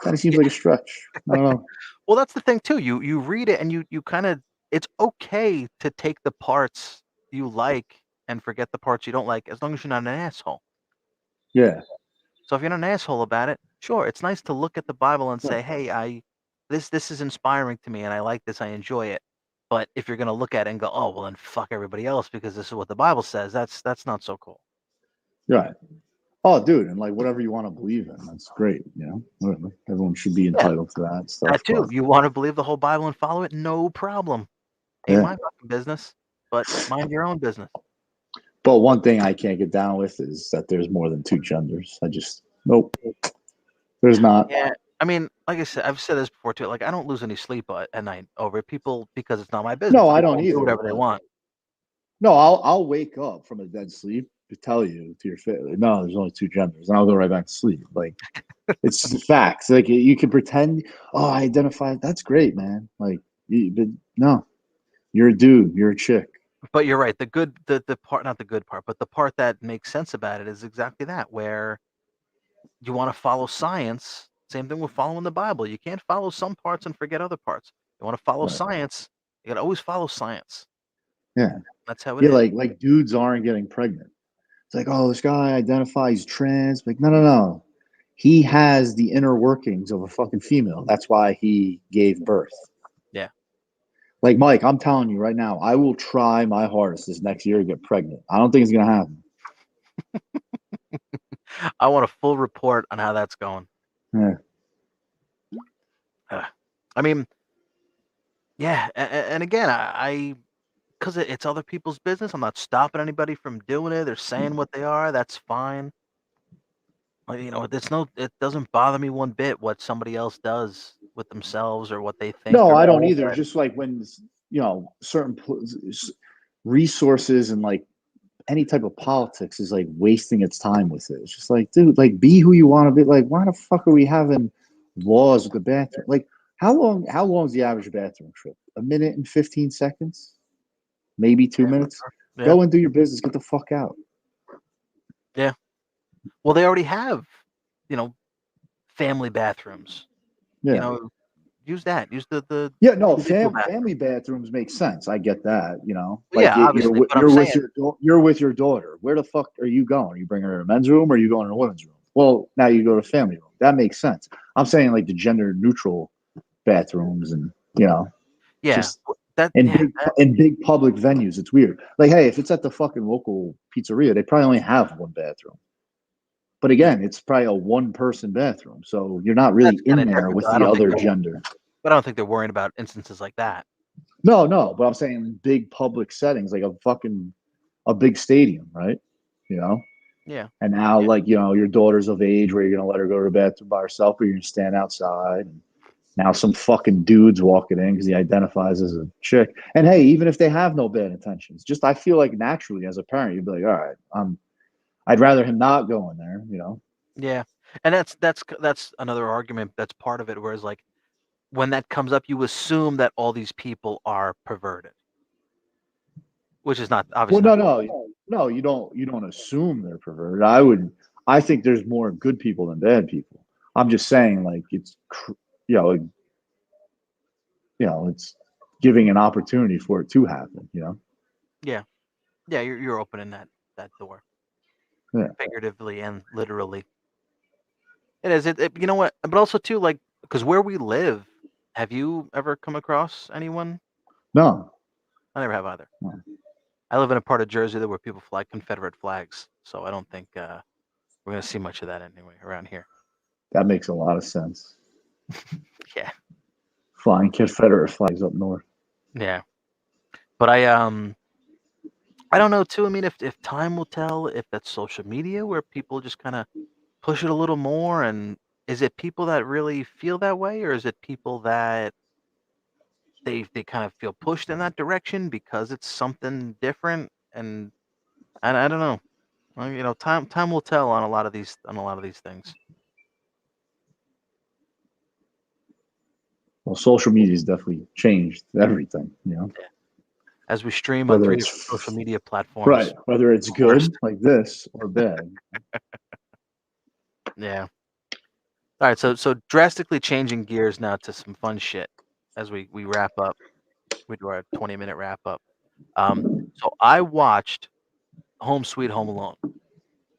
of seems Yeah. like a stretch. I don't know. Well, that's the thing too. You read it and you kinda it's okay to take the parts you like and forget the parts you don't like as long as you're not an asshole. Yeah. So if you're not an asshole about it, sure, it's nice to look at the Bible and Right. say, "Hey, I this is inspiring to me and I like this, I enjoy it." But if you're gonna look at it and go, "Oh, well then fuck everybody else because this is what the Bible says," that's not so cool. Right. Oh, dude, and like whatever you want to believe in, that's great. Whatever. Everyone should be Yeah, entitled to that that stuff. too. But You wanna believe the whole Bible and follow it? No problem. Ain't yeah. my fucking business, but mind your own business. But one thing I can't get down with is that there's more than two genders. I just nope. There's not. Yeah, I mean, like I said, I've said this before too. Like, I don't lose any sleep at night over people because it's not my business. No, I They don't go and do either. whatever they But want. no, I'll wake up from a dead sleep to tell you to your face. Like, no, there's only two genders, and I'll go right back to sleep. Like it's the facts. Like you can pretend. Oh, I identify. That's great, man. Like, but no, you're a dude. You're a chick. But you're right. The part, not the good part, but the part that makes sense about it is exactly that, where you want to follow science. Same thing with following the Bible. You can't follow some parts and forget other parts. You want to follow Right. science. You got to always follow science. Yeah. That's how it Yeah. is. Like dudes aren't getting pregnant. It's like, oh, this guy identifies trans. Like, no, no, no. He has the inner workings of a fucking female. That's why he gave birth. Yeah. Like Mike, I'm telling you right now, I will try my hardest this next year to get pregnant. I don't think it's gonna happen. I want a full report on how that's going. Yeah. I mean, yeah, and again, I because it's other people's business. I'm not stopping anybody from doing it. They're saying what they are. That's fine. Like, it doesn't bother me one bit what somebody else does with themselves or what they think No, or I don't know. either. Just like when certain resources and like any type of politics is like wasting its time with it. It's just like, dude, like be who you want to be. Like, why the fuck are we having laws with the bathroom? Like, how long is the average bathroom trip? A minute and 15 seconds? Maybe 2 minutes? Yeah, Go and do your business. Get the fuck out. yeah. Well, they already have, you know, family bathrooms. You Yeah. know, use that. Use the Yeah, no, individual bathroom. family bathrooms make sense. I get that, Well, yeah, obviously, but I'm saying, you're with your daughter. Where the fuck are you going? Are you bringing her to a men's room or are you going to a women's room? Well, now you go to family room. That makes sense. I'm saying like the gender neutral bathrooms and yeah, just in yeah, big public venues. It's weird. Like, hey, if it's at the fucking local pizzeria, they probably only have one bathroom. But yeah. again, it's probably a one person bathroom, so you're not really That's kind in of there different, with though. the other gender. But I don't think they're worrying about instances like that. No, no, but I'm saying big public settings, like a big stadium, right? You know, Yeah, and now yeah, like your daughter's of age where you're gonna let her go to the bathroom by herself, or you're gonna stand outside. And now some fucking dude's walking in because he identifies as a chick. And hey, even if they have no bad intentions, just I feel like naturally as a parent, you'd be like, all right, I'd rather him not go in there. yeah. And that's another argument. That's part of it. Whereas, like, when that comes up, you assume that all these people are perverted, which is not Well, obviously no, not. no, no, you don't assume they're perverted. I think there's more good people than bad people. I'm just saying, like you know, it's giving an opportunity for it to happen. Yeah, yeah. You're opening that door, Yeah. figuratively and literally. It is. You know what? But also too, like, because where we live, have you ever come across anyone? No, I never have either. no, I live in a part of Jersey where people fly Confederate flags, so I don't think we're gonna see much of that anyway around here. that makes a lot of sense. Yeah, Flying Confederate flags up north. yeah. But I don't know too. I mean, if time will tell, if that's social media where people just kind of push it a little more, and is it people that really feel that way, or is it people that they kind of feel pushed in that direction because it's something different? And I don't know. Well, time will tell on a lot of these things. Well, social media has definitely changed everything. Yeah. As we stream on Whether 3 different it's social media right, platforms. whether it's Worst. good like this or bad. Yeah. All right. So drastically changing gears now to some fun shit as we wrap up. We do our 20-minute wrap up. So I watched Home Sweet Home Alone.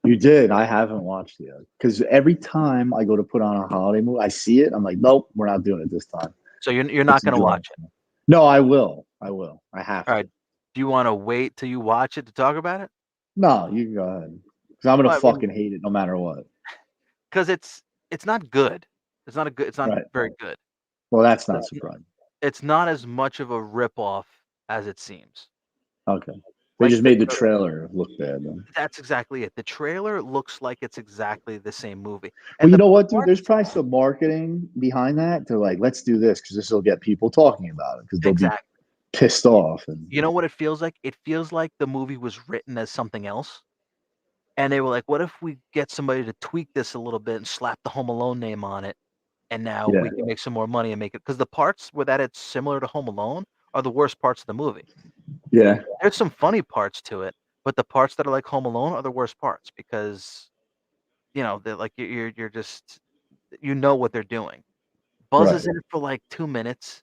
You did. I haven't watched it yet because every time I go to put on a holiday movie, I see it. I'm like, nope, we're not doing it this time. So you're not It's gonna enjoyable. watch it. No, I will. I will. I have All to. right. Do you want to wait till you watch it to talk about it? No, you can go ahead because I'm gonna Well, I mean, fucking hate it no matter what. because it's not good. It's not Right. very good. Well, that's But not surprising. it's not as much of a ripoff as it seems. Okay. They Like just made the trailer look bad. Though. that's exactly it. The trailer looks like it's exactly the same movie, Well, and you the know what, dude? There's parts probably some marketing behind that to like, let's do this because this will get people talking about it because they'll be exactly. pissed off. And You know what it feels like? It feels like the movie was written as something else, and they were like, "What if we get somebody to tweak this a little bit and slap the Home Alone name on it, and now yeah, we can make some more money and make it?" Because the parts where that it's similar to Home Alone are the worst parts of the movie. yeah, There's some funny parts to it, but the parts that are like Home Alone are the worst parts because they're like you're just what they're doing. Buzz right. is in it for like 2 minutes,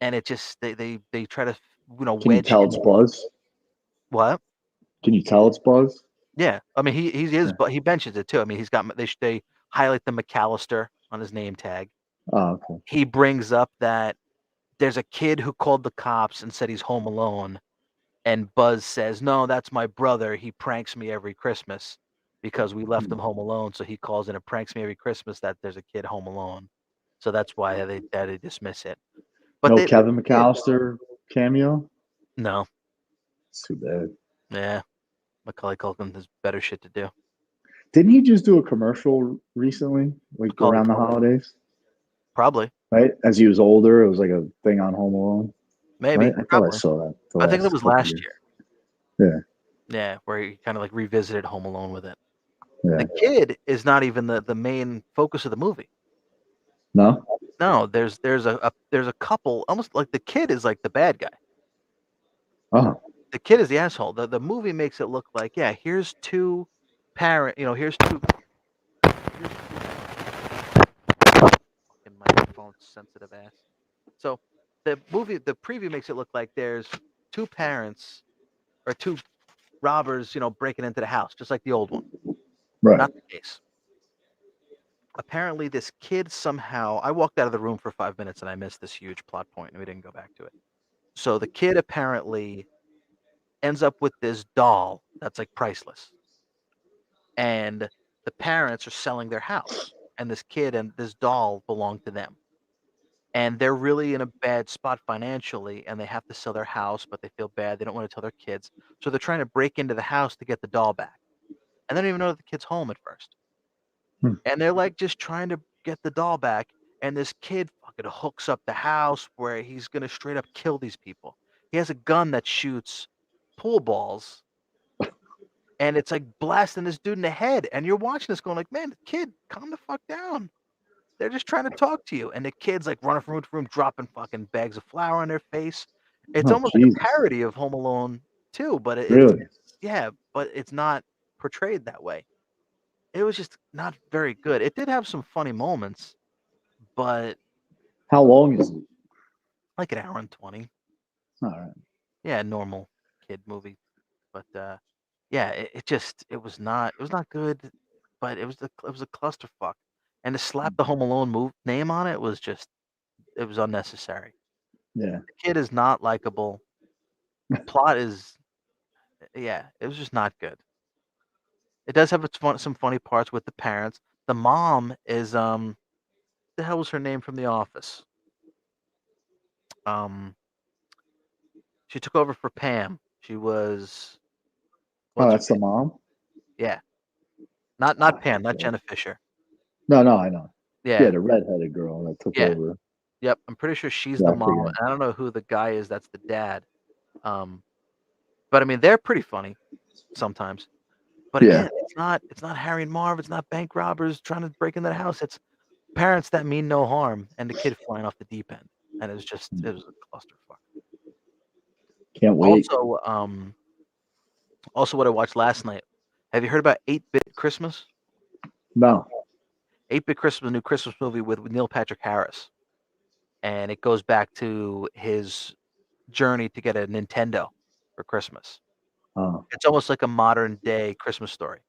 and it just they try to Can you wedge tell him it's in. Buzz? What? Can you tell it's Buzz? Yeah, I mean he is, Yeah. but he benches it too. I mean he's got they highlight the McAllister on his name tag. Oh, okay. He brings up that there's a kid who called the cops and said he's home alone, and Buzz says, "No, that's my brother. He pranks me every Christmas because we left him home alone. So he calls in and pranks me every Christmas that there's a kid home alone. So that's why they dismiss it. But No they the Kevin kid, McAllister cameo. no, It's too bad. yeah, Macaulay Culkin has better shit to do. Didn't he just do a commercial recently, like Macaulay around the Culkin, holidays? probably, Right, as he was older, it was like a thing on Home Alone. maybe, Right, I thought I probably. saw that the I think that last was couple last years. year. Yeah, Yeah, where he kind of like revisited Home Alone with it. yeah. The kid is not even the main focus of the movie. No. No, there's a couple, almost like the kid is like the bad guy. Oh, The kid is the asshole. The movie makes it look like, yeah, here's two here's two fucking microphone sensitive ass. So the preview makes it look like there's two parents or two robbers, breaking into the house, just like the old one. right. Not the case. Apparently, this kid somehow, I walked out of the room for 5 minutes and I missed this huge plot point and we didn't go back to it. So the kid apparently ends up with this doll that's like priceless. And the parents are selling their house. And this kid and this doll belong to them. And they're really in a bad spot financially and they have to sell their house, but they feel bad. They don't want to tell their kids. So they're trying to break into the house to get the doll back. And they don't even know that the kid's home at first. Hmm. And they're like just trying to get the doll back. And this kid fucking hooks up the house where he's going to straight up kill these people. He has a gun that shoots pool balls and it's like blasting this dude in the head. And you're watching this going like, man, kid, calm the fuck down. They're just trying to talk to you. And the kid's like running from room to room, dropping fucking bags of flour on their face. It's Oh, almost like a Jesus. parody of Home Alone too, but Really? yeah, but it's not portrayed that way. It was just not very good. It did have some funny moments, but How long is it? like an hour and 20. All right. Yeah, normal kid movie. But yeah, it was not good, but it was a clusterfuck. And to slap the Home Alone name on it it was unnecessary. Yeah. The kid is not likable. The plot is yeah, it was just not good. It does have some funny parts with the parents. The mom is the hell was her name from The Office? Um, she took over for Pam. She was Oh, what's her that's the face? mom. Yeah, not I Pam, not forget. Jenna Fisher. No, no, I know. Yeah, Yeah, the redheaded girl that took yeah, over. yep. I'm pretty sure she's Yeah, the I mom, forget. and I don't know who the guy is. That's the dad. Um, but I mean, they're pretty funny sometimes. But Yeah. again, it's not Harry and Marv. It's not bank robbers trying to break into the house. It's parents that mean no harm, and the kid flying off the deep end, and it was a clusterfuck. Can't wait. Also, what I watched last night. Have you heard about 8-Bit Christmas? No. 8-Bit Christmas, a new Christmas movie with Neil Patrick Harris, and it goes back to his journey to get a Nintendo for Christmas. Oh. It's almost like a modern day Christmas story,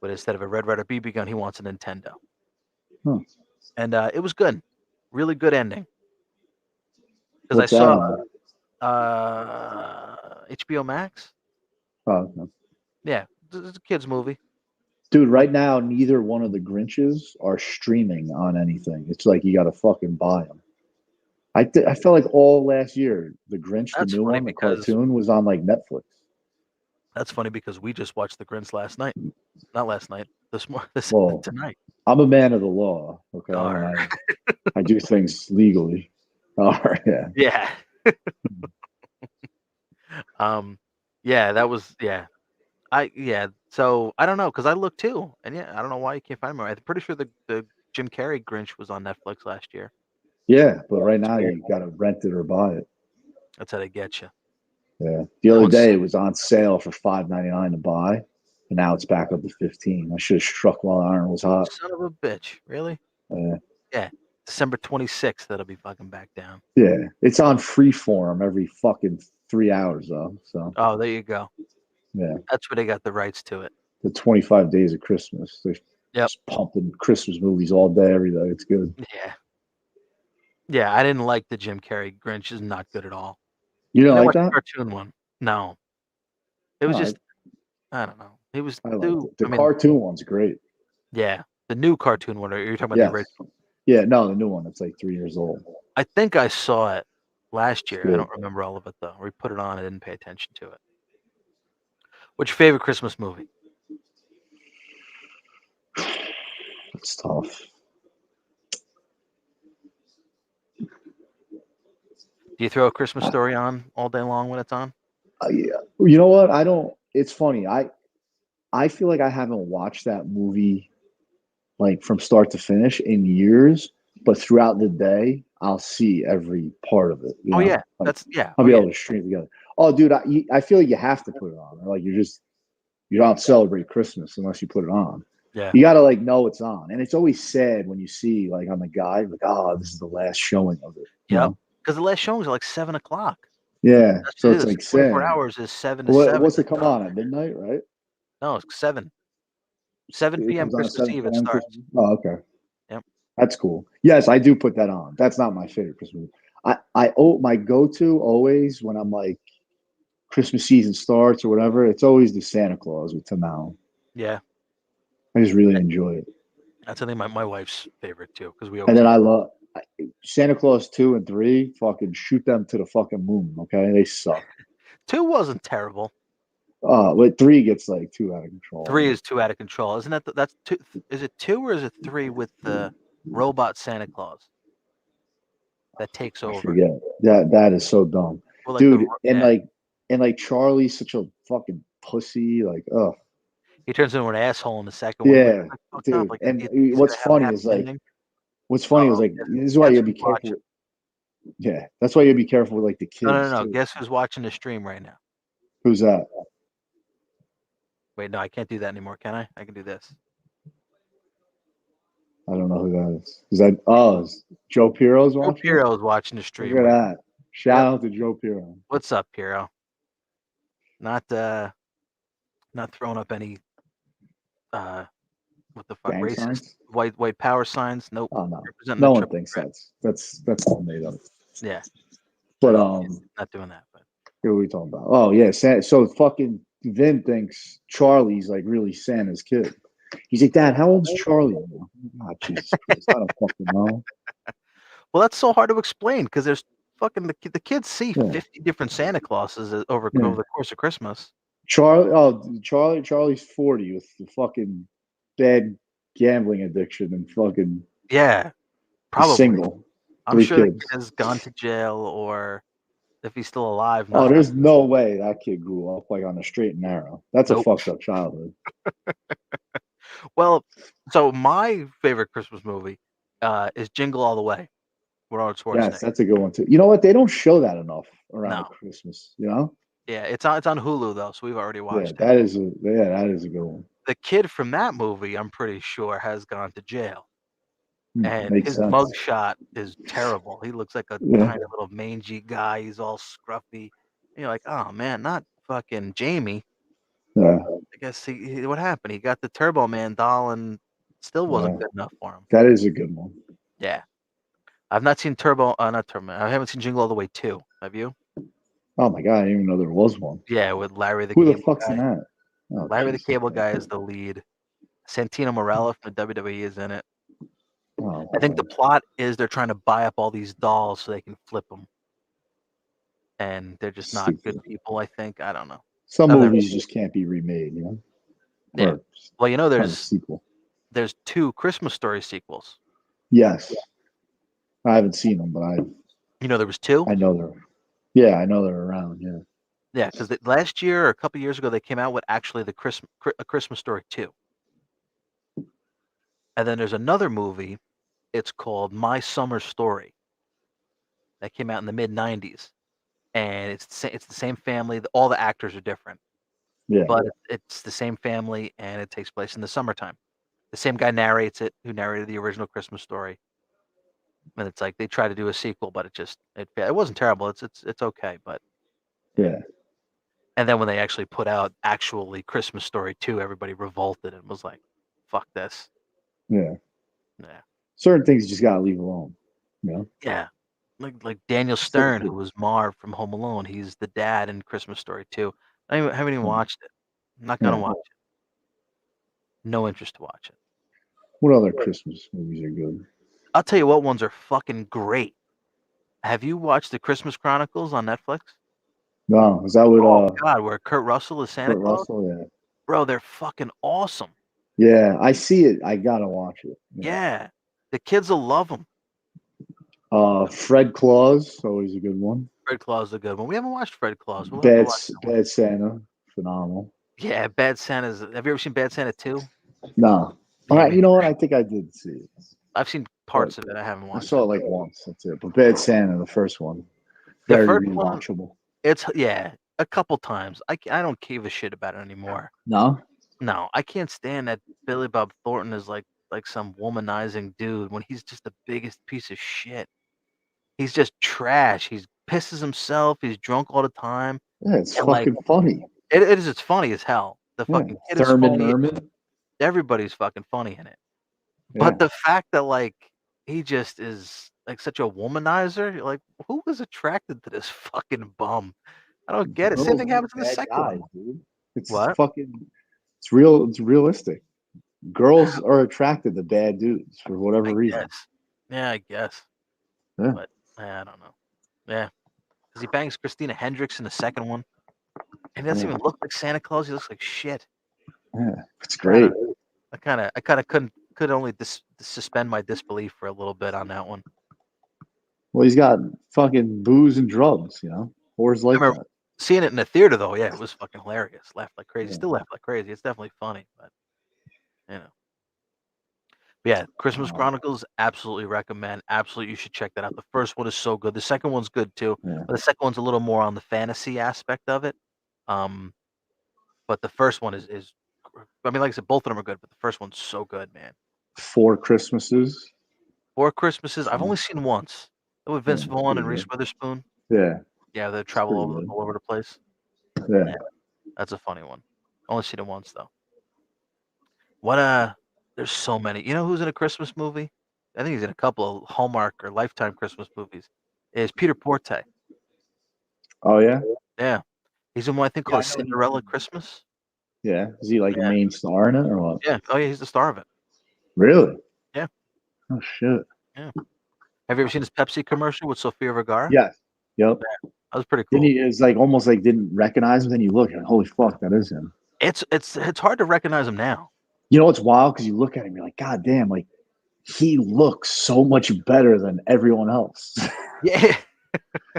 but instead of a Red Ryder BB gun, he wants a Nintendo, Huh. and it was good, really good ending. Because I What's that saw on? HBO Max. Oh, no. Yeah, it's a kids movie. Dude, right now, neither one of the Grinches are streaming on anything. It's like you got to fucking buy them. I felt like all last year, the Grinch, the That's new funny one, the because cartoon, was on like Netflix. we just watched The Grinch last night. Not last night. This Well, tonight. I'm a man of the law, okay, All and right. I do things legally. All right, yeah. Yeah. Um. Yeah, that was yeah. So I don't know because I looked too, and yeah, I don't know why you can't find more. I'm pretty sure the Jim Carrey Grinch was on Netflix last year. Yeah, but right It's now weird. you got to rent it or buy it. That's how they get you. Yeah. The That other one's day it was on sale for $5.99 to buy, and now it's back up to 15. I should have struck while the iron was hot. son of a bitch. Really? Uh, Yeah. December 26th. That'll be fucking back down. yeah, it's on Freeform every fucking 3 hours though. So Oh, there you go. yeah, That's where they got the rights to it. the 25 days of Christmas. They're Yep. just pumping Christmas movies all day, every day. It's good. Yeah. Yeah, I didn't like the Jim Carrey Grinch. Is not good at all. You I don't didn't like watch the that? cartoon one. No, it was Oh, just I don't know. It was I liked too. it. The I mean, cartoon one's great. yeah, the new cartoon one. Or you're talking about the Yes. original? Yeah, no, the new one. It's like 3 years old. I think I saw it last It's year. I good. don't remember all of it though. We put it on. I didn't pay attention to it. What's your favorite Christmas movie? It's tough. Do you throw a Christmas Story on all day long when it's on? Yeah. You know what? I don't. It's funny. I feel like I haven't watched that movie like from start to finish in years, but throughout the day, I'll see every part of it. You Oh know, yeah, like that's yeah. I'll Oh be yeah, able to string it together. Oh, dude, I feel like you have to put it on. Like you don't celebrate Christmas unless you put it on. yeah. You gotta like know it's on, and it's always sad when you see like on the guide, like, oh, this is the last showing of it. You Yep. know? Because the last showings are like 7 o'clock. Yeah. That's So what it it's is. like 24 sad. hours is 7 to 7. What's it come on at midnight? Right? No, it's 7. 7 It p.m. comes on at Christmas 7 Eve. It p.m. starts. Christmas. Oh, okay. Yep. That's cool. Yes, I do put that on. That's not my favorite Christmas movie. My go-to always when I'm like Christmas season starts or whatever, it's always the Santa Claus with Tim Allen. Yeah. I just really enjoy it. That's I think my wife's favorite too because we And always then have I love Santa Claus 2 and 3, fucking shoot them to the fucking moon, okay? They suck. 2 wasn't terrible. But 3 gets like too out of 3 control. is too out of control, isn't that? That's 2. Is it 2 or is it 3 with the robot Santa Claus that takes I over? forget. That is so dumb. Or like the Dude, and yeah, like Charlie's such a fucking pussy, like, oh. he turns into an asshole in the second one, which is Yeah, like fucked up. dude. Like And he's what's gonna have a funny happy is like, ending. what's funny is like, this is why Guess you gotta be who's watching? careful. Yeah, that's why you gotta be careful with like the No, no, kids no. too. Guess who's watching the stream right now? Who's that? Wait, no, I can't do that anymore, can I? I can do this. I don't know who that is. Is that Joe Piro's Joe watching it? Piro is watching the Look stream at right that. now. Shout Yep. out to Joe Piro. What's up, Piro? Not not throwing up any what the fuck Gang racist signs? white power signs. Nope. Oh no. Representing the No one triple thinks threat. that's all made up. Yeah. But Not doing that, but what are we talking about? Oh yeah, so fucking Vin thinks Charlie's like really Santa's kid. He's like, Dad, how old's Charlie now? Oh, Jesus Christ, I don't fucking know. well, that's so hard to explain because there's fucking the kids see Yeah, 50 different Santa Clauses over yeah. the course of Christmas. Charlie's 40 with the fucking bad gambling addiction and fucking Yeah, he's probably. single. I'm 3 sure the kids. kid has gone to jail or if he's still alive, Oh, not. there's no way that kid grew up like on a straight and narrow. That's a Nope. fucked up childhood. Well, so my favorite Christmas movie is Jingle All the Way with Arnold Yes, Schwarzenegger. that's a good one too. You know what? They don't show that enough around No. Christmas, you know? Yeah, it's on Hulu though, so we've already Yeah, watched it. that is a good one. The kid from that movie, I'm pretty sure, has gone to jail. And Makes his sense. mugshot is terrible. He looks like a Yeah, tiny little mangy guy. He's all scruffy. And you're like, oh man, not fucking Jamie. yeah, I guess what happened? He got the Turbo Man doll and still yeah. wasn't good enough for him. That is a good one. Yeah. I've not seen not Turbo Man. I haven't seen Jingle All the Way 2. Have you? Oh my god, I didn't even know there was one. Yeah, with Larry the Who the Cable fuck's in Guy. that? Oh, Larry the Jesus. Cable Guy is the lead. Santino Marella from the WWE is in it. Oh, I think the God. plot is they're trying to buy up all these dolls so they can flip them. And they're just not good Stupid. people, I think. I don't know. Some Other movies just can't be remade, you know? Yeah. Or Well, have a sequel. there's 2 Christmas Story sequels. Yes. I haven't seen them, but There was 2? I know they're yeah, I know they're around, yeah. Yeah, because last year or a couple years ago they came out with actually a Christmas Story 2. And then there's another movie. It's called My Summer Story. That came out in the mid '90s, and it's the same family. All the actors are different, Yeah. but it's the same family, and it takes place in the summertime. The same guy narrates it, who narrated the original Christmas Story. And it's like they try to do a sequel, but it wasn't terrible. It's okay, but Yeah. and then when they actually put out actually Christmas Story 2, everybody revolted and was like, "Fuck this." Yeah. Yeah. Certain things you just gotta leave alone. You know? Yeah. like Daniel Stern, who was Marv from Home Alone. He's the dad in Christmas Story 2. Haven't even watched it. I'm not gonna Yeah. watch it. No interest to watch it. What other Christmas movies are good? I'll tell you what ones are fucking great. Have you watched the Christmas Chronicles on Netflix? No, is that with Oh God, where Kurt Russell is Santa Kurt Claus? Russell? Yeah. Bro, they're fucking awesome. Yeah, I see it. I gotta watch it. Yeah. The kids will love them. Fred Claus, always a good one. Fred Claus is a good one. We haven't watched Fred Claus. We'll have to watch that one. Bad Santa, phenomenal. Yeah, Bad Santa's. Have you ever seen Bad Santa 2? No, all Yeah, right. You know what? I think I did see it. I've seen But parts of it. I haven't I watched saw it. it like once. That's it. But Bad Santa, the first one, The very first one, rewatchable. it's a couple times. I don't give a shit about it anymore. No, No, I can't stand that Billy Bob Thornton is like some womanizing dude when he's just the biggest piece of shit. He's just trash. He pisses himself. He's drunk all the time, yeah, it's and like fucking funny. it is. It's funny as hell. The Yeah, fucking kid is Thurman funny. Merman. Everybody's fucking funny in it. Yeah, But the fact that like he just is like such a womanizer, you're like, who was attracted to this fucking bum? I don't get it. Same girls thing like happens in the bad second guys, one. dude. It's What? fucking. It's real. It's realistic. Girls are attracted to bad dudes for whatever I reason. guess. Yeah, I guess. Yeah, But I don't know. Yeah, because he bangs Christina Hendricks in the second one, and he doesn't yeah, even look like Santa Claus. He looks like shit. yeah. It's I great. kind of could only suspend my disbelief for a little bit on that one. Well, he's got fucking booze and drugs. Whores I like remember that. seeing it in the theater though. Yeah, it was fucking hilarious. Laughed like crazy. Yeah. Still laugh like crazy. It's definitely funny, but you know. But yeah, Christmas Um, Chronicles, absolutely recommend. Absolutely, you should check that out. The first one is so good. The second one's good too, yeah. but the second one's a little more on the fantasy aspect of it. Um, but the first one is. I mean, like I said, both of them are good, but the first one's so good, man. Four Christmases. Four Christmases, I've Yeah, only seen once. With yeah, Vince Vaughn pretty and Reese good. Witherspoon. Yeah, Yeah, they it's travel pretty good. all over the place. Yeah. Yeah, that's a funny one. Only seen it once though. What there's so many. You know who's in a Christmas movie? I think he's in a couple of Hallmark or Lifetime Christmas movies. Is Peter Porte. Oh yeah. Yeah. He's in one I think Yeah, called I A know he. Cinderella Christmas. Yeah, is he like a Yeah. main star in it or what? Yeah. Oh yeah, he's the star of it. Really? Yeah. Oh shit. Yeah. Have you ever seen his Pepsi commercial with Sofia Vergara? Yes. Yep. That was pretty Then cool. he is like almost like didn't recognize him. Then you look and holy fuck, that is him. It's hard to recognize him now. You know what's wild? Because you look at him, you're like, God damn, like he looks so much better than everyone else. Yeah.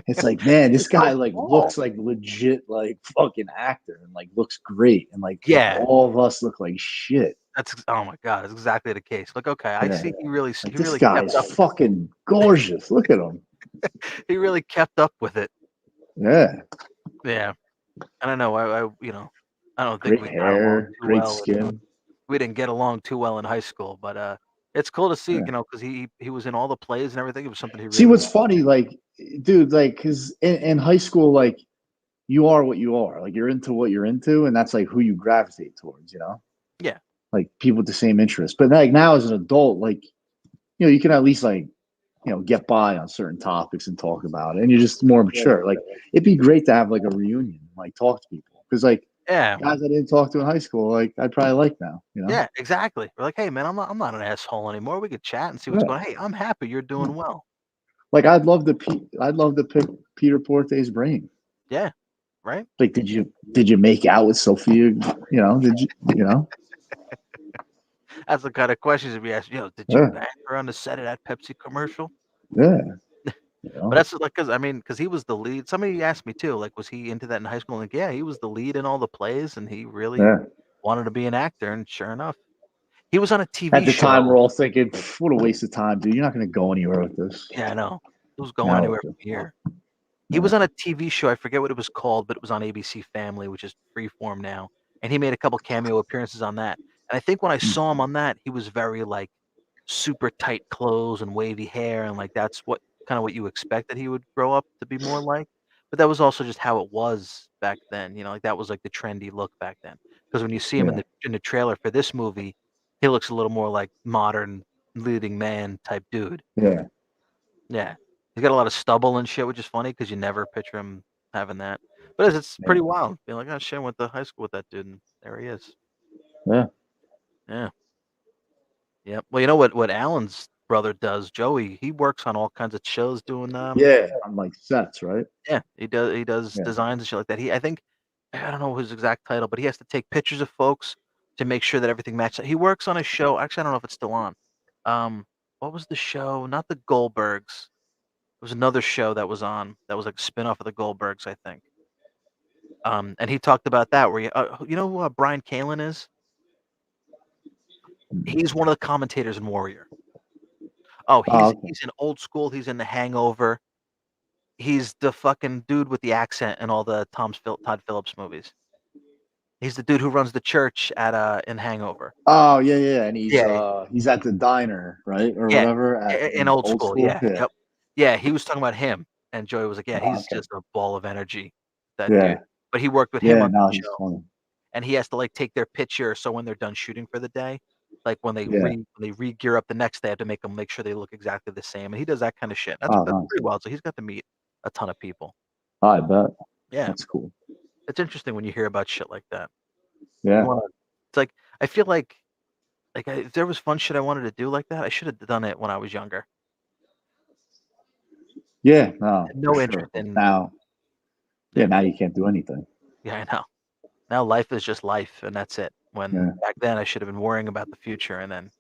It's like, man, this He's so guy like small. looks like legit like fucking actor and like looks great. And like Yeah. all of us look like shit. That's oh my god, that's exactly the case. Like, okay, I Yeah. see Like he this really guy kept is up fucking gorgeous. Look at him. he really kept up with it. Yeah. Yeah. I don't know. I don't think Great we got along hair, too great well. skin. We didn't get along too well in high school, but it's cool to see, Yeah. because he was in all the plays and everything. It was something he See really what's funny, like, dude, like, because in high school, like, you are what you are. Like, you're into what you're into, and that's like who you gravitate towards. yeah. Like people with the same interests. But like now as an adult, like, you can at least like, get by on certain topics and talk about it. And you're just more mature. Like, it'd be great to have like a reunion, like talk to people. Because like Yeah. guys I didn't talk to in high school, like I'd probably like now. Yeah, exactly. We're like, "Hey man, I'm not an asshole anymore. We could chat and see what's Yeah. going on. Hey, I'm happy you're doing well." Like I'd love to pick Peter Porte's brain. Yeah. Right? Like, did you make out with Sophia? Did you? That's the kind of questions to be asked. Did you Yeah, bang her on the set of that Pepsi commercial? yeah, But that's like because he was the lead. Somebody asked me too, like, was he into that in high school? Like, yeah, he was the lead in all the plays, and he really yeah. wanted to be an actor. And sure enough, he was on a At TV the time, show. we're all thinking, what a waste of time, dude. You're not going to go anywhere with this. Yeah, I know. He was going Now, anywhere from here. He yeah. was on a TV show. I forget what it was called, but it was on ABC Family, which is Freeform now. And he made a couple cameo appearances on that. And I think when I saw him on that, he was very like super tight clothes and wavy hair, and like that's what you expect that he would grow up to be more like. But that was also just how it was back then. Like that was like the trendy look back then. Because when you see him in Yeah, the trailer for this movie, he looks a little more like modern leading man type dude. yeah. Yeah. He's got a lot of stubble and shit, which is funny because you never picture him having that. But it's Yeah. pretty wild. Being like, oh shit, I went to high school with that dude, and there he is. Yeah. Yeah. Yeah. Well, you know what Alan's brother does, Joey. He works on all kinds of shows doing Yeah. I'm like sets, right? yeah, he does Yeah. designs and shit like that. I think I don't know his exact title, but he has to take pictures of folks to make sure that everything matches. He works on a show. Actually, I don't know if it's still on. Um, what was the show? Not the Goldbergs. It was another show that was on that was like a spin-off of the Goldbergs, I think. And he talked about that where you know who Brian Callen is? He's one of the commentators in Warrior. Oh, Oh, he's okay. he's in Old School. He's in The Hangover. He's the fucking dude with the accent in all the Todd Phillips movies. He's the dude who runs the church at in Hangover. Oh, yeah, yeah. And Yeah, he's at the diner, right? Or yeah, whatever at in in Old old School. school. Yeah, Yeah. yep, yeah. He was talking about him, and Joey was like, "Yeah, Oh, he's okay. just a ball of energy, that dude." Yeah. But he worked with him Yeah. on that No, he's show, funny. and he has to like take their picture so when they're done shooting for the day, like Yeah. when they re gear up the next day, I have to make sure they look exactly the same, and he does that kind of shit. Oh, That's nice. pretty wild. So he's got to meet a ton of people. I bet. Yeah, That's cool. it's interesting when you hear about shit like that. You Yeah. wanna It's like I feel like if there was fun shit I wanted to do like that, I should have done it when I was younger. Yeah. No, Had for no interest sure. in Now, yeah, yeah, now you can't do anything. yeah, I know. Now life is just life, and that's it. When Yeah. back then I should have been worrying about the future, and then,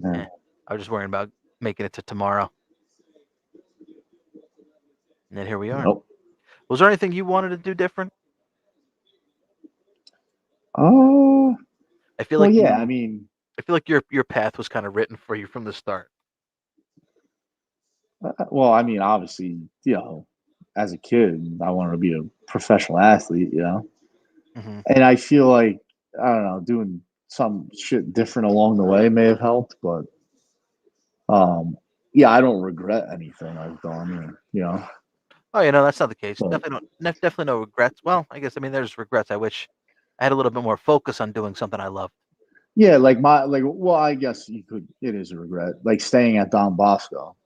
Yeah. eh, I was just worrying about making it to tomorrow, and then here we are. Nope. Was there anything you wanted to do different? Oh, I feel well, like yeah. you I mean, I feel like your path was kinda written for you from the start. well, I mean, obviously, as a kid, I wanted to be a professional athlete, Mhm. and I feel like I don't know, doing some shit different along the way may have helped, but um, yeah, I don't regret anything I've done. Oh, yeah, no, that's not the case. But Definitely no regrets. Well, I guess, I mean, there's regrets. I wish I had a little bit more focus on doing something I love. yeah, well, I guess you could. It is a regret, like staying at Don Bosco,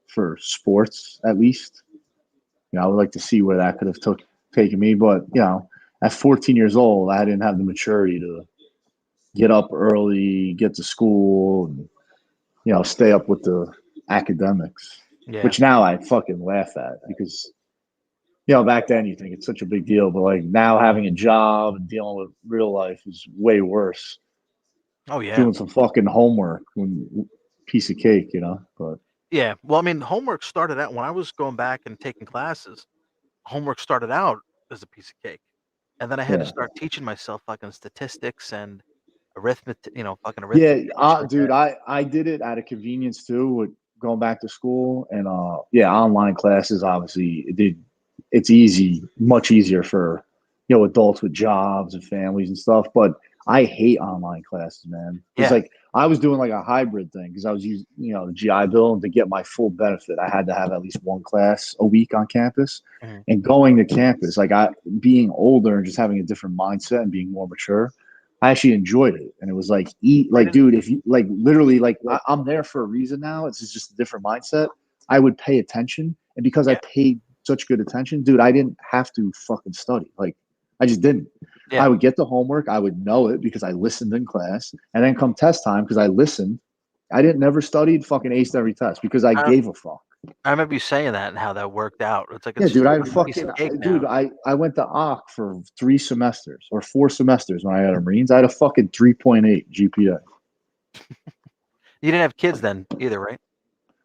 for sports at least. I would like to see where that could have taken me, but at 14 years old, I didn't have the maturity to get up early, get to school, and stay up with the academics, Yeah. which now I fucking laugh at because back then you think it's such a big deal, but like now having a job and dealing with real life is way worse. Oh, yeah. Doing some fucking homework, piece of cake. But Yeah. Well, I mean, homework started out when I was going back and taking classes, homework started out as a piece of cake. And then I had to yeah, start teaching myself fucking statistics and arithmetic, fucking yeah, arithmetic and shit like dude, that. I did it out of convenience too with going back to school and yeah, online classes obviously it's easy, much easier for adults with jobs and families and stuff. But I hate online classes, man. It's Yeah. like I was doing like a hybrid thing because I was using the GI Bill, and to get my full benefit, I had to have at least one class a week on campus. Mhm. And going to campus, like I being older and just having a different mindset and being more mature, I actually enjoyed it. And it was like, Right like, in. dude, if you like literally, like, I'm there for a reason now. It's just a different mindset. I would pay attention. And because I Yeah. paid such good attention, dude, I didn't have to fucking study. Like, I just didn't. Yeah. I would get the homework. I would know it because I listened in class. And then come test time, because I listened, I didn't never studied, fucking aced every test because I I, gave a fuck. I remember you saying that and how that worked out. It's like Yeah, it's just dude, a I had a fucking piece of fucking cake dude. now. I went to OC for 3 semesters or 4 semesters when I had a Marines. I had a fucking 3.8 GPA. You didn't have kids then either, right?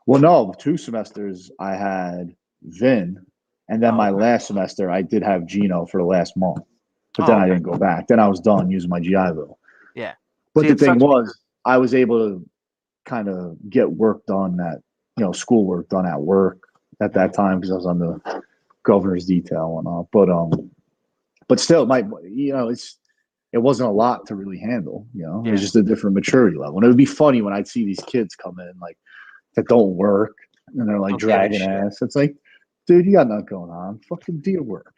Well, no, 2 semesters I had Vin, and then Oh, my okay. last semester I did have Gino for the last month, but Oh, then I okay. didn't go back. Then I was done using my GI Bill. Yeah. But See, the it thing sucks because was, I was able to kind of get work done schoolwork done at work at mhm. that time because I was on the governor's detail and all. But still, it wasn't a lot to really handle. It was Yeah. just a different maturity level. And it would be funny when I'd see these kids come in like that don't work and they're like Don't give a dragging shit. ass. It's like, dude, you got nothing going on. Fucking do your work.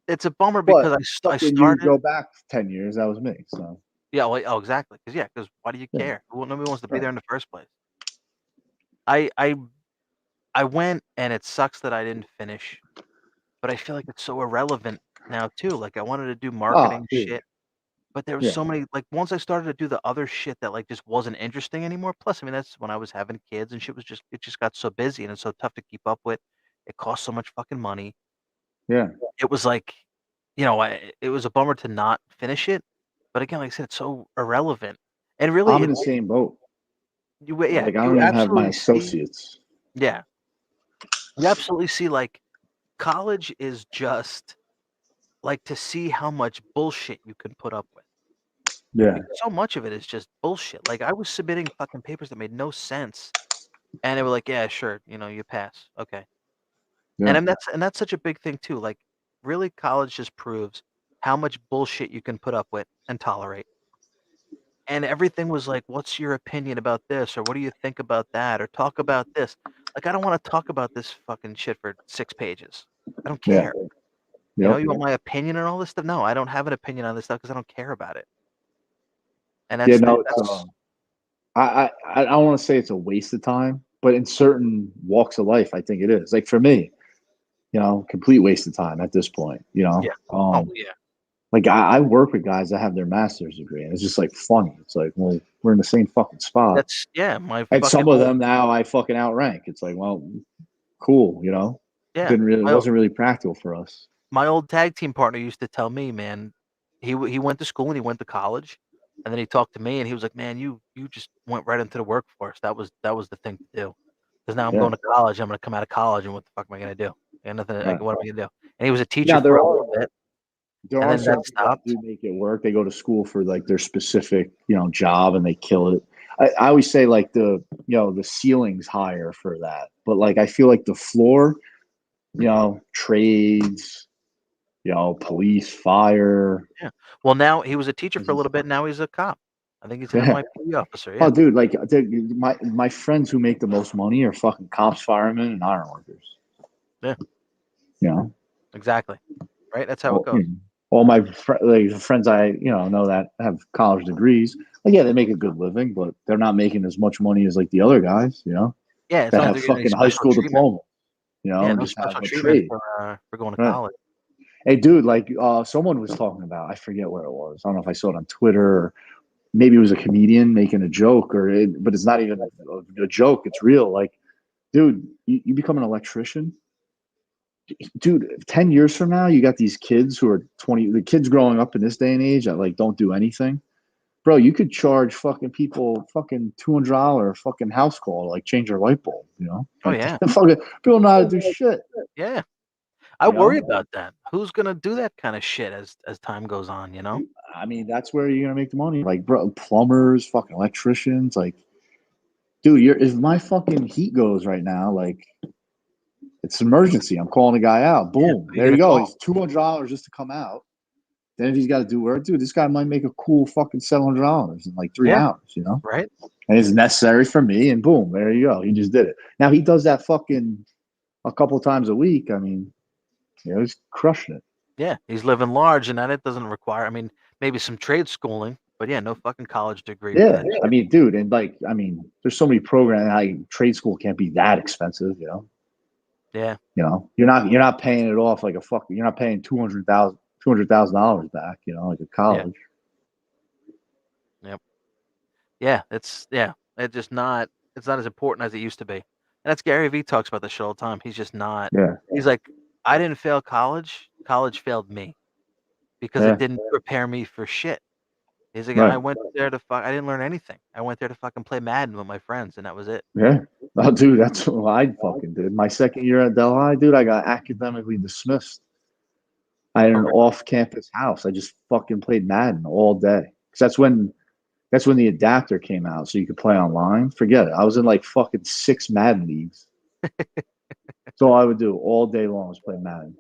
It's a bummer But because I fucking you started. go back 10 years, that was me. So Yeah, well, oh, exactly. Because why do you yeah, care? Well, nobody wants to be right. there in the first place. I I went, and it sucks that I didn't finish, but I feel like it's so irrelevant now too. Like I wanted to do Oh, marketing dude. shit, but there was Yeah. so many. Like once I started to do the other shit that like just wasn't interesting anymore. Plus, I mean, that's when I was having kids and shit was just it just got so busy and it's so tough to keep up with. It cost so much fucking money. Yeah. It was like, it was a bummer to not finish it. But again, like I said, it's so irrelevant. And really, I'm in the same boat. yeah, Like I don't you even have my absolutely see, associates. yeah, you absolutely see like college is just like to see how much bullshit you can put up with. Yeah. Because so much of it is just bullshit. Like I was submitting fucking papers that made no sense, and they were like, "Yeah, sure, you pass, okay." Yeah. And that's such a big thing too. Like, really, college just proves how much bullshit you can put up with and tolerate. And everything was like, "What's your opinion about this?" or "What do you think about that?" or "Talk about this." Like, I don't want to talk about this fucking shit for 6 pages. I don't Yeah. care. Yep. You want my opinion on all this stuff? No, I don't have an opinion on this stuff because I don't care about it. And Yeah. that's the No, it's that's I don't want to say it's a waste of time, but in certain walks of life, I think it is. Like for me, complete waste of time at this point. yeah. Oh yeah. Like I work with guys that have their master's degree, and it's just like funny. It's like, well, we're in the same fucking spot, That's yeah, my and fucking some of old them now I fucking outrank. It's like, well, cool, yeah. didn't really My wasn't really practical for us. my old tag team partner used to tell me, man, he went to school and he went to college, and then he talked to me and he was like, "Man, you just went right into the workforce. That was the thing to do. Because now I'm Yeah, going to college. I'm gonna come out of college, and what the fuck am I gonna do? I got nothing. Like, right. what am I gonna do?" And he was a teacher Now for a little bit, there and are then that certain people that stopped. do make it work. They go to school for like their specific job and they kill it. I always say like the ceiling's higher for that, but like I feel like the floor, trades, police, fire. Yeah. Well, now he was a teacher It's for a just, little bit. Now he's a cop. I think he's an yeah. NYPD officer. Oh, Yeah. dude, like my friends who make the most money are fucking cops, firemen, and iron workers. Yeah. You know, Exactly. Right. That's how it all, goes. all my like friends I know that have college degrees. Like, yeah, they make a good living, but they're not making as much money as like the other guys. Yeah. It's That not like have they're getting any fucking high special school treatment. diploma. Yeah. And No just have special a treatment trade. for going to Right. college. Hey, dude, like someone was talking about. I forget where it was. I don't know if I saw it on Twitter or maybe it was a comedian making a joke, but it's not even a joke. It's real. Like, dude, you become an electrician, dude. 10 years from now, you got these kids who are 20. The kids growing up in this day and age that like don't do anything, bro. You could charge fucking people fucking $200 fucking house call to like change their light bulb. Oh Like yeah. fucking people know how to do shit. Yeah. I You worry know, about that. Who's gonna do that kind of shit as time goes on? I mean, that's where you're gonna make the money. Like, bro, plumbers, fucking electricians, like, dude, if my fucking heat goes right now, like, it's an emergency. I'm calling a guy out. Yeah. Boom, Who are you there gonna you go. call? He's $200 just to come out. Then if he's got to do work, dude, this guy might make a cool fucking $700 in like three Yeah. hours. Right. And it's necessary for me. And boom, there you go. He just did it. Now he does that fucking a couple times a week. I mean, he's crushing it. Yeah. He's living large, and that it doesn't require. I mean, maybe some trade schooling, but yeah, no fucking college degree for Yeah, that I shit. mean, dude, and like, I mean, there's so many programs. Like, trade school can't be that expensive. Yeah. You're not paying it off like a fuck. You're not paying $200,000 back. Like a Yeah. college. Yep. Yeah. It's just not. It's not as important as it used to be. And that's Gary Vee talks about this shit all the time. He's just not. Yeah, He's like, I didn't fail college. College failed me because it yeah, didn't prepare me for shit. He's like, I right, went there to fuck. I didn't learn anything. I went there to fucking play Madden with my friends, and that was it. yeah. Oh, dude, that's what I fucking did. My second year at Delhi, dude, I got academically dismissed. I had Oh, an off-campus house. I just fucking played Madden all day. 'Cause that's when the adapter came out, so you could play online. Forget it. I was in like fucking 6 Madden leagues. So all I would do all day long was play Madden.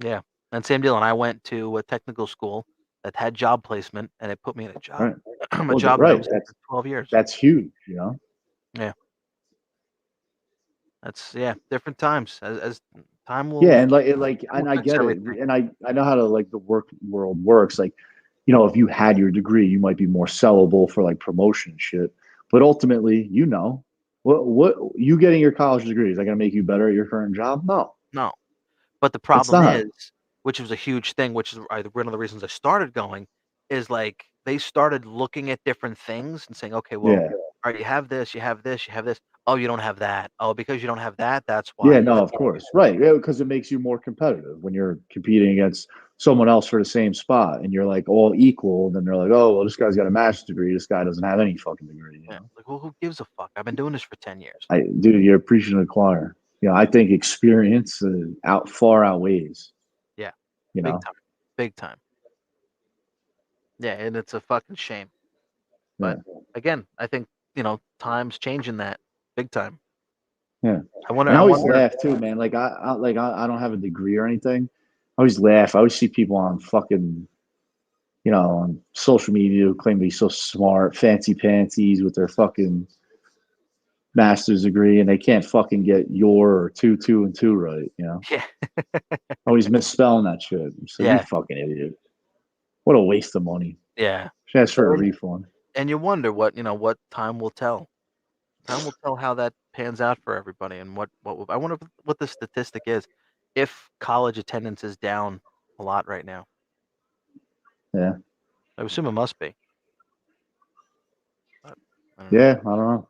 yeah. And same deal. And I went to a technical school that had job placement, and it put me in a job, Right. a Well, job that I right. was in for 12 years. That's huge. Yeah. That's yeah. Different times. As time Yeah, will and will I fix get it, everything. and I know how to like the work world works. Like, if you had your degree, you might be more sellable for like promotion and shit. But ultimately, What you getting your college degree, is that going to make you better at your current job? No, No. But the it's problem not. is, which was a huge thing, which is one of the reasons I started going, is like they started looking at different things and saying, okay, well, Yeah. all right, you have this, you have this, you have this. Oh, you don't have that. Oh, because you don't have that, that's why Yeah, you no, of can't do course. Right. Yeah, because it makes you more competitive when you're competing against someone else for the same spot and you're like all equal. And then they're like, oh, well, this guy's got a master's degree. This guy doesn't have any fucking degree. that. Yeah. Like, well, who gives a fuck? I've been doing this for 10 years. Dude, you're preaching to the choir. I think experience far outweighs, Yeah. you Big know? time. Big time. Yeah, and it's a fucking shame. Yeah. But again, I think, time's changing that big time. Yeah. I wonder, And I I always wonder, laugh too, man. I don't have a degree or anything. I always laugh. I always see people on fucking, on social media who claim to be so smart, fancy pantsies with their fucking master's degree, and they can't fucking get your or two and two right. yeah, Always misspelling that shit. So you yeah, fucking idiot. What a waste of money. yeah. Should ask for a refund. And you wonder what time will tell. Time will tell how that pans out for everybody, and I wonder what the statistic is, if college attendance is down a lot right now. Yeah. I assume it must be, but I don't know. Yeah, I don't know.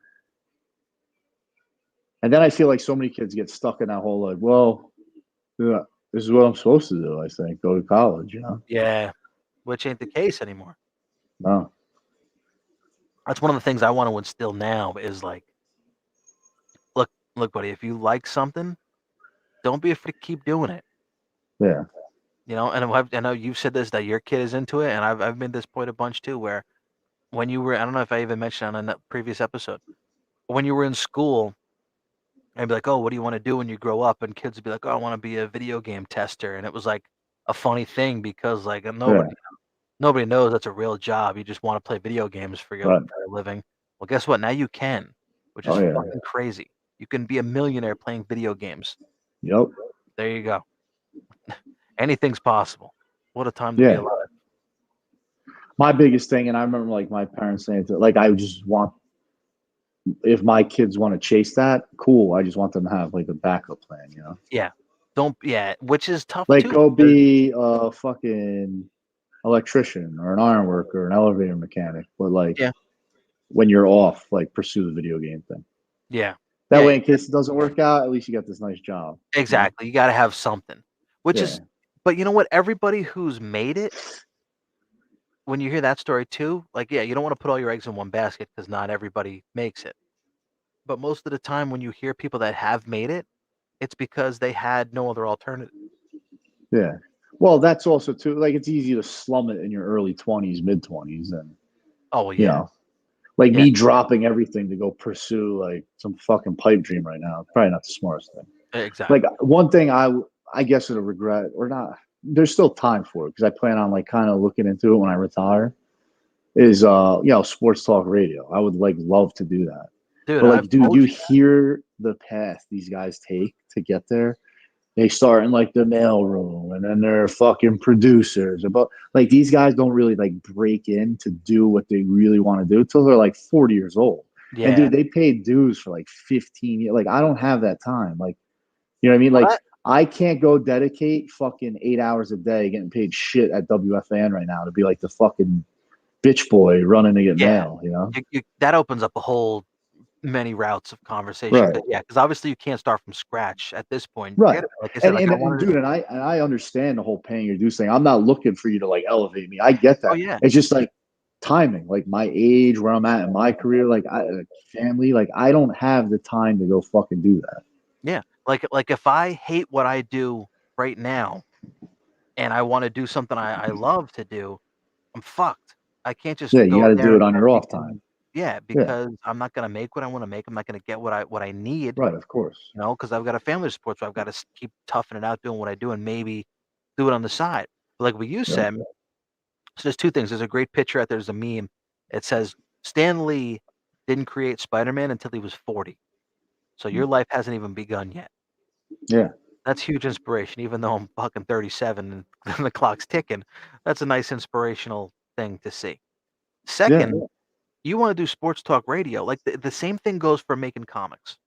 And then I feel like so many kids get stuck in that whole like, well, yeah, this is what I'm supposed to do, I think. Go to college. Yeah, which ain't the case anymore. No. That's one of the things I want to instill now is like, look, buddy, if you like something, don't be afraid to keep doing it. Yeah. And I know you've said this that your kid is into it, and I've made this point a bunch too, where when you were, I don't know if I even mentioned on a previous episode, when you were in school, I'd be like, "Oh, what do you want to do when you grow up?" And kids would be like, "Oh, I want to be a video game tester." And it was like a funny thing because like Yeah. nobody knows that's a real job. You just want to play video games for Right. a living. Well, guess what? Now you can, which is Oh yeah. fucking crazy. You can be a millionaire playing video games. Yep. There you go. Anything's possible. What a time to be Yeah. alive. My biggest thing, and I remember like my parents saying to like I just want, if my kids want to chase that, cool. I just want them to have like a backup plan. Yeah. Don't yeah, which is tough Like too go because be a fucking electrician or an iron worker or an elevator mechanic, but like yeah, when you're off, like pursue the video game thing. yeah. That Yeah, way, in case it doesn't work out, at least you got this nice job. exactly. You got to have something. Which Yeah. is but you know what? Everybody who's made it, when you hear that story too, like yeah, you don't want to put all your eggs in one basket because not everybody makes it. But most of the time when you hear people that have made it, it's because they had no other alternative. Yeah. Well, that's also too like it's easy to slum it in your early 20s, mid 20s, and Oh well, you yeah. know, like Yeah, me dropping everything to go pursue like some fucking pipe dream right now. Probably not the smartest thing. Like exactly. one thing I guess it'll regret or not. There's still time for it because I plan on like kind of looking into it when I retire. Is sports talk radio. I would like love to do that. Dude, But I've like, dude, told you you that. hear the path these guys take to get there. They start in like the mailroom and then they're fucking producers. But like these guys don't really like break in to do what they really want to do until they're like 40 years old. And Yeah. dude, they paid dues for like 15 years. Like, I don't have that time. Like, you know what I mean? Well, Like, I can't go dedicate fucking 8 hours a day getting paid shit at WFAN right now to be like the fucking bitch boy running to get yeah. mail. That opens up a whole many routes of conversation. Right. Because obviously you can't start from scratch at this point. Right. Forget it. Like I said, And, like and I and wanted. dude, and I understand the whole paying your dues thing. I'm not looking for you to like elevate me. I get Oh that. yeah, It's just like timing, like my age, where I'm at in my career, family, like I don't have the time to go fucking do that. yeah. Like if I hate what I do right now, and I want to do something I love to do, I'm fucked. I can't just Yeah, you go got to there do it and on start your off making. time. Yeah, Yeah. because I'm not gonna make what I want to make. I'm not gonna get what I need. Right. Of course. Because I've got a family to support, so I've got to keep toughing it out, doing what I do, and maybe do it on the side. But like what you Yep. said, so there's two things. There's a great picture out there. There's a meme. It says Stan Lee didn't create Spider-Man until he was 40. So your life hasn't even begun yet. Yeah. That's huge inspiration, even though I'm fucking 37 and the clock's ticking. That's a nice inspirational thing to see. Yeah. Second, you want to do sports talk radio. Like the same thing goes for making comics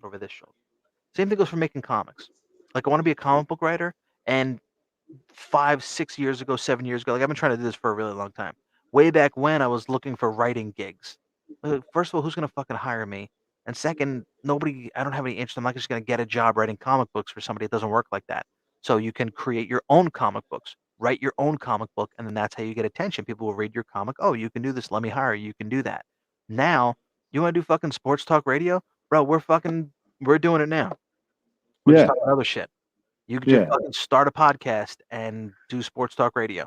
over this show. Same thing goes for making comics. Like I want to be a comic book writer, and 5, 6 years ago, 7 years ago. Like I've been trying to do this for a really long time. Way back when I was looking for writing gigs. First of all, who's gonna fucking hire me? And second, nobody. I don't have any interest. I'm not just gonna get a job writing comic books for somebody. It doesn't work like that. So you can create your own comic books, write your own comic book, and then that's how you get attention. People will read your comic. Oh, you can do this. Let me hire you. You can do that. Now, you want to do fucking sports talk radio, bro? We're doing it now. We're just Yeah, talking other shit. You could just yeah, fucking start a podcast and do sports talk radio.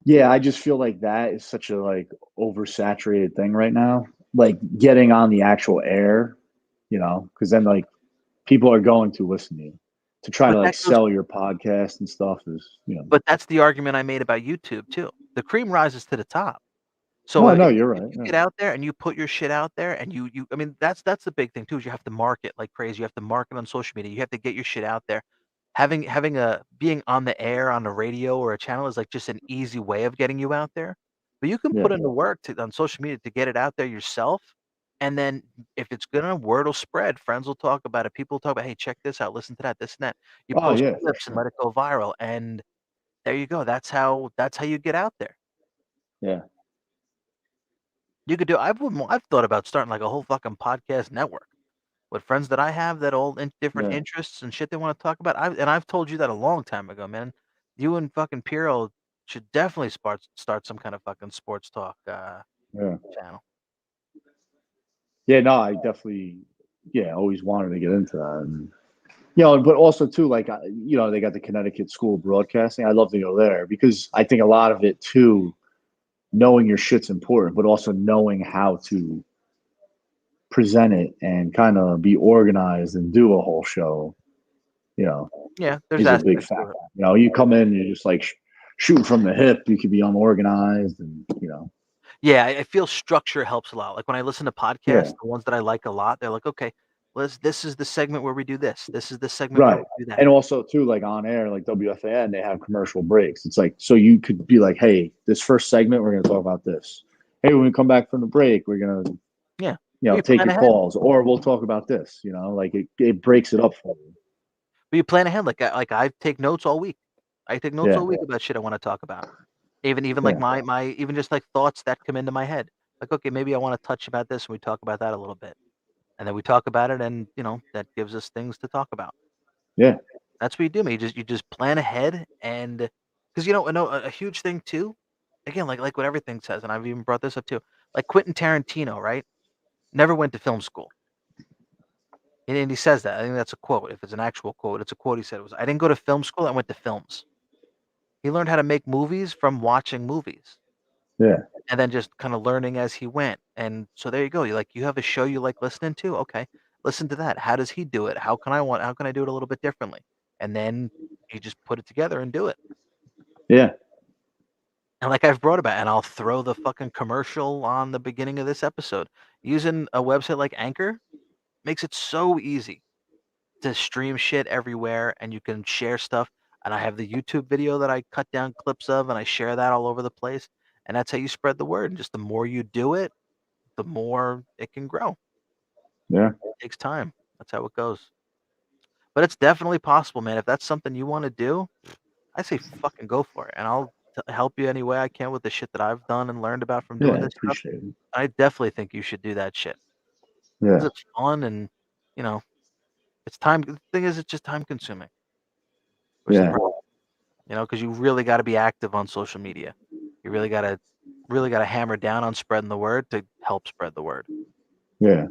yeah. I just feel like that is such a like oversaturated thing right now. Like getting on the actual air, because then like people are going to listen to you. To try But to like that goes sell your podcast and stuff is. but that's the argument I made about YouTube too. The cream rises to the top. So No, no, if you're if right. you Yeah, get out there and you put your shit out there and you I mean, that's the big thing too, is you have to market like crazy. You have to market on social media. You have to get your shit out there. Having a being on the air on the radio or a channel is like just an easy way of getting you out there. But you can yeah. put in the work on social media to get it out there yourself. And then if it's gonna word will spread, friends will talk about it. People will talk about, hey, check this out, listen to that, this and that. You Oh post yeah, for clips and sure. let it go viral. And there you go. That's how you get out there. Yeah, You could do I've thought about starting like a whole fucking podcast network with friends that I have that all in different yeah, interests and shit they wanna talk about. I've told you that a long time ago, man. You and fucking Piro should definitely start some kind of fucking sports talk, yeah. channel. Yeah, no, I definitely, yeah, always wanted to get into that. And, but also too, like, they got the Connecticut School of Broadcasting. I'd love to go there because I think a lot of it too, knowing your shit's important, but also knowing how to present it and kind of be organized and do a whole show, you know, Yeah, there's is a big aspects to factor. it. You come in, and you're just like shooting from the hip. You could be unorganized, and. Yeah, I feel structure helps a lot. Like, when I listen to Yeah, podcasts, the ones that I like a lot, they're like, "Okay, this is the segment where we do this. This is the segment where right. we do that." And also too, like on air, like WFAN, they have commercial breaks. It's like so you could be like, hey, this first segment, we're gonna talk about this. Hey, when we come back from the break, we're gonna, Yeah. But you take plan your ahead. calls, or we'll talk about this. Like it breaks it up for you. But you plan ahead, I take notes all week. I take notes Yeah, all week about shit I wanna talk about. Even like yeah, my even just like thoughts that come into my head. Like, okay, maybe I wanna touch about this, and we talk about that a little bit. And then we talk about it and, that gives us things to talk about. yeah, That's what you do, man. You just plan ahead and 'cause, I know a huge thing too, again, like what everything says, and I've even brought this up too, like Quentin Tarantino, right? Never went to film school. And he says that. I think that's a quote. If it's an actual quote, it's a quote he said. It was, "I didn't go to film school, I went to films." He learned how to make movies from watching movies. yeah, And then just kinda learning as he went, and so there you go, you have a show you like listening to? Okay, listen to that. How does he do it? How can I do it a little bit differently? And then you just put it together and do it. yeah, And like I've brought about and I'll throw the fucking commercial on the beginning of this episode. Using a website like Anchor makes it so easy to stream shit everywhere, and you can share stuff, and I have the YouTube video that I cut down clips of, and I share that all over the place, and that's how you spread the word, and just the more you do it, the more it can grow. yeah, It takes time. That's how it goes. But it's definitely possible, man. If that's something you wanna do, I say fucking go for it, and I'll help you any way I can with the shit that I've done and learned about from yeah. doing I this stuff. appreciate it. I definitely think you should do that shit because Yeah, it's fun and, you know, it's time the thing is it's just time consuming, which is the yeah, problem, because you really gotta be active on social media. You really gotta hammer down on spreading the word to help spread the word. yeah.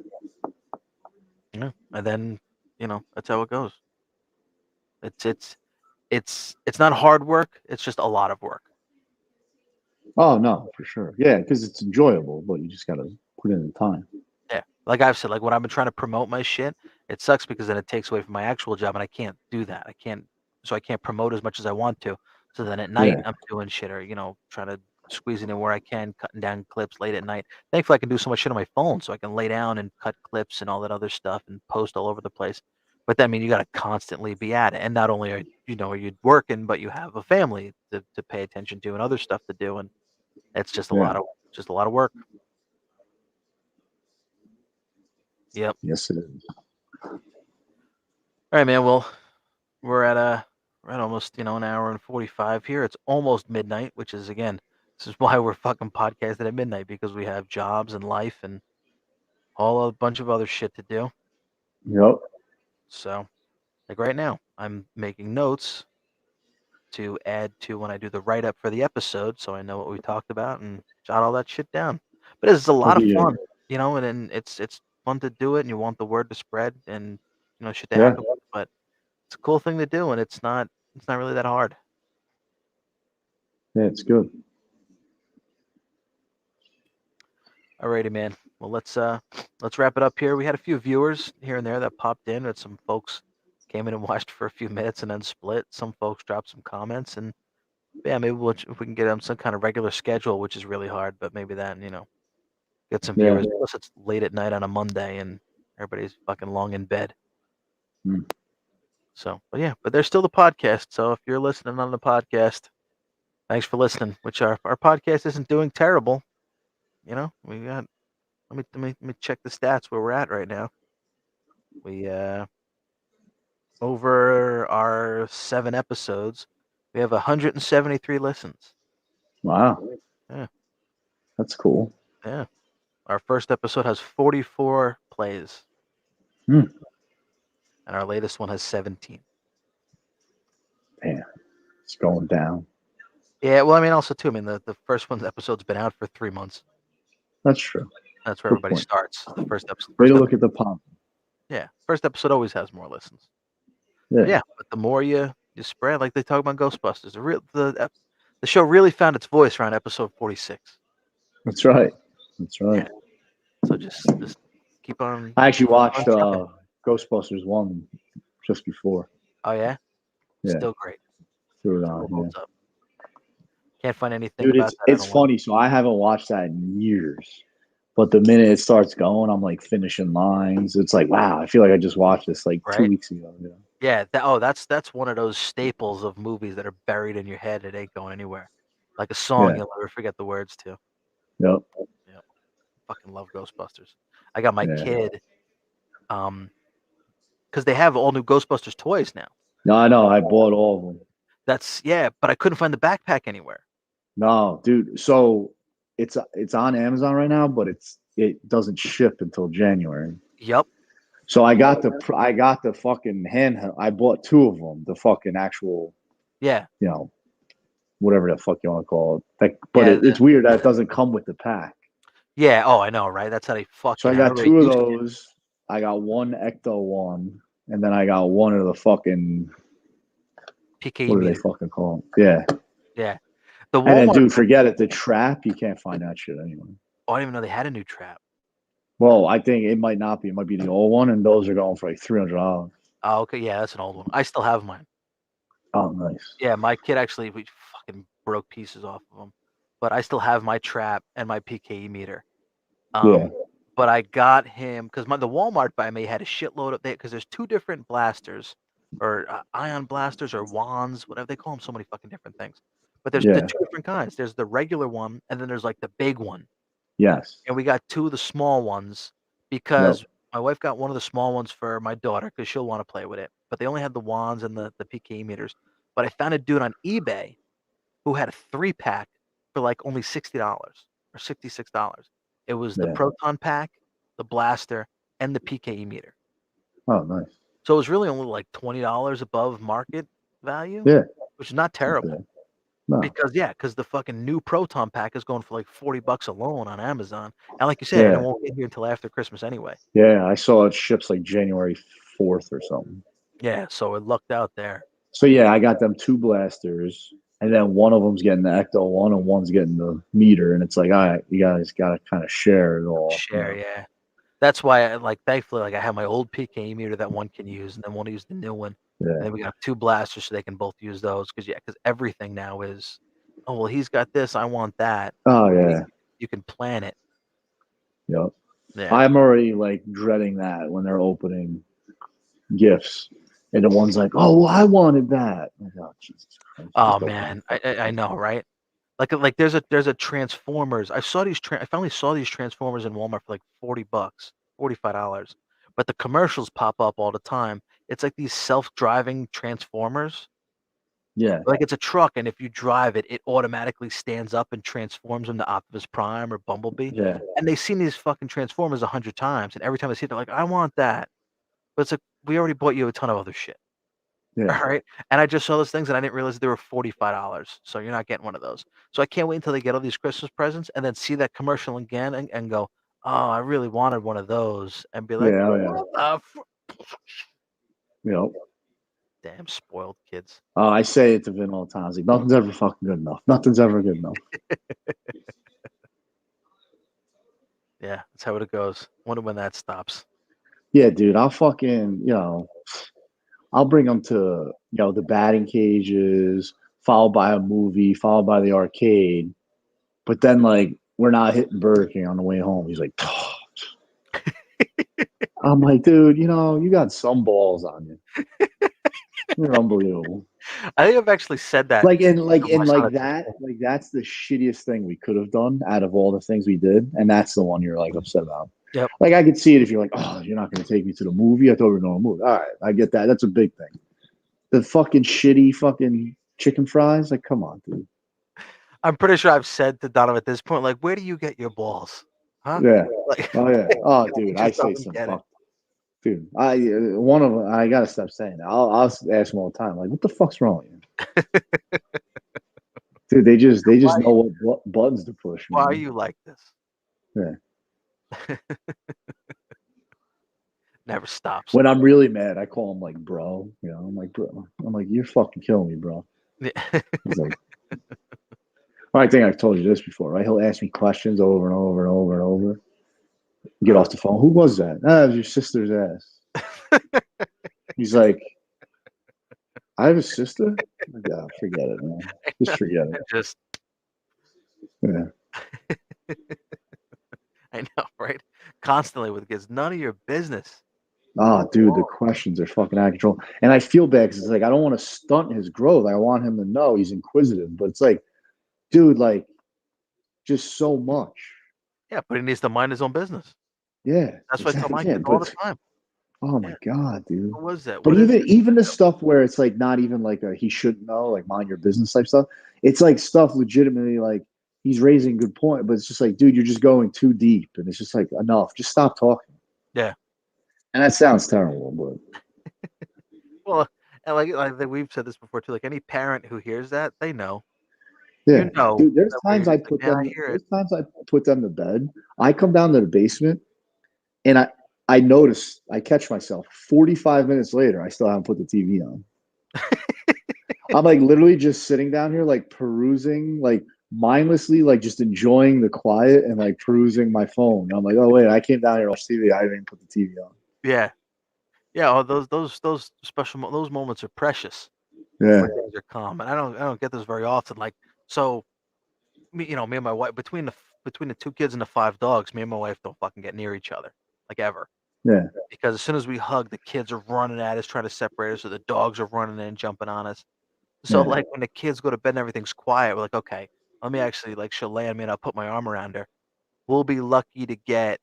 Yeah, and then, that's how it goes. It's it's it's not hard work, it's just a lot of work. Oh no, for sure. Yeah, because it's enjoyable, but you just gotta put in the time. Yeah. Like I've said, like, when I've been trying to promote my shit, it sucks because then it takes away from my actual job, and I can't do that. I can't promote as much as I want to. So then at night, Yeah, I'm doing shit or, trying to squeeze it in where I can, cutting down clips late at night. Thankfully, I can do so much shit on my phone, so I can lay down and cut clips and all that other stuff and post all over the place. But that means you gotta constantly be at it, and not only are you working, but you have a family to pay attention to and other stuff to do, and it's yeah. just a lot of work. Yep. Yes, it is. All right, man. Well, we're at almost an hour and 45 here. It's almost midnight, which is again, this is why we're fucking podcasting at midnight, because we have jobs and life and all a bunch of other shit to do. Yep. So, like right now, I'm making notes to add to when I do the write up for the episode, so I know what we talked about and jot all that shit down. But it's a lot Look of at you. fun, and then it's fun to do it, and you want the word to spread, and shit to Yeah. happen. But it's a cool thing to do, and it's not really that hard. Yeah, it's good. Alrighty, man. Well, let's wrap it up here. We had a few viewers here and there that popped in, and some folks came in and watched for a few minutes and then split. Some folks dropped some comments, and yeah, maybe if we can get them some kind of regular schedule, which is really hard, but maybe that get some Yeah. viewers. Plus, it's late at night on a Monday, and everybody's fucking long in bed. Mm. So, but there's still the podcast. So if you're listening on the podcast, thanks for listening. Which our podcast isn't doing terrible. We got. Let me check the stats where we're at right now. We over our 7 episodes, we have 173 listens. Wow. Yeah, That's cool. yeah. Our first episode has 44 plays, Hmm. and our latest one has 17. Damn. It's going down. Yeah, well, I mean, also too. I mean, the first one's episode's been out for 3 months. That's true. That's where Good everybody point. starts. The first episode. Way to look at the pump. Yeah, first episode always has more listens. Yeah. Yeah, but the more you spread, like they talk about Ghostbusters, the show really found its voice around episode 46. That's right. That's right. Yeah. So just keep on. I actually watched trucking. Ghostbusters 1 just before. Oh yeah, Yeah. still great. Threw it Still on. holds Yeah. up. Can't find anything Dude, about it's that. I it's don't like. funny. So I haven't watched that in years. But the minute it starts going, I'm like finishing lines. It's like, wow, I feel like I just watched this like 2 Right? weeks ago. Yeah. Yeah. That's one of those staples of movies that are buried in your head. It ain't going anywhere. Like a song Yeah. you'll never forget the words to. Yep. Yeah. Fucking love Ghostbusters. I got my Yeah. kid, because they have all new Ghostbusters toys now. No, I know. I bought all of them. But I couldn't find the backpack anywhere. No, dude. So it's on Amazon right now, but it doesn't ship until January. Yep. So I got the fucking handheld. I bought 2 of them. The fucking actual, Yeah. whatever the fuck you want to call it. But Yeah, it's weird that it doesn't come with the pack. Yeah. Oh, I know, right? That's how they So I got 2 of those. I got one Ecto one, and then I got one of the fucking PKE what do they meter. fucking call them? Yeah. Yeah. The And then, Walmart. dude, forget it. The trap, you can't find that shit anywhere. Oh, I didn't even know they had a new trap. Well, I think it might not be. It might be the old one, and those are going for like $300. Oh, okay. Yeah, that's an old one. I still have mine. Oh, nice. Yeah, my kid actually, we fucking broke pieces off of them, but I still have my trap and my PKE meter. Yeah. But I got him because the Walmart by me had a shitload of because there's 2 different blasters, or ion blasters or wands, whatever they call them, so many fucking different things. But there's the Yeah. 2 different kinds. There's the regular one, and then there's like the big one. Yes. And we got 2 of the small ones because my wife got one of the small ones for my daughter because she'll want to play with it. But they only had the wands and the PKE meters. But I found a dude on eBay who had a 3-pack for like only $60 or $66. It was the Yeah. proton pack, the blaster, and the PKE meter. Oh, nice. So it was really only like $20 above market value. Yeah. Which is not terrible. No. Because the fucking new proton pack is going for like $40 alone on Amazon. And like you said, and it won't get here until after Christmas anyway. Yeah, I saw it ships like January 4th or something. Yeah, so it lucked out there. So yeah, I got them 2 blasters, and then one of them's getting the Ecto one, and one's getting the meter, and it's like, all right, you guys got to kind of share it all. Yeah. That's why thankfully, I have my old PKE meter that one can use, and then one use the new one. Yeah. And then we got 2 blasters so they can both use those because everything now is, oh well, he's got this, I want that. Oh yeah. You can plan it. Yep. Yeah. I'm already like dreading that when they're opening gifts, and the one's like, "Oh, well, I wanted that." Like, oh, Jesus Christ. Oh man, I know, right? Like there's a Transformers. I finally saw these Transformers in Walmart for like $40. $45. But the commercials pop up all the time. It's like these self-driving transformers. Yeah. Like it's a truck, and if you drive it, it automatically stands up and transforms into Optimus Prime or Bumblebee. Yeah. And they've seen these fucking transformers 100 times, and every time they see it, they're like, "I want that." But it's like we already bought you a ton of other shit. Yeah. All right. And I just saw those things and I didn't realize they were $45. So you're not getting one of those. So I can't wait until they get all these Christmas presents and then see that commercial again and go, oh, I really wanted one of those. And be like, Yeah. Oh, yeah. what the You know. damn spoiled kids. I say it to Vin all the time. Like, nothing's ever fucking good enough. Nothing's ever good enough. Yeah, that's how it goes. Wonder when that stops. Yeah, dude. I'll fucking, I'll bring them to, the batting cages, followed by a movie, followed by the arcade. But then, like, we're not hitting Burger King on the way home. He's like, oh. I'm like, dude, you got some balls on you. You're unbelievable. I think I've actually said that Like and like to my and son like at this that, point. like that's the shittiest thing we could have done out of all the things we did, and that's the one you're like upset about. Yep. Like I could see it if you're like, oh, you're not going to take me to the movie. I thought we were going to movie. All right, I get that. That's a big thing. The fucking shitty fucking chicken fries. Like, come on, dude. I'm pretty sure I've said to Donovan at this point, like, where do you get your balls? Huh? Yeah. Like, Oh yeah. Oh, he dude. I just say doesn't some get it. fuck. Dude, one of them. I gotta stop saying that. I'll ask them all the time. Like, what the fuck's wrong with you? Dude, they just know what buttons to push, Why are man. you like this? Yeah. Never stops. When I'm really mad, I call him like bro. I'm like bro. I'm like, you're fucking killing me, bro. He's like, well, I think I've told you this before, right? He'll ask me questions over and over and over and over. Get off the phone. Who was that? Ah, it was your sister's ass. He's like, I have a sister? Yeah, forget it, man. Just forget it. Just, Yeah. I know, right? Constantly with kids. None of your business. Oh, dude, the questions are fucking out of control. And I feel bad because it's like, I don't want to stunt his growth. I want him to know he's inquisitive. But it's like, dude, like, just so much. Yeah, but he needs to mind his own business. Yeah. That's what I tell my Yeah, kids all but the time. oh my Yeah. God, dude. What was that? But What is it? even the stuff where it's like not even like a he shouldn't know, like mind your business type stuff. It's like stuff legitimately like he's raising a good point, but it's just like, dude, you're just going too deep. And it's just like enough. Just stop talking. Yeah. And that sounds terrible, but Well, and like we've said this before too. Like any parent who hears that, they know. yeah. You know. Dude, there's That times I put man, I them hear it. there's times I put them to bed. I come down to the basement and I notice I catch myself 45 minutes later, I still haven't put the TV on. I'm like literally just sitting down here, like perusing, like mindlessly, like just enjoying the quiet and like perusing my phone. And I'm like, oh wait, I came down here to watch TV. I didn't put the TV on. Yeah. Yeah. Oh, those special those moments are precious. Yeah. When things are calm, and I don't get this very often. Like so, me and my wife between the two kids and the five dogs, me and my wife don't fucking get near each other like ever. Yeah. Because as soon as we hug, the kids are running at us, trying to separate us, or the dogs are running in, jumping on us. So Yeah. like when the kids go to bed and everything's quiet, we're like, okay, let me actually like she'll lay on me and I'll put my arm around her. We'll be lucky to get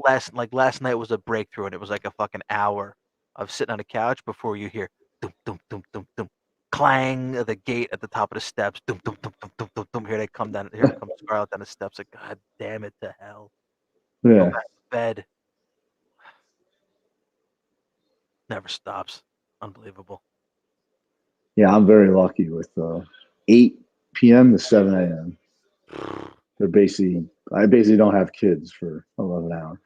last night was a breakthrough and it was like a fucking hour of sitting on the couch before you hear dum dum dum dum dum clang of the gate at the top of the steps. Dum dum dum dum dum dum dum. Here they come down. Here comes Scarlett down the steps. Like God damn it to hell. Go Yeah. back to bed. Never stops. Unbelievable. Yeah. I'm very lucky with 8 p.m. to 7 a.m. I basically don't have kids for 11 hours.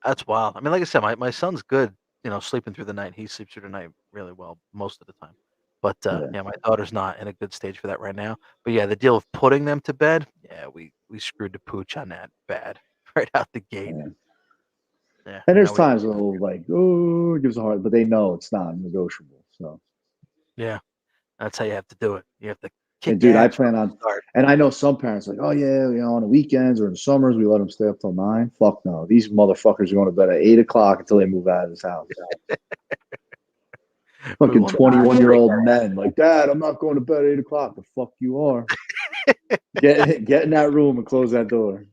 That's wild. I mean, like I said, my son's good, sleeping through the night. He sleeps through the night really well most of the time. But Yeah. yeah, my daughter's not in a good stage for that right now. But yeah, the deal of putting them to bed, yeah, we screwed the pooch on that bad right out the gate. Yeah. Yeah, And and there's now we times when they'll like, oh, it gives a heart, but they know it's not negotiable. So, yeah, that's how you have to do it. You have to kick and dude, I ass from plan the on, start. and I know some parents are like, oh yeah, on the weekends or in the summers we let them stay up till 9. Fuck no, these motherfuckers are going to bed at 8 o'clock until they move out of this house. We Fucking will not 21-year-old men like, Dad, I'm not going to bed at 8 o'clock. The fuck you are. Get in that room and close that door.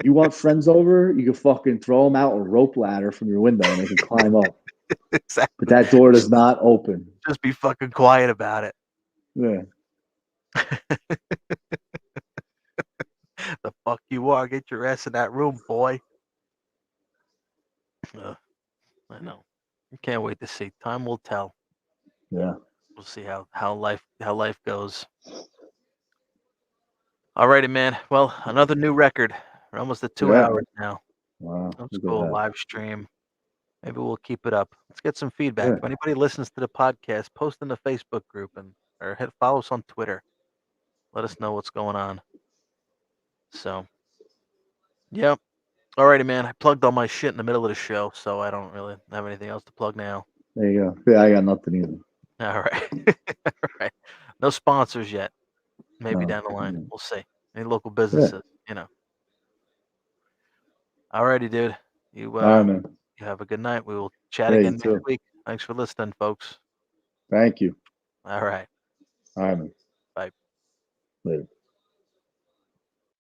you want friends over, you can fucking throw them out a rope ladder from your window and they can climb up. Exactly. But that door does not open. Just be fucking quiet about it. Yeah. The fuck you are? Get your ass in that room, boy. I know. I can't wait to see. Time will tell. Yeah. We'll see how life goes. Alrighty, man. Well, another new record. We're almost at 2 hours now. Wow. That's Look at cool. that. Live stream. Maybe we'll keep it up. Let's get some feedback. Yeah. If anybody listens to the podcast, post in the Facebook group or follow us on Twitter. Let us know what's going on. So, yep. Alrighty, man. I plugged all my shit in the middle of the show, so I don't really have anything else to plug now. There you go. Yeah, I got nothing either. All right. All right. No sponsors yet. Maybe No. down the line. We'll see. Any local Yeah. businesses, Alrighty, dude. You All right, man. you have a good night. We will chat Yeah, again you next too. week. Thanks for listening, folks. Thank you. All right. All right, man. Bye. Later.